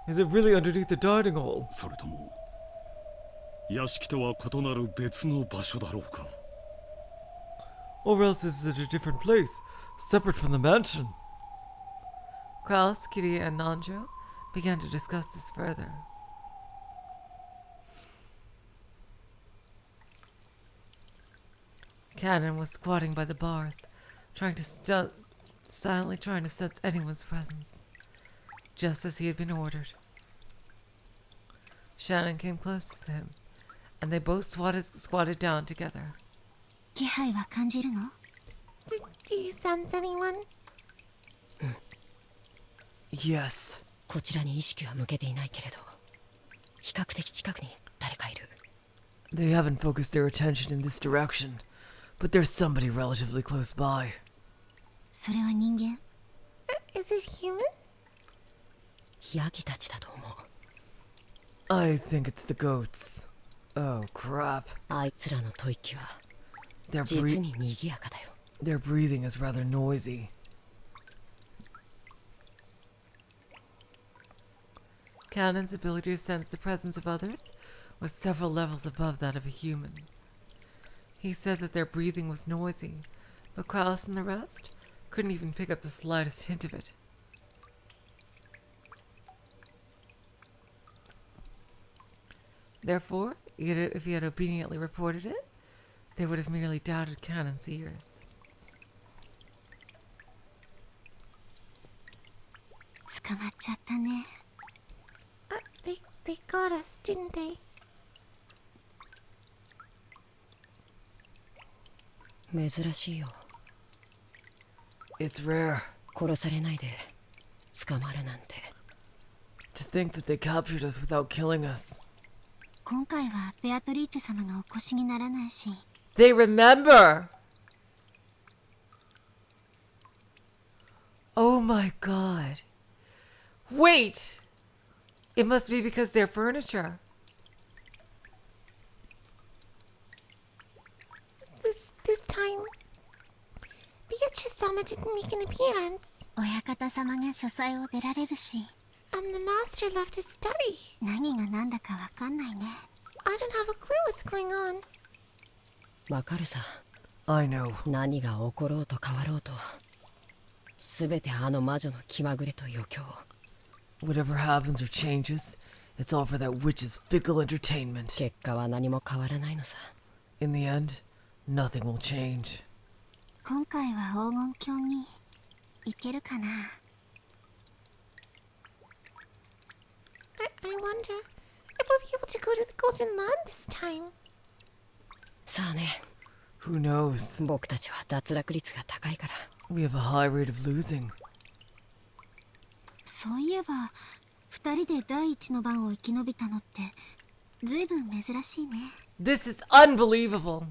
Is it really underneath the dining hall? それとも、屋敷とは異なる別の場所だろうか。 Or else is it a different place, separate from the mansion? Cross, Kitty, and Nanjo began to discuss this further. Cannon was squatting by the bars, silently trying to sense anyone's presence, just as he had been ordered. Shannon came close to him, and they both squatted down together. 気配は感じるの？ Do you sense anyone? Yes. こちらに意識は向けていないけれど、比較的近くに誰かいる。 They haven't focused their attention in this direction, but there's somebody relatively close by. それは人間？ Is it human? ヤギたちだと思う。 I think it's the goats. Oh, crap. あいつらの吐息は Their, 実に賑やかだよ。 their breathing is rather noisy. Cannon's ability to sense the presence of others was several levels above that of a human. He said that their breathing was noisy, but Kraus and the rest couldn't even pick up the slightest hint of it. Therefore, if he had obediently reported it, they would have merely doubted Cannon's ears. 捕まっちゃったね。They got us, didn't they? 珍しいよ。 It's rare 殺されないで捕まるなんて。 to think that they captured us without killing us. 今回はベアトリーチェ様がお越しにならないし。 They remember! Oh my god. Wait! It must be because they're furniture. This time, Beatrice-sama didn't make an appearance. 親方様が書斎を出られるし。 And the master left his study. 何が何だかわかんないね。 I don't have a clue what's going on. わかるさ。 I know. 何が起ころうと変わろうと、すべてあの魔女の気まぐれと余興。 Whatever happens or changes, it's all for that witch's fickle entertainment. 結果は何も変わらないのさ。 In the end, nothing will change. 今回は黄金鏡に行けるかな。 I wonder if we'll be able to go to the Golden Land this time. さあね。 Who knows? 僕たちは脱落率が高いから。 We have a high rate of losing. そういえば、二人で第一の番を生き延びたのってずいぶん珍しいね。 This is unbelievable.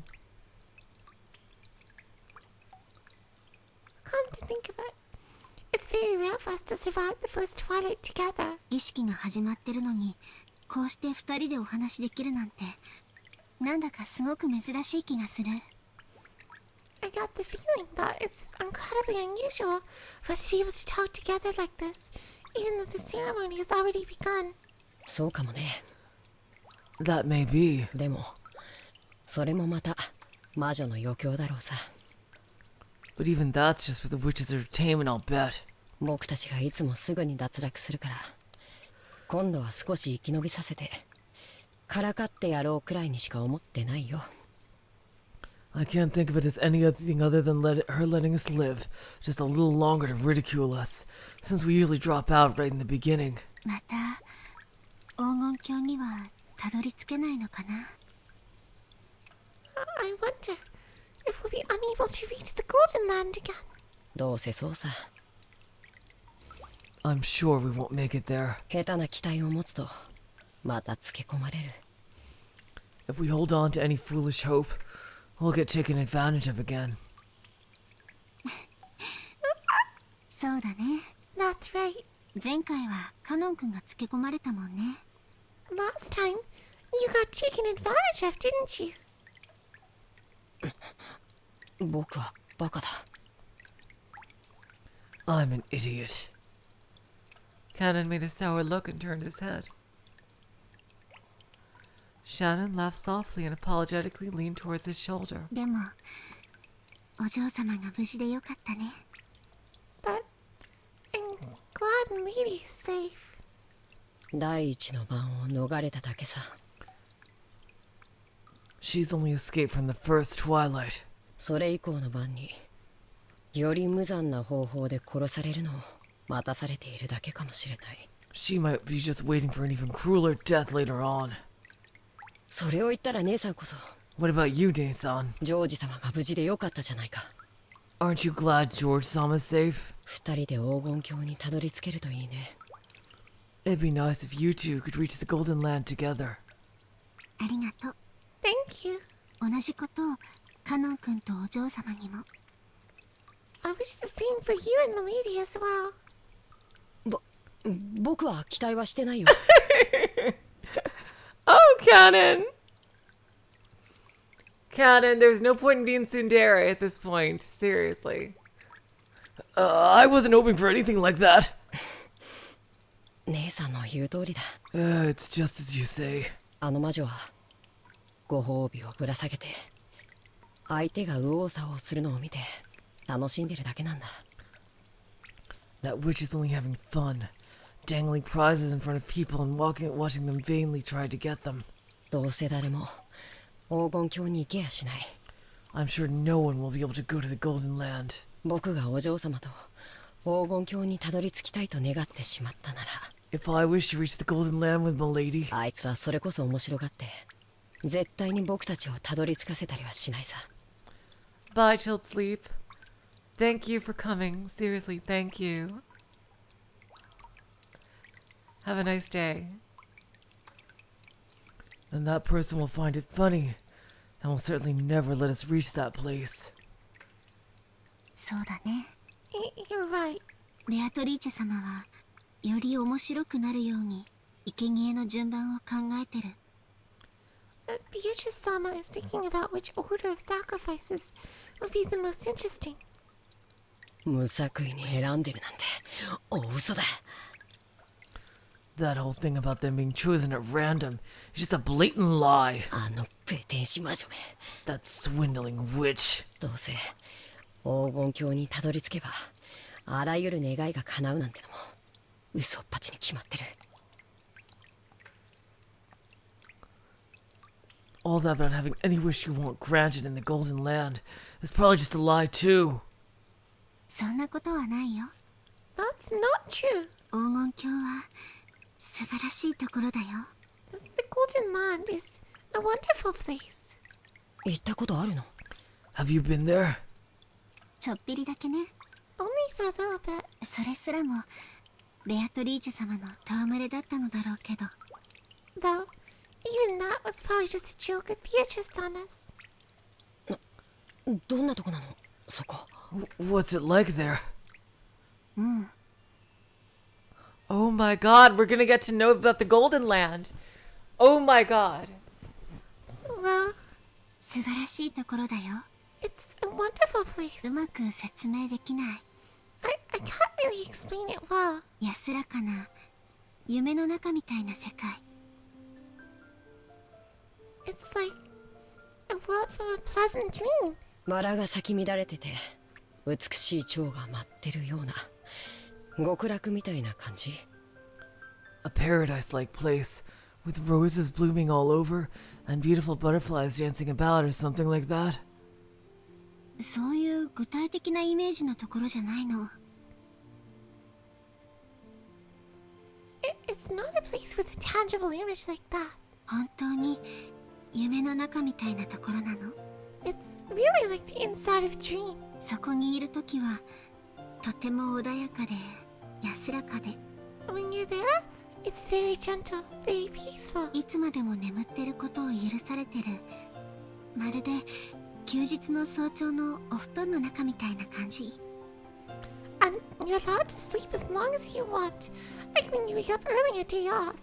Come to think of it, it's very rare for us to survive the first twilight together. 儀式が始まってるのに、こうして二人でお話できるなんて、なんだかすごく珍しい気がする。 I got the feeling that it's incredibly unusual for us to be able to talk together like this, even though the ceremony has already begun. そうかもね。 That may be. でも、それもまた魔女の余興だろうさ。 But even that's just for the witch's entertainment, I'll bet. 僕たちがいつもすぐに脱落するから、今度は少し生き延びさせて、からかってやろうくらいにしか思ってないよ。 I can't think of it as anything other than her letting us live just a little longer to ridicule us, since we usually drop out right in the beginning. また黄金鏡にはたどり着けないのかな。 I wonder if we'll be unable to reach the Golden Land again. どうせそうさ。 I'm sure we won't make it there. 下手な期待を持つと、またつけ込まれる。 If we hold on to any foolish hope, we'll get taken advantage of again. そうだね。 That's right. 前回はカノン君がつけ込まれたもんね。 Last time, you got taken advantage of, didn't you? 僕はバカだ。 I'm an idiot. Cannon made a sour look and turned his head. Shannon laughed softly and apologetically leaned towards his shoulder. でも、お嬢様が無事でよかったね。 But I'm glad Lady is safe. 第一の番を逃れただけさ。 She's only escaped from the first twilight. それ以降の番により無残な方法で殺されるのを待たされているだけかもしれない。 She might be just waiting for an even crueler death later on. それを言ったら姉さんこそ。 What about you, Dane-san? ジョージ様が無事でよかったじゃないか。 Aren't you glad George-sama's safe? 二人で黄金鏡にたどり着けるといいね。 It'd be nice if you two could reach the Golden Land together. ありがとう。 Thank you. 同じことをカノン君とお嬢様にも。 I wish the same for you and Milady as well. 僕は期待はしてないよ。Oh, Canon! Canon, there's no point in being tsundere at this point. Seriously. I wasn't hoping for anything like that. 姉さんの言う通りだ。It's just as you say. あの魔女はご褒美をぶら下げて相手が右往左往するのを見て楽しんでるだけなんだ。That witch is only having fun, dangling prizes in front of people and watching them vainly try to get them. どうせ誰も黄金鏡に行けやしない。I'm sure no one will be able to go to the Golden Land. 僕がお嬢様と黄金鏡にたどり着きたいと願ってしまったなら、 If I wish to reach the Golden Land with Milady, あいつはそれこそ面白がって絶対に僕たちをたどり着かせたりはしないさ。 Bye, Chilled Sleep. Thank you for coming. Seriously, thank you. Have a nice day. then that person will find it funny, and will certainly never let us reach that place. そうだね。 You're right. ベアトリーチェ様はより面白くなるように生贄の順番を考えてる。Beatrice-sama is thinking about which order of sacrifices would be the most interesting. 無作為に選んでるなんて大嘘だ。 That whole thing about them being chosen at random is just a blatant lie. あのペテン師魔女め。 That swindling witch. どうせ黄金鏡にたどり着けばあらゆる願いが叶うなんてのも嘘っぱちに決まってる。 All that about having any wish you want granted in the Golden Land is probably just a lie too. そんなことはないよ。 That's not true. 黄金鏡は素晴らしいところだよ。 The Golden Land is a wonderful place. 行ったことあるの？ Have you been there? ちょっぴりだけね。 Only for a little bit. それすらもベアトリーチェ様の戯れだったのだろうけど。 Though, even that was probably just a joke of Beatrice-sama's. どんなとこなの？そこ。 What's it like there? うん。 Oh my god, we're gonna get to know about the Golden Land. Oh my god. Well, 素晴らしいところだよ。 it's a wonderful place. うまく説明できない。 I can't really explain it well. 安らかな夢の中みたいな世界。 It's like a world from a pleasant dream. バラが咲き乱れてて美しい蝶が舞ってるような極楽みたいな感じ。 A paradise-like place, with roses blooming all over, and beautiful butterflies dancing about or something like that. そういう具体的なイメージのところじゃないの。 It's not a place with a tangible image like that. 本当に夢の中みたいなところなの。 It's really like the inside of a dream. そこにいるときはとても穏やかで安らかで、 When you're there, it's very gentle, very peaceful. いつまでも眠ってることを許されてる。まるで休日の早朝のお布団の中みたいな感じ。 And you're allowed to sleep as long as you want. Like when you wake up early a day off.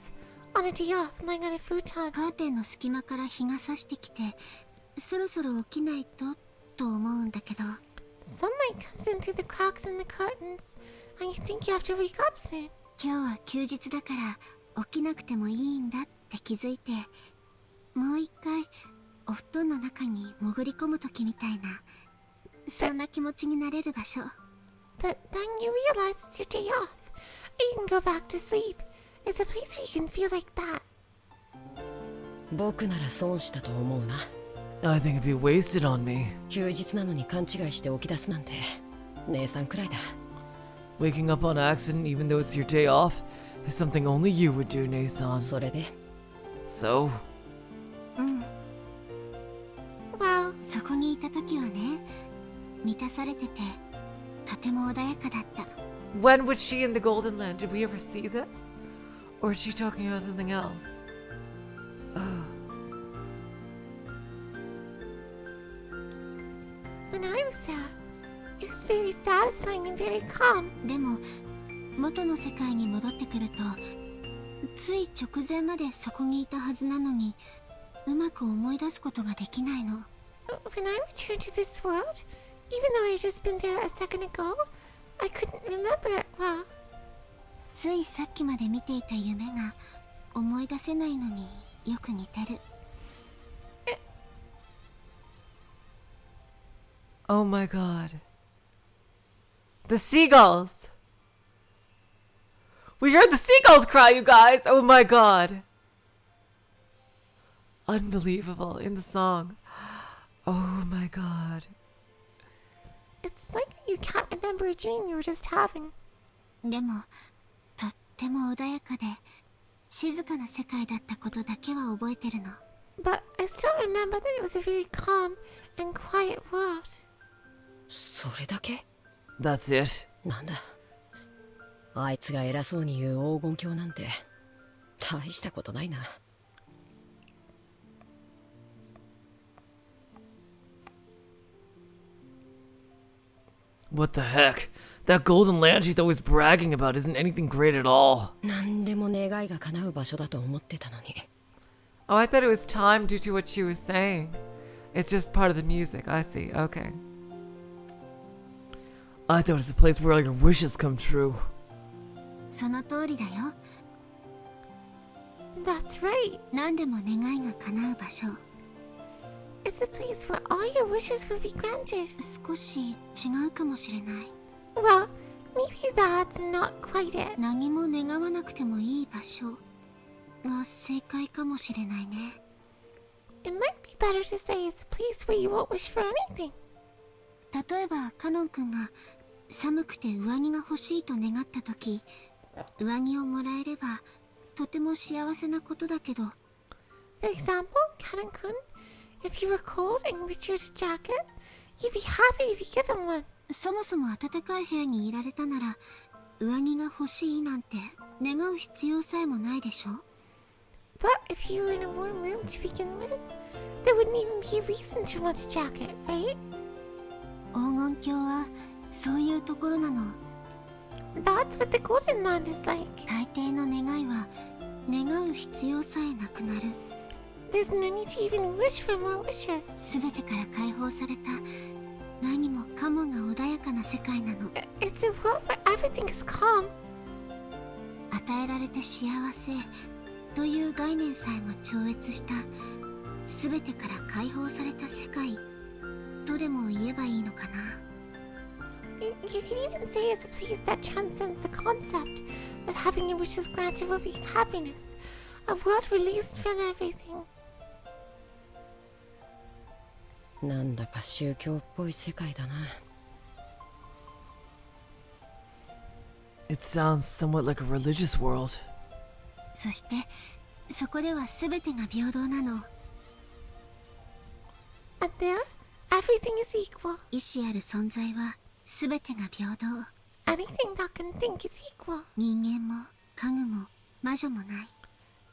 On a day off, lying on a futon. カーテンの隙間から日が差してきて、そろそろ起きないとと思うんだけど。 Sunlight comes in through the cracks in the curtains, and you think you have to wake up soon. 今日は休日だから起きなくてもいいんだって気づいて、もう一回お布団の中に潜り込む時みたいな、そんな気持ちになれる場所。 But then you realize it's your day off, and you can go back to sleep. It's a place where you can feel like that. 僕なら損したと思うな。 I think it'd be wasted on me. 休日なのに勘違いして起き出すなんて姉さんくらいだ。 Waking up on accident even though it's your day off is something only you would do, Nason. それで So? うん。 Well, そこにいた時はね、満たされてて、とても穏やかだった。 When was she in the Golden Land? Did we ever see this? Or is she talking about something else? when I was there, it was very satisfying and very calm. でも元の世界に戻ってくると、つい直前までそこにいたはずなのに、うまく思い出すことができないの。When I returned to this world, even though I had just been there a second ago, I couldn't remember it well. ついさっきまで見ていた夢が思い出せないのによく似てる。Oh my god. The seagulls! We heard the seagulls cry, you guys! Oh my god. Unbelievable in the song. Oh my god. It's like you can't remember a dream you were just having. でも、とっても穏やかで静かな世界だったことだけは覚えてるの。But I still remember that it was a very calm and quiet world. それだけ？ That's it. なんだ。あいつが偉そうに言う黄金鏡なんて大したことないな。What the heck? That golden land she's always bragging about isn't anything great at all. 何でも願いが叶う場所だと思ってたのに。Oh, I thought it was time due to what she was saying. It's just part of the music. I see. Okay. I thought it was a place where all your wishes come true. その通りだよ。That's right. 何でも願いが叶う場所。It's a place where all your wishes will be granted. 少し違うかもしれない。Well, maybe that's not quite it. 何も願わなくてもいい場所が正解かもしれないね。It might be better to say it's a place where you won't wish for anything. 例えばカノン君が寒くて上着が欲しいと願った時、上着をもらえればとても幸せなことだけど。For example, Kanan-kun, if you were cold and wished you had a jacket, you'd be happy to be given one. そもそも暖かい部屋にいられたなら上着が欲しいなんて願う必要さえもないでしょ。 But if you were in a warm room to begin with, there wouldn't even be a reason to want a jacket, right? 黄金鏡はそういうところなの。That's what the Golden Land is like. 大抵の願いは願う必要さえなくなる。There's no need to even wish for more wishes. すべてから解放された何もかもが穏やかな世界なの。It's a world where everything is calm. 与えられて幸せという概念さえも超越したすべてから解放された世界とでも言えばいいのかな。You could even say it's a place that transcends the concept that having your wishes granted will be happiness, a world released from everything. なんだか宗教っぽい世界だな。It sounds somewhat like a religious world. そしてそこでは全てが平等なの。 And there, everything is equal. 意志ある存在は全てが平等。 Anything that can think is equal. 人間も家具も魔女もない。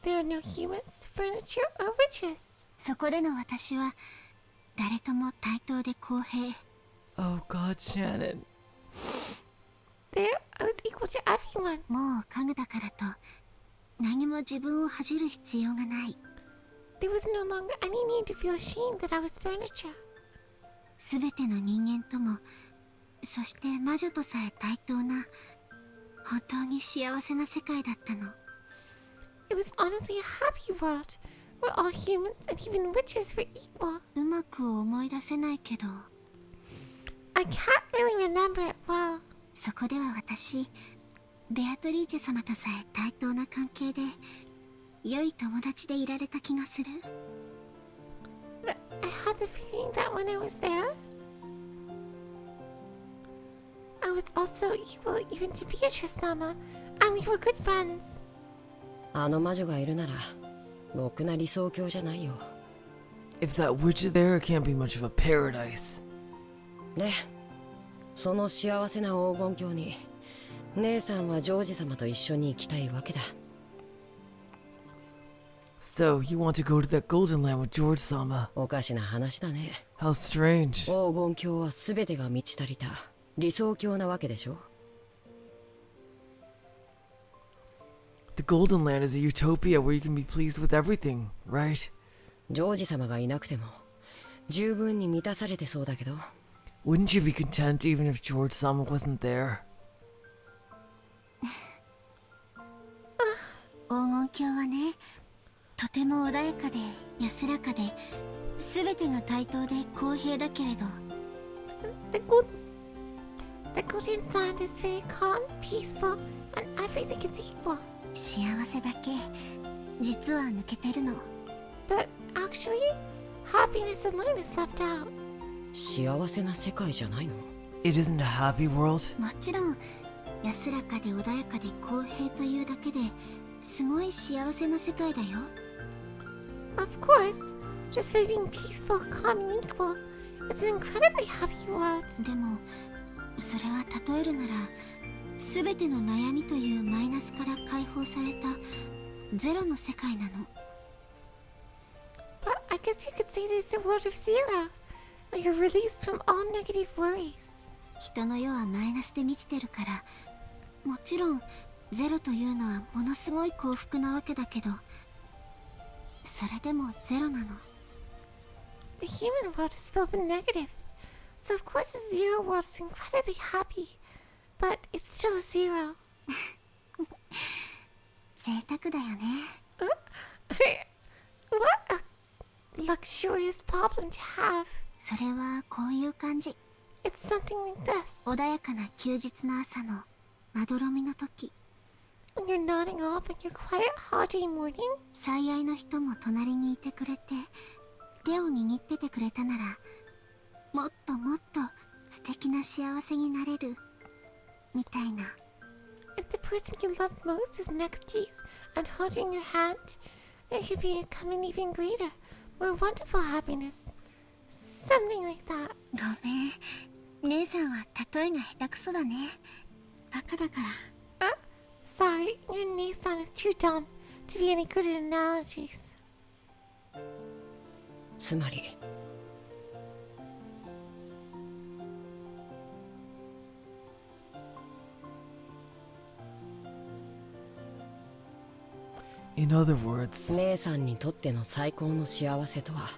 There are no humans, furniture, or witches. そこでの私は誰とも対等で公平。 Oh god, Shannon. There, I was equal to everyone. もう家具だからと何も自分を恥じる必要がない。 There was no longer any need to feel ashamed that I was furniture. すべての人間とも、そして魔女とさえ対等な本当に幸せな世界だったの。 It was honestly a happy world, where all humans and even witches were equal. うまく思い出せないけど、 I can't really remember it well. そこでは私、ベアトリーチェ様とさえ対等な関係で、良い友達でいられた気がする。 But I had the feeling that when I was there, I was also equal even to Beatrice-sama, and we were good friends. あの魔女がいるならろくな理想郷じゃないよ。 If that witch is there, it can't be much of a paradise. で、その幸せな黄金鏡に姉さんはジョージ様と一緒に行きたいわけだ。 So, you want to go to that golden land with George-sama? おかしな話だね。 How strange. 黄金鏡は全てが満ち足りた理想郷なわけでしょ。The Golden Land is a utopia where you can be pleased with everything, right? ジョージ様がいなくても十分に満たされてそうだけど。 Wouldn't you be content even if George Sama wasn't there? 黄金鏡はね、とても穏やかで安らかで、全てが対等で公平だけれど、 The Golden Land is very calm, peaceful, and everything is equal. 幸せだけ実は抜けてるの。 But actually, happiness alone is left out. 幸せな世界じゃないの？ It isn't a happy world? もちろん安らかで穏やかで公平というだけですごい幸せな世界だよ。 Of course, just by being peaceful, calm, and equal, it's an incredibly happy world. でもそれは例えるなら全ての悩みというマイナスから解放されたゼロの世界なの。 But I guess you could say there's a world of zero, where you're released from all negative worries. 人の世はマイナスで満ちてるから、もちろんゼロというのはものすごい幸福なわけだけど、それでもゼロなの。 The human world is filled with negatives, so of course the zero world is incredibly happy, but it's still a zero. 贅沢だよね。What a luxurious problem to have. それはこういう感じ。 It's something like this. 穏やかな休日の朝のまどろみの時、 When you're nodding off on your quiet holiday morning, 最愛の人も隣にいてくれて手を握っててくれたなら、もっともっと素敵な幸せになれるみたいな。 if the person you love most is next to you and holding your hand, it could become an even greater, more wonderful happiness. Something like that. ごめん、姉さんは例えが下手くそだね。バカだから。 Sorry, your Nissan is too dumb to be any good at analogies. つまり In other words, 姉さんにとっての最高の幸せとは、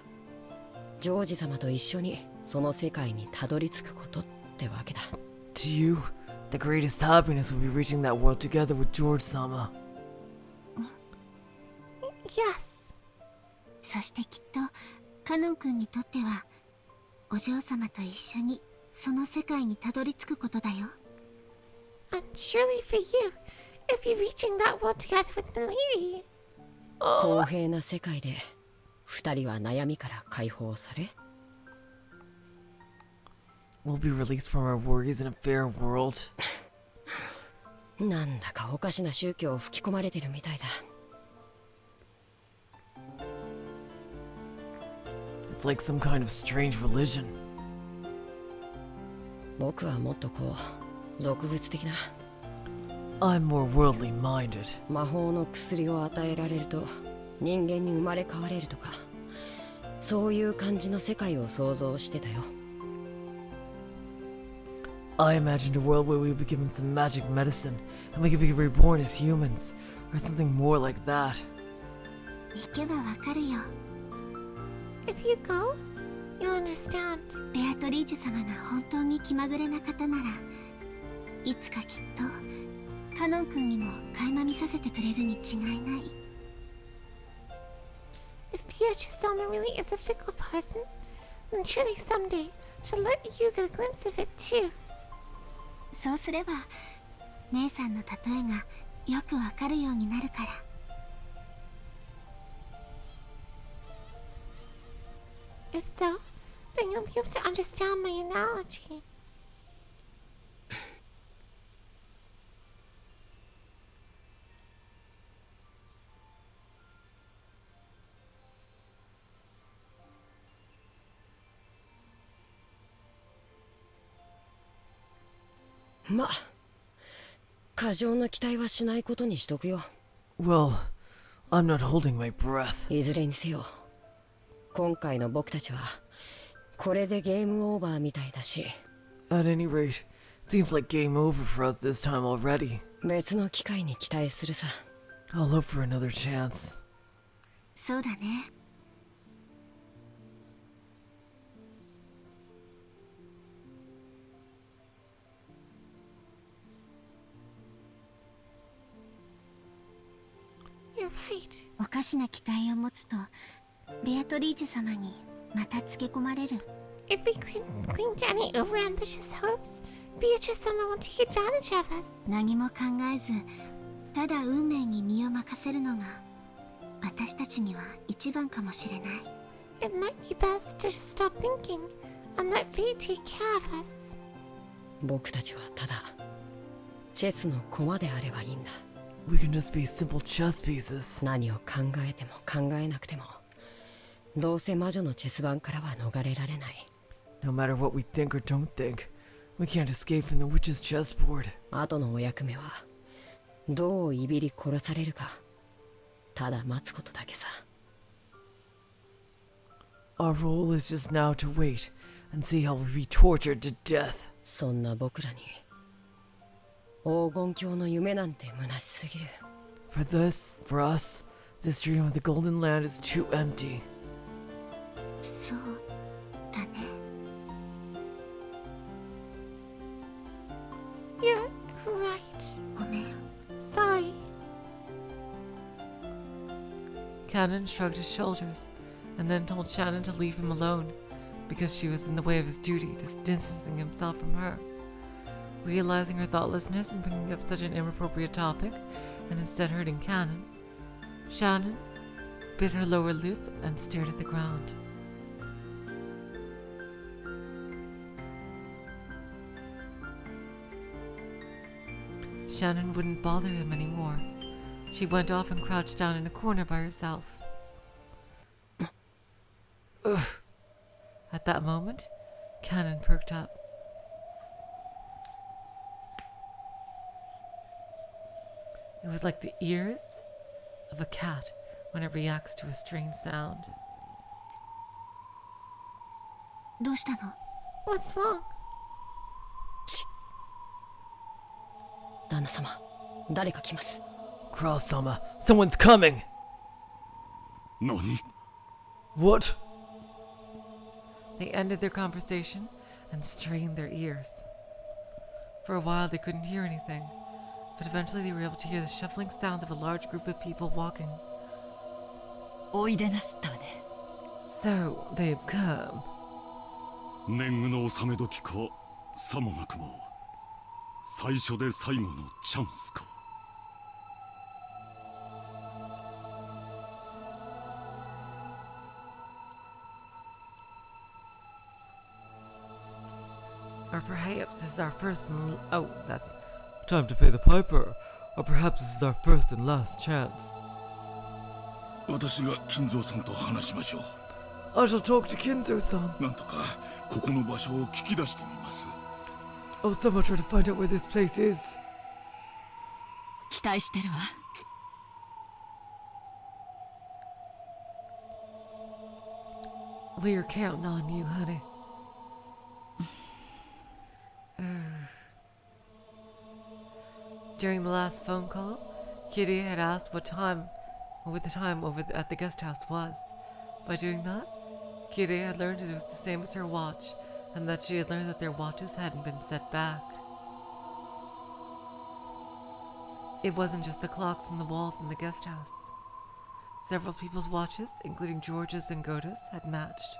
ジョージ様と一緒にその世界にたどり着くことってわけだ。 to you, the greatest happiness would be reaching that world together with George Sama. Yes. そしてきっとカノン君にとってはお嬢様と一緒にその世界にたどり着くことだよ。 And surely for you, if you're reaching that world together with the lady. 公平な世界で二人は悩みから解放され、 We'll be released from our worries in a fair world. なんだかおかしな宗教を吹き込まれてるみたいだ。 It's like some kind of strange religion. 僕はもっとこう俗物的な。 I'm more worldly minded. 魔法の薬を与えられると人間に生まれ変われるとか、そういう感じの世界を想像してたよ。 I imagined a world where we would be given some magic medicine and we could be reborn as humans, or something more like that. 行けばわかるよ。 If you go, you'll understand. ベアトリーチェ様が本当に気まぐれな方なら、いつかきっとカノン君にも垣間見させてくれるに違いない。 If Piachisama really is a fickle person, then surely someday she'll let you get a glimpse of it too. そうすれば姉さんの例えがよくわかるようになるから。 If so, then you'll be able to understand my analogy. Ma, 過剰な期待はしないことにしとくよ。 Well, I'm not holding my breath. いずれにせよ、今回の僕たちはこれでゲームオーバーみたいだし。 At any rate, it seems like game over for us this time already. 別の機会に期待するさ。I'll hope for another chance. そうだね。You're right. おかしな期待を持つと、ベアトリーチェ様にまたつけ込まれる。If we cling to any overambitious hopes, Beatrice Summer will take advantage of us. 何も考えず、ただ運命に身を任せるのが私たちには一番かもしれない。It might be best to just stop thinking and let fate take care of us. 僕たちはただチェスの駒であればいいんだ。We can just be simple chess pieces. 何を考えても考えなくても、どうせ魔女のチェス盤からは逃れられない。No matter what we think or don't think, we can't escape from the witch's chessboard. 後のお役目はどういびり殺されるか、ただ待つことだけさ。Our role is just now to wait and see how we'll be tortured to death. そんな僕らに黄金鏡の夢なんて虚しすぎる。For us, this dream of the Golden Land is too empty. そうだね。You're right. ごめん。Sorry. Cannon shrugged his shoulders and then told Shannon to leave him alone because she was in the way of his duty, distancing himself from her. Realizing her thoughtlessness in bringing up such an inappropriate topic and instead hurting Cannon, Shannon bit her lower lip and stared at the ground. Shannon wouldn't bother him anymore. She went off and crouched down in a corner by herself. Ugh. At that moment, Cannon perked up. It was like the ears of a cat when it reacts to a strange sound. どうしたの？ What's wrong? 旦那様、誰か来ます。Cross-sama, someone's coming! 何？ What? They ended their conversation and strained their ears. For a while they couldn't hear anything, but eventually they were able to hear the shuffling sounds of a large group of people walking. おいでなすったわね。 So, they've come. 年貢の納め時かさもなくも最初で最後のチャンスか。Or perhaps this is our first and... Oh, that's... Time to pay the piper. Or perhaps this is our first and last chance. 私が金蔵さんと話しましょう。 I shall talk to Kinzo-san. なんとかここの場所を聞き出してみます。 I'll somehow try to find out where this place is. 期待してるわ。 We're counting on you, honey. During the last phone call, Kitty had asked what the time at the guest house was. By doing that, Kitty had learned it was the same as her watch, and that she had learned that their watches hadn't been set back. It wasn't just the clocks on the walls in the guest house. Several people's watches, including George's and Goda's, had matched.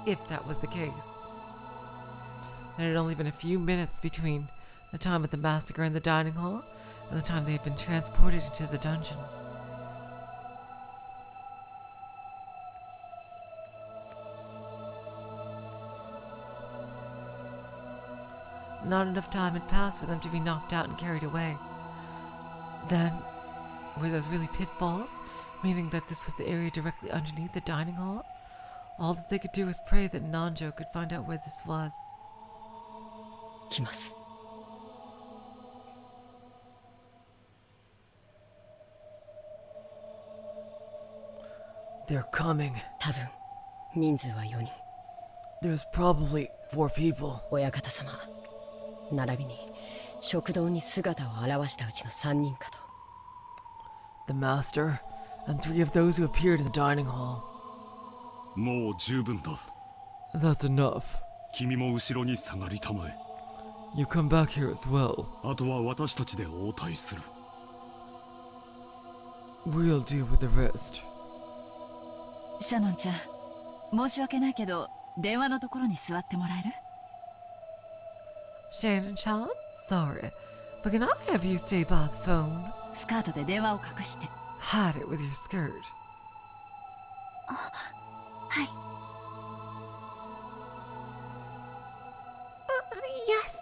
If that was the case. There had only been a few minutes between the time of the massacre in the dining hall and the time they had been transported into the dungeon. Not enough time had passed for them to be knocked out and carried away. Then, were those really pitfalls, meaning that this was the area directly underneath the dining hall? All that they could do was pray that Nanjo could find out where this was. 来ます。 They're coming. 多分人数は4人。 There's probably 4 people. 親方様、並びに食堂に姿を現したうちの3人かと。 The master, and 3 of those who appeared in the dining hall. もう十分だ。 That's enough. 君も後ろに下がりたまえ。 You come back here as well. あとは私たちで応対する。 We'll deal with the rest. シャノンちゃん、申し訳ないけど電話のところに座ってもらえる？ Shannon-chan, sorry, but can I have you stay by the phone? スカートで電話を隠して。 Hide it with your skirt. はい。Yes.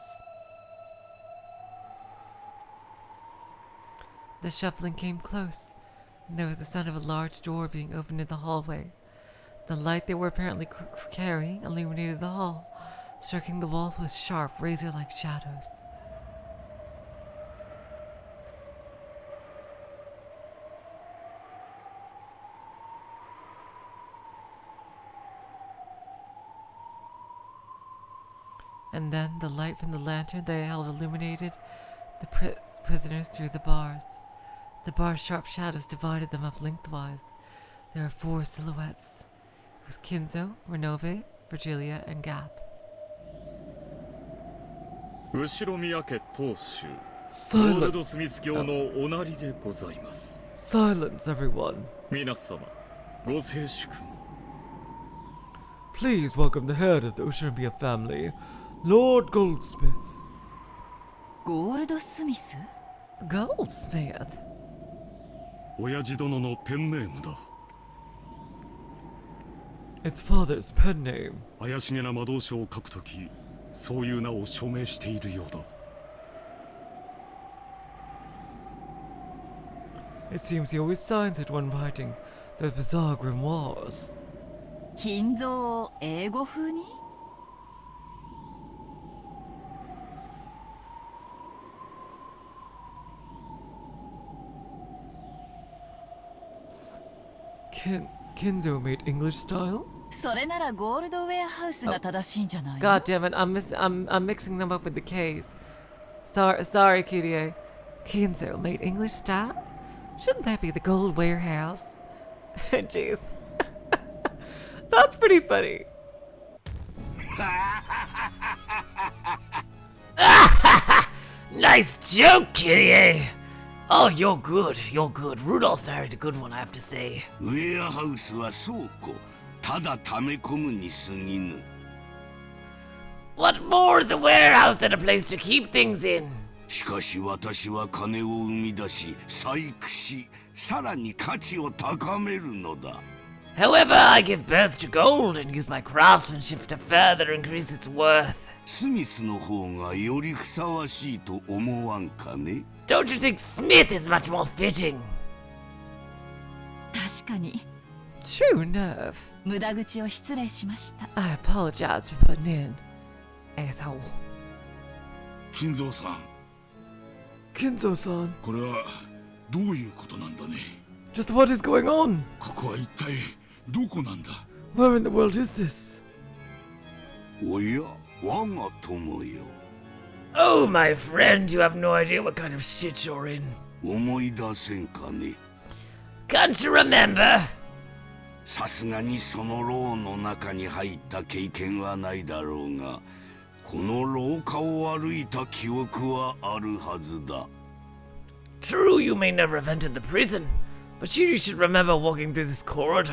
The shuffling came close, and there was the sound of a large door being opened in the hallway. The light they were apparently carrying illuminated the hall, striking the walls with sharp, razor-like shadows. And then the light from the lantern they held illuminated the prisoners through the bars. The bar's sharp shadows divided them up lengthwise. There were 4 silhouettes. It was Kinzo, Renove, Virgilia, and Gaap. 後ろ宮家当主ゴールドスミス教のおなりでございます。 Silence, everyone. 皆様ご静粛に。 Please welcome the head of the Ushinomiya family, Lord Goldsmith. ゴールドスミス？ Goldsmith? 親父殿のペンネームだ。 It's father's pen name. 怪しげな魔導書を書くとき、そういう名を署名しているようだ。 It seems he always signs it when writing those bizarre grimoires. 金蔵を英語風に？ Kinzo made English style? それならゴールドウェアハウスが正しいんじゃないの？ God damn it, I'm mixing them up with the K's. Sorry, Kirie. Kinzo made English style? Shouldn't that be the Gold Warehouse? Jeez. That's pretty funny. Nice joke, Kirie! Oh, you're good. Rudolph married a good one, I have to say. ウェアハウスは倉庫。ただ溜め込むに過ぎぬ。 What more is a warehouse than a place to keep things in? しかし私は金を生み出し、細工し、さらに価値を高めるのだ。 However, I give birth to gold and use my craftsmanship to further increase its worth. スミスの方がよりふさわしいと思わんかね？ Don't you think Smith is much more fitting? 確かに。 True enough. 無駄口を失礼しました。 I apologize for putting in. Asshole. 金蔵さん。 Kinzo-san, これはどういうことなんだね？ just what is going on? ここは一体どこなんだ？ Where in the world is this? おや、我が友よ。 Oh, my friend, you have no idea what kind of shit you're in. 思い出せんかね？ Can't you remember? さすがにその牢の中に入った経験はないだろうが、この廊下を歩いた記憶はあるはずだ。 True, you may never have entered the prison, but you should remember walking through this corridor.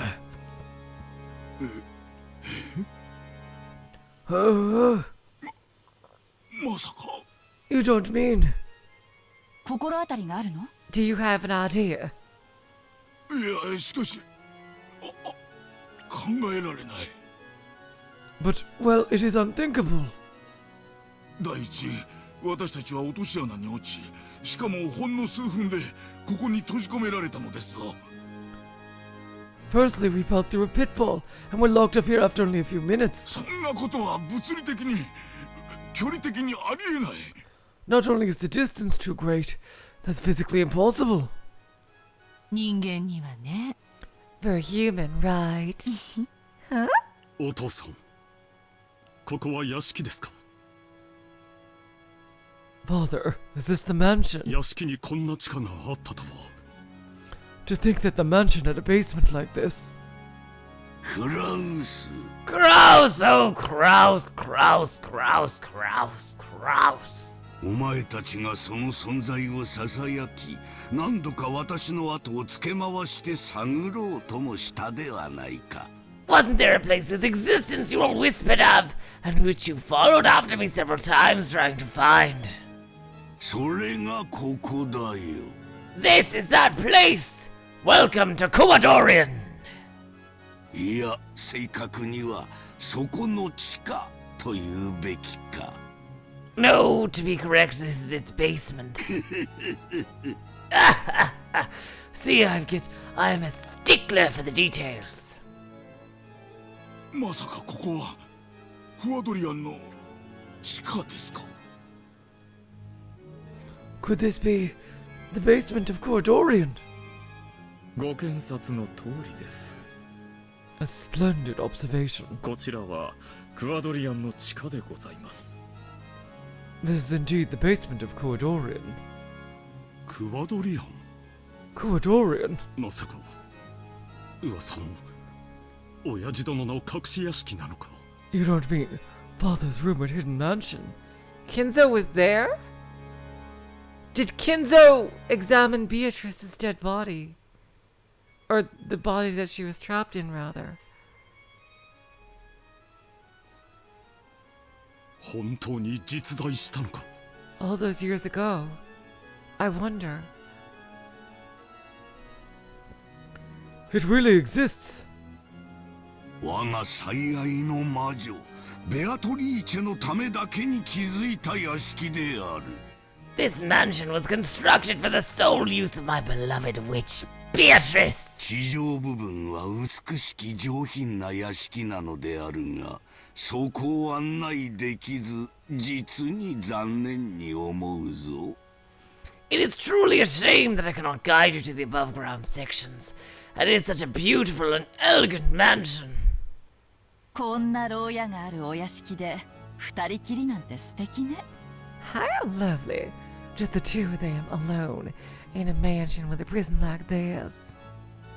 まさか。 You don't mean... 心当たりがあるの？ Do you have an idea? いや、しかし、考えられない。 But, well, it is unthinkable. 第一、私たちは落とし穴に落ち、しかもほんの数分でここに閉じ込められたのですぞ。 Firstly, we fell through a pitfall, and were locked up here after only a few minutes. そんなことは物理的に、距離的にありえない。 Not only is the distance too great, that's physically impossible. 人間にはね。 We're human, right? Huh? お父さん、ここは屋敷ですか？ Father, is this the mansion? 屋敷にこんな地下があったとは。 To think that the mansion had a basement like this. クラウス。 Grouse! Oh, grouse, grouse, grouse, grouse, grouse. お前たちがその存在をささやき、何度か私の後をつけ回して探ろうともしたではないか。 Wasn't there a place whose existence you all whispered of, and which you followed after me several times trying to find? それがここだよ。 This is that place! Welcome to Kumadorian! いや、正確にはそこの地下と言うべきか。 No, to be correct, this is its basement. See, I'm a stickler for the details. まさかここはクアドリアンの地下ですか？ Could this be the basement of Cordorian? ご検察の通りです。 A splendid observation. こちらはクアドリアンの地下でございます。 This is indeed the basement of Cordorian. クアドリアン？ Cordorian? まさか噂の親父殿の隠し屋敷なのか？ You don't mean Father's rumored hidden mansion? Kinzo was there? Did Kinzo examine Beatrice's dead body? Or the body that she was trapped in, rather? 本当に実在したのか？ All those years ago. I wonder. It really exists. 我が最愛の魔女ベアトリーチェのためだけに築いた屋敷である。 This mansion was constructed for the sole use of my beloved witch, Beatrice! 地上部分は美しき上品な屋敷なのであるが、そこを案内できず、実に残念に思うぞ。 It is truly a shame that I cannot guide you to the above-ground sections. It is such a beautiful and elegant mansion. こんな牢屋があるお屋敷で二人きりなんて素敵ね。 How lovely. Just the two of them alone in a mansion with a prison like this.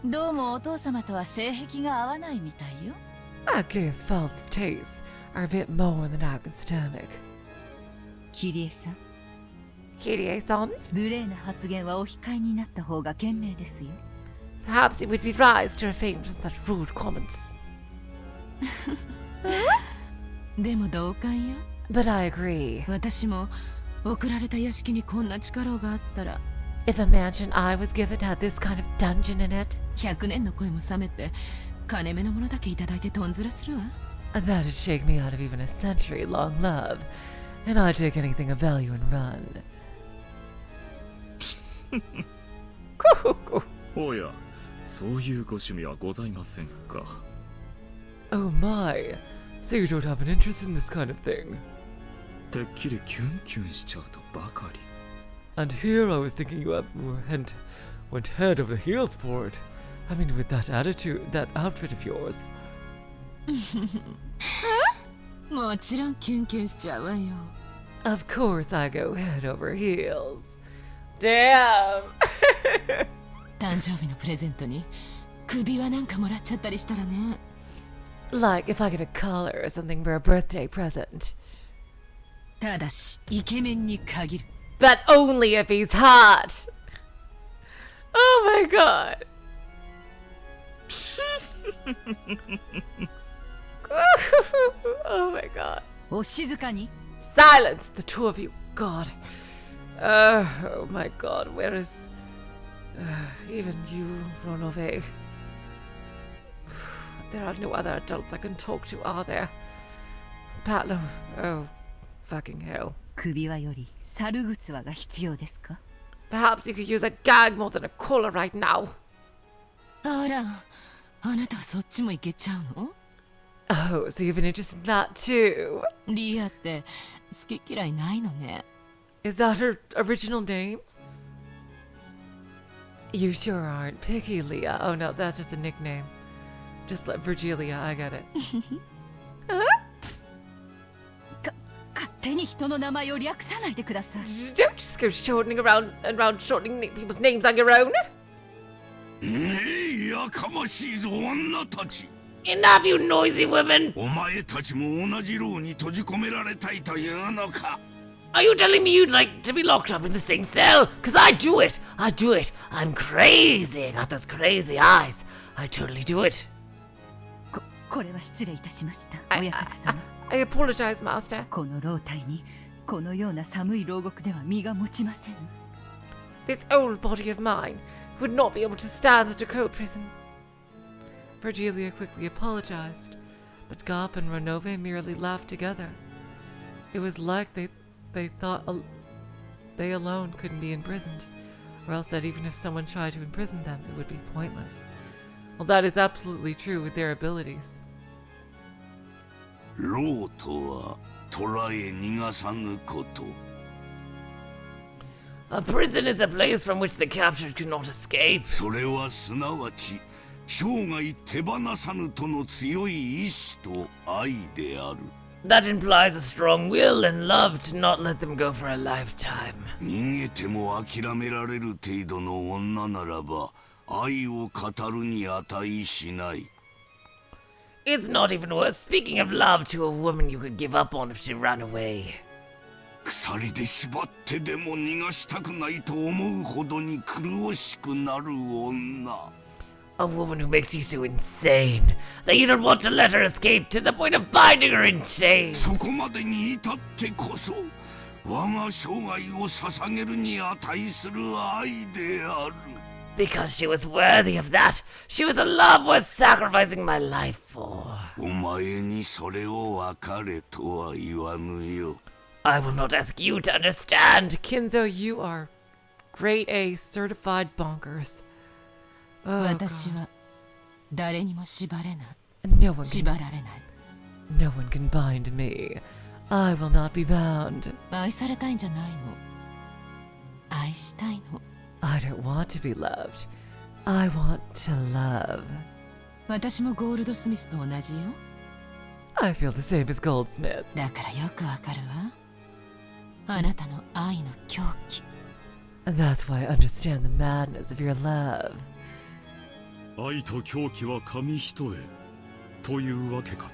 どうもお父様とは性癖が合わないみたいよ。 I guess Father's tastes are a bit more than I can stomach. キリエさん、 Kirie-san, 無礼な発言はお控えになった方が賢明ですよ。 perhaps it would be wise to refrain from such rude comments. でも同感よ。 But I agree. 私も送られた屋敷にこんな力があったら、 If a mansion I was given had this kind of dungeon in it, 100年の恋も冷めて金目のものだけいただいてとんずらするわ。 that'd shake me out of even a century-long love, and I'd take anything of value and run. おや、そういうご趣味はございませんか？ Oh my. So you don't have an interest in this kind of thing? てっきりキュンキュンしちゃうとばかり。 And here I was thinking you went head over heels for it. I mean, with that attitude, that outfit of yours. もちろんキュンキュンしちゃうわよ。 Of course I go head over heels. Damn! 誕生日のプレゼントに首輪なんかもらっちゃったりしたらね。 Like if I get a collar or something for a birthday present. ただしイケメンに限る。 But only if he's hot! Oh my god! Oh my god. お静かに。 Silence, the two of you. God. Oh my god, where is... even you, Ronove. There are no other adults I can talk to, are there? Patlo. Oh, fucking hell. 首輪より猿靴輪が必要ですか？ Perhaps you could use a gag more than a collar right now. あら、あなたはそっちもいけちゃうの？ Oh, so you've been interested in that too? リアって好き嫌いないのね。 Is that her original name? You sure aren't picky, Leah. Oh no, that's just a nickname. Just like Virgilia, I get it. 勝手手に人の名前を略さないでください。 Don't just go shortening around and around shortening people's names on your own. やかましいぞ女たち。 Enough, you noisy women! お前たちも同じ牢に閉じ込められたいというのか。 Are you telling me you'd like to be locked up in the same cell? Cause I do it! I do it! I'm crazy! I got those crazy eyes! I totally do it! これは失礼いたしました。親方様。 I apologize, Master. この牢体にこのような寒い牢獄では身が持ちません。 This old body of mine would not be able to stand such a cold prison. Virgilia quickly apologized, but Gaap and Renove merely laughed together. It was like they thought they alone couldn't be imprisoned, or else that even if someone tried to imprison them, it would be pointless. Well, that is absolutely true with their abilities. 牢とは捕らえ逃がさぬこと。 A prison is a place from which the captured could not escape. それはすなわち生涯手放さぬとの強い意志と愛である。 That implies a strong will and love to not let them go for a lifetime. 逃げても諦められる程度の女ならば愛を語るに値しない。 It's not even worth speaking of love to a woman you could give up on if she ran away. 鎖で縛ってでも逃がしたくないと思うほどに苦しくなる女。 A woman who makes you so insane that you don't want to let her escape to the point of binding her in chains. そこまでに至ってこそ我が生涯を捧げるに値する愛である。 Because she was worthy of that. She was a love worth sacrificing my life for. お前にそれを分かれとは言わぬよ。 I will not ask you to understand. Kinzo, you are grade A certified bonkers. Oh, 私は誰にも縛れない。 no one 縛 can, られない。 no one can bind me. I will not be bound. 愛されたいんじゃないの。愛したいの。 I don't want to be loved. I want to love. 私もゴールドスミスと同じよ。 I feel the same as Goldsmith. だからよくわかるわ。あなたの愛の狂気。 And that's why I understand the madness of your love. 愛と狂気は紙一重というわけかね。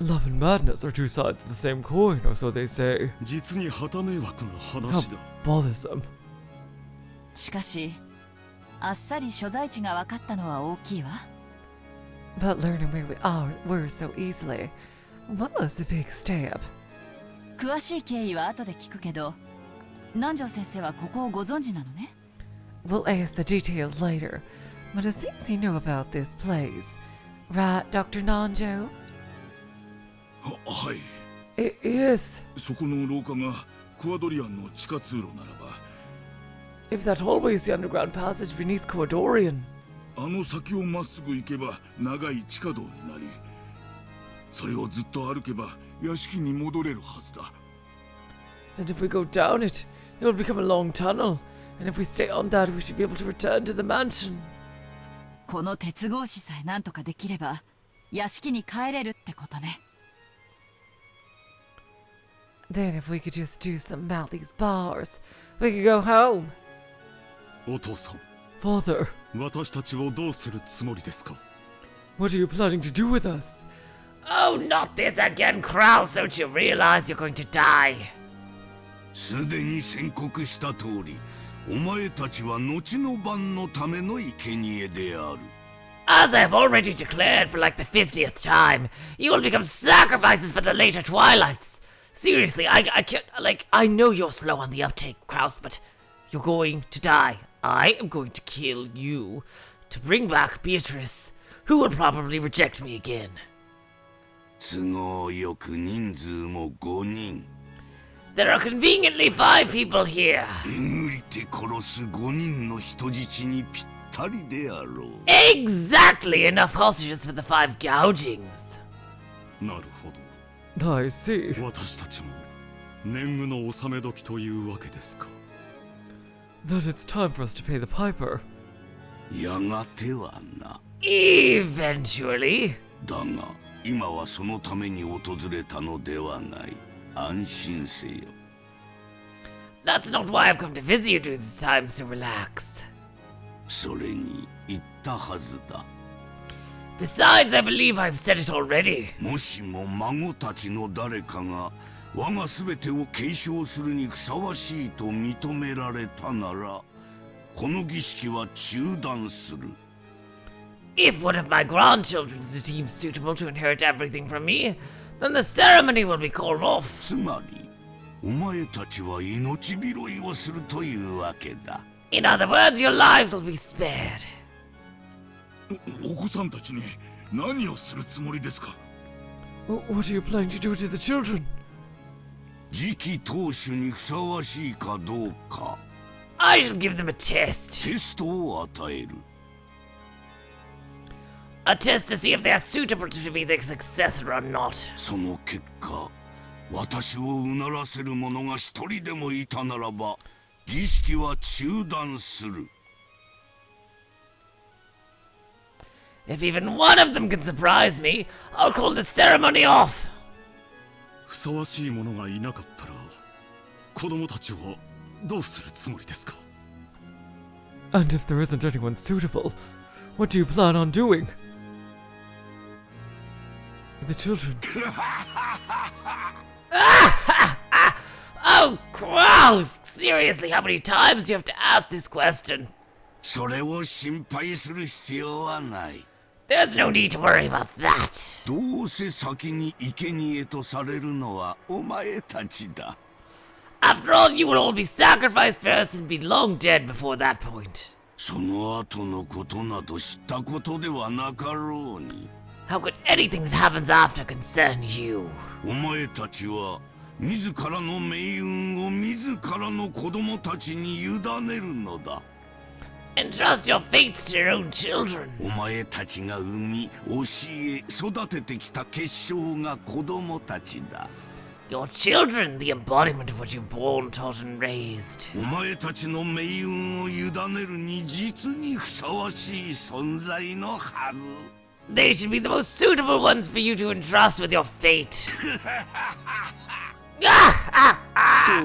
Love and madness are two sides of the same coin, or so they say. 実に旗迷惑な話だ。 Bothersome. しかしあっさり所在地が分かったのは大きいわ。 But learning where we were so easily was a big step. 詳しい経緯は後で聞くけど、南條先生はここをご存知なのね。 We'll ask the details later, but it seems you know about this place. Right, Dr. Nanjo? はい。Yes. そこの廊下がクアドリアンの地下通路ならば。 If that hallway is the underground passage beneath Cordorian. あの先をまっすぐ行けば長い地下道になり、それをずっと歩けば屋敷に戻れるはずだ。 Then if we go down it, it will become a long tunnel. And if we stay on that, we should be able to return to the mansion. この鉄格子さえなんとかできれば屋敷に帰れるってことね。 Then if we could just do something about these bars, we could go home. お父さん、 Father, 私たちをどうするつもりですか？ what are you planning to do with us? Oh, not this again, Kraus. Don't you realize you're going to die? すでに宣告した通り、お前たちは後の晩のための生贄である。 As I've already declared for like the 50th time, you will become sacrifices for the later twilights. Seriously, I can't, like, I know you're slow on the uptake, Kraus, but you're going to die. I am going to kill you to bring back Beatrice, who will probably reject me again. 都合よく人数も5人。 There are conveniently 5 people here. えぐりて殺す5人の人質にぴったりであろう。 Exactly enough hostages for the 5 gougings. なるほど。 I see. 私たちも年貢の納め時というわけですか。 Then it's time for us to pay the piper. やがてはな。 Eventually. だが今はそのために訪れたのではない。安心せよ。That's not why I've come to visit you during this time, so relax. それに言ったはずだ。Besides, I believe I've said it already. もしも孫たちの誰かが我が全てを継承するにふさわしいと認められたなら、この儀式は中断する。If one of my grandchildren is deemed suitable to inherit everything from me, then the ceremony will be called off. つまり、お前たちは命拾いをするというわけだ。In other words, your lives will be spared. お子さんたちに何をするつもりですか？ What are you planning to do to the children? 次期当主にふさわしいかどうか。I shall give them a test. テストを与える。A test to see if they are suitable to be the successor or not. その結果、私をうならせる者が一人でもいたならば、儀式は中断する。If even one of them can surprise me, I'll call the ceremony off. ふさわしい者がいなかったら、子供たちはどうするつもりですか？ And if there isn't anyone suitable, what do you plan on doing? The children. Oh, gross! Seriously, how many times do you have to ask this question? それを心配する必要はない。There's no need to worry about that. どうせ先に生贄とされるのはお前たちだ。After all, you will all be sacrificed first and be long dead before that point. その後のことなど知ったことではなかろうに。How could anything that happens after concern you? お前たちは自らの命運を自らの子供たちに委ねるのだ。Entrust your fates to your own children. お前たちが産み、教え、育ててきた結晶が子供たちだ。Your children, the embodiment of what you've born, taught, and raised. お前たちの命運を委ねるに実にふさわしい存在のはず。They should be the most suitable ones for you to entrust with your fate.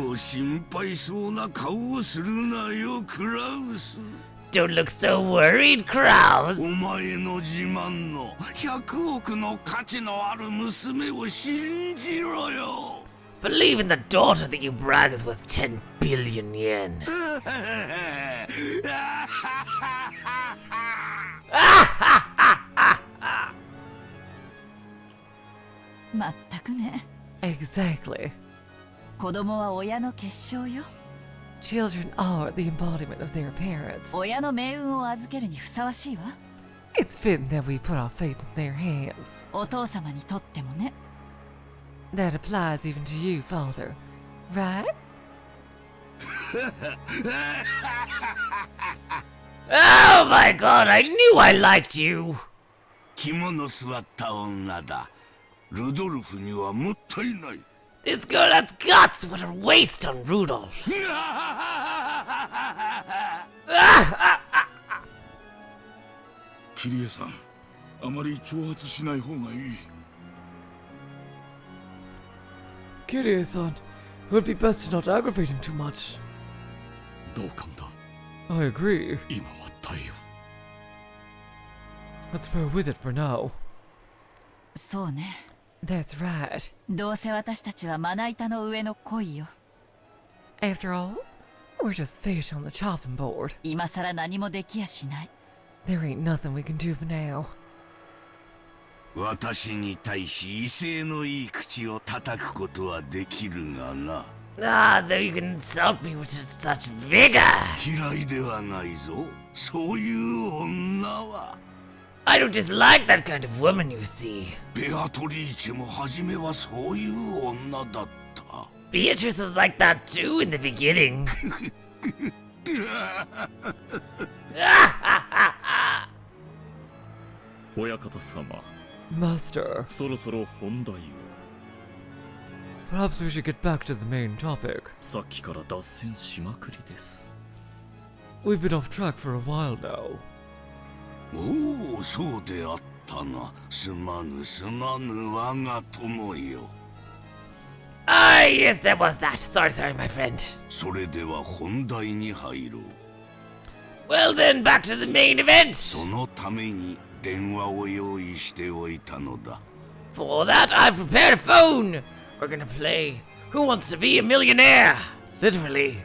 そう心配そうな顔をするなよ、クラウス。Don't look so worried, Kraus. お前の自慢の100億の価値のある娘を信じろよ。Believe in the daughter that you brag is worth 10 billion yen. まったくね。Exactly. 子供は親の結晶よ。Children are the embodiment of their parents. 親の命運を預けるにふさわしいわ。It's fitting that we put our faith in their hands. お父様にとってもね。That applies even to you, Father. Right? Oh my god, I knew I liked you! 肝の座った女だ。ルドルフにはもったいない。This girl has guts! What a waste on Rudolph! キリエさん、あまり挑発しない方がいい。Kirie-san, it would be best to not aggravate him too much. 同感だ。I agree. 今は耐えよう。Let's bear with it for now. そうね。That's right. どうせ私たちはまな板の上の恋よ。After all, we're just fish on the chopping board. 今さら何もできやしない。There ain't nothing we can do for now. 私に対し威勢のいい口を叩くことはできるがな。Ah, though you can insult me with such vigor! 嫌いではないぞ、そういう女は。I don't dislike that kind of woman, you see. ベアトリーチェも初めはそういう女だった。Beatrice was like that too in the beginning. 親方様。Master. そろそろ本題を。Perhaps we should get back to the main topic. さっきから脱線しまくりです。We've been off track for a while now. おお、そうであったな。すまぬすまぬ我が友よ。Ah, yes, there was that. Sorry, my friend. それでは本題に入ろう。Well then, back to the main event. そのために電話を用意しておいたのだ。For that, I've prepared a phone. We're gonna play Who Wants to Be a Millionaire? Literally.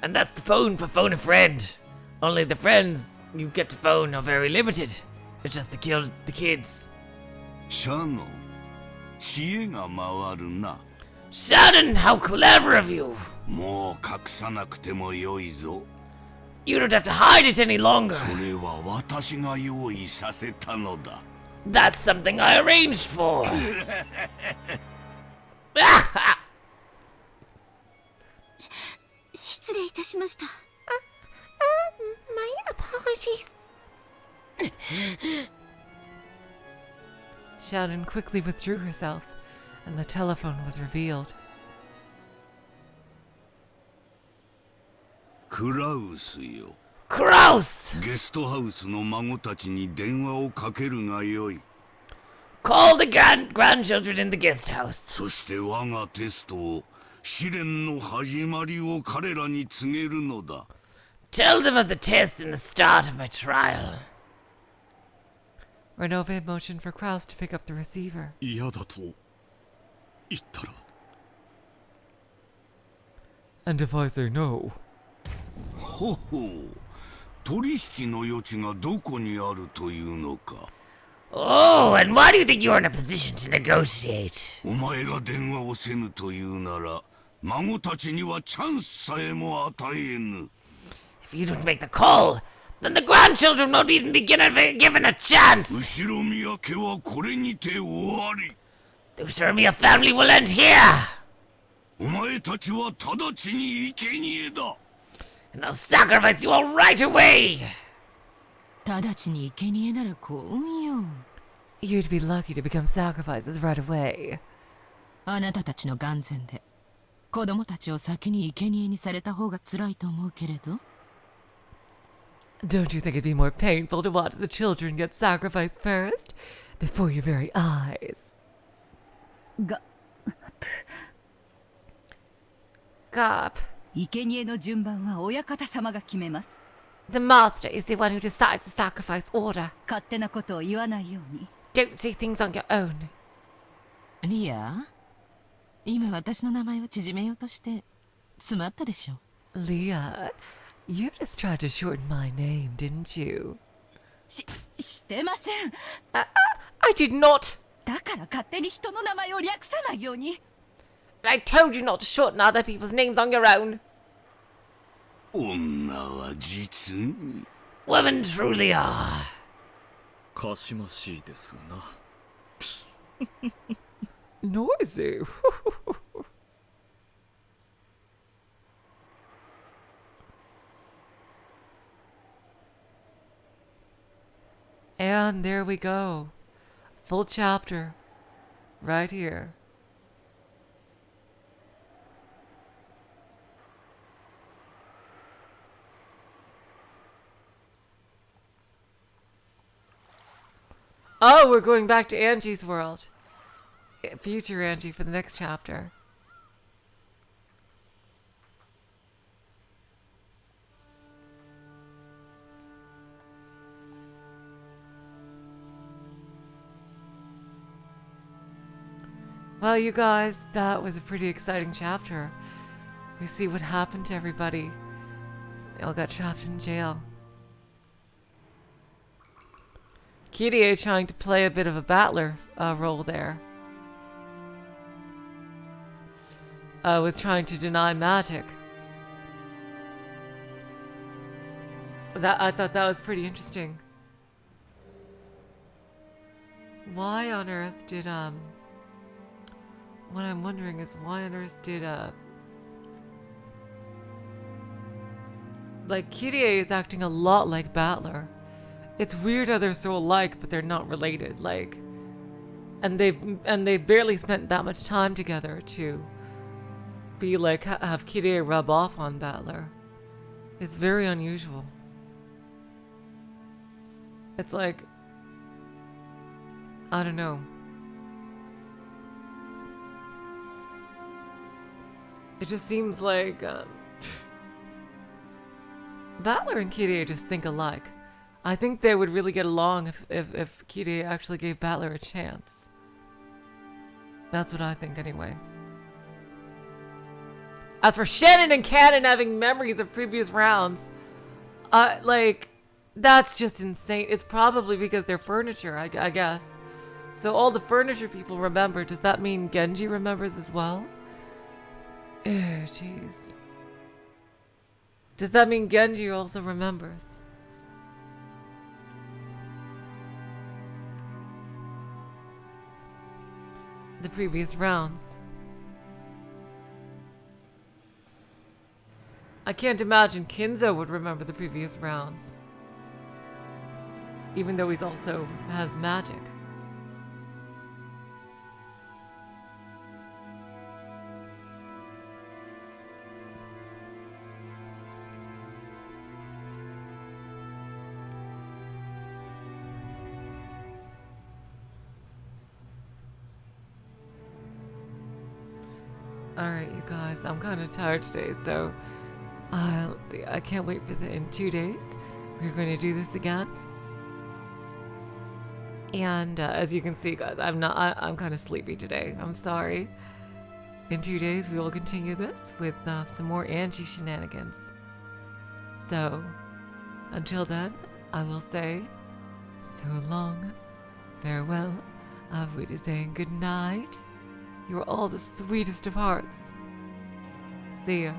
And that's the phone for phone a friend. Only the friends you get to phone are very limited. It's just the kids. シャノン、知恵が回るな。Shannon, how clever of you. もう隠さなくてもよいぞ。You don't have to hide it any longer. それは私が用意させたのだ。That's something I arranged for. 失礼いたしました。My apologies. Shannon quickly withdrew herself, and the telephone was revealed. クラウスよ。Kraus! ゲストハウスの孫たちに電話をかけるがよい。Call the grandchildren in the guest house. そして我がテストを、試練の始まりを彼らに告げるのだ。Tell them of the test and the start of my trial. Renove motioned for Kraus to pick up the receiver. 嫌だと言ったら。And if I say no? ほほう、取引の余地がどこにあるというのか。Oh, and why do you think you're in a position to negotiate? お前が電話をせぬというなら、孫たちにはチャンスさえも与えぬ。If you don't make the call, then the grandchildren won't even be given a chance. 後ろ宮家はこれにて終わり。The Ushirmiya family will end here. お前たちは直ちに生贄だ。And I'll sacrifice you all right away. 直ちに生贄なら幸運よ。You'd be lucky to become sacrifices right away. あなたたちの眼前で子供たちを先に生贄にされた方が辛いと思うけれど。Don't you think it'd be more painful to watch the children get sacrificed first, before your very eyes? Gaap. 生贄の順番は親方様が決めます。The master is the one who decides the sacrifice order. 勝手なことを言わないように。Don't say things on your own. リア、今私の名前を縮めようとして詰まったでしょ。Leah, you just tried to shorten my name, didn't you? してません。I did not. だから勝手に人の名前を略さないように。I told you not to shorten other people's names on your own. 女は実に。Women truly are. かしましいですな。Noisy. And there we go. Full chapter. Right here. Oh, we're going back to Angie's world. Future Angie for the next chapter. Well, you guys, that was a pretty exciting chapter. We see what happened to everybody. They all got trapped in jail. Kirie trying to play a bit of a battler role there. With trying to deny magic. I thought that was pretty interesting. Why on earth did, what I'm wondering is why on earth did, like, Kirie is acting a lot like Battler. It's weird how they're so alike, but they're not related, like, and they've barely spent that much time together to be like, have Kirie rub off on Battler. It's very unusual. It's like, I don't know. It just seems like Battler and Kirie just think alike. I think they would really get along if Kirie actually gave Battler a chance. That's what I think anyway. As for Shannon and Cannon having memories of previous rounds, like, that's just insane. It's probably because they're furniture, I guess. So all the furniture people remember. Does that mean Genji remembers as well? Oh, jeez. Does that mean Genji also remembers? The previous rounds. I can't imagine Kinzo would remember the previous rounds. Even though he's also has magic. Alright, you guys, I'm kind of tired today, so let's see. I can't wait for in 2 days. We're going to do this again. And as you can see, guys, I'm kind of sleepy today. I'm sorry. In 2 days, we will continue this with some more Angie shenanigans. So, until then, I will say so long, farewell, auf Wiedersehen, good night. You are all the sweetest of hearts. See ya.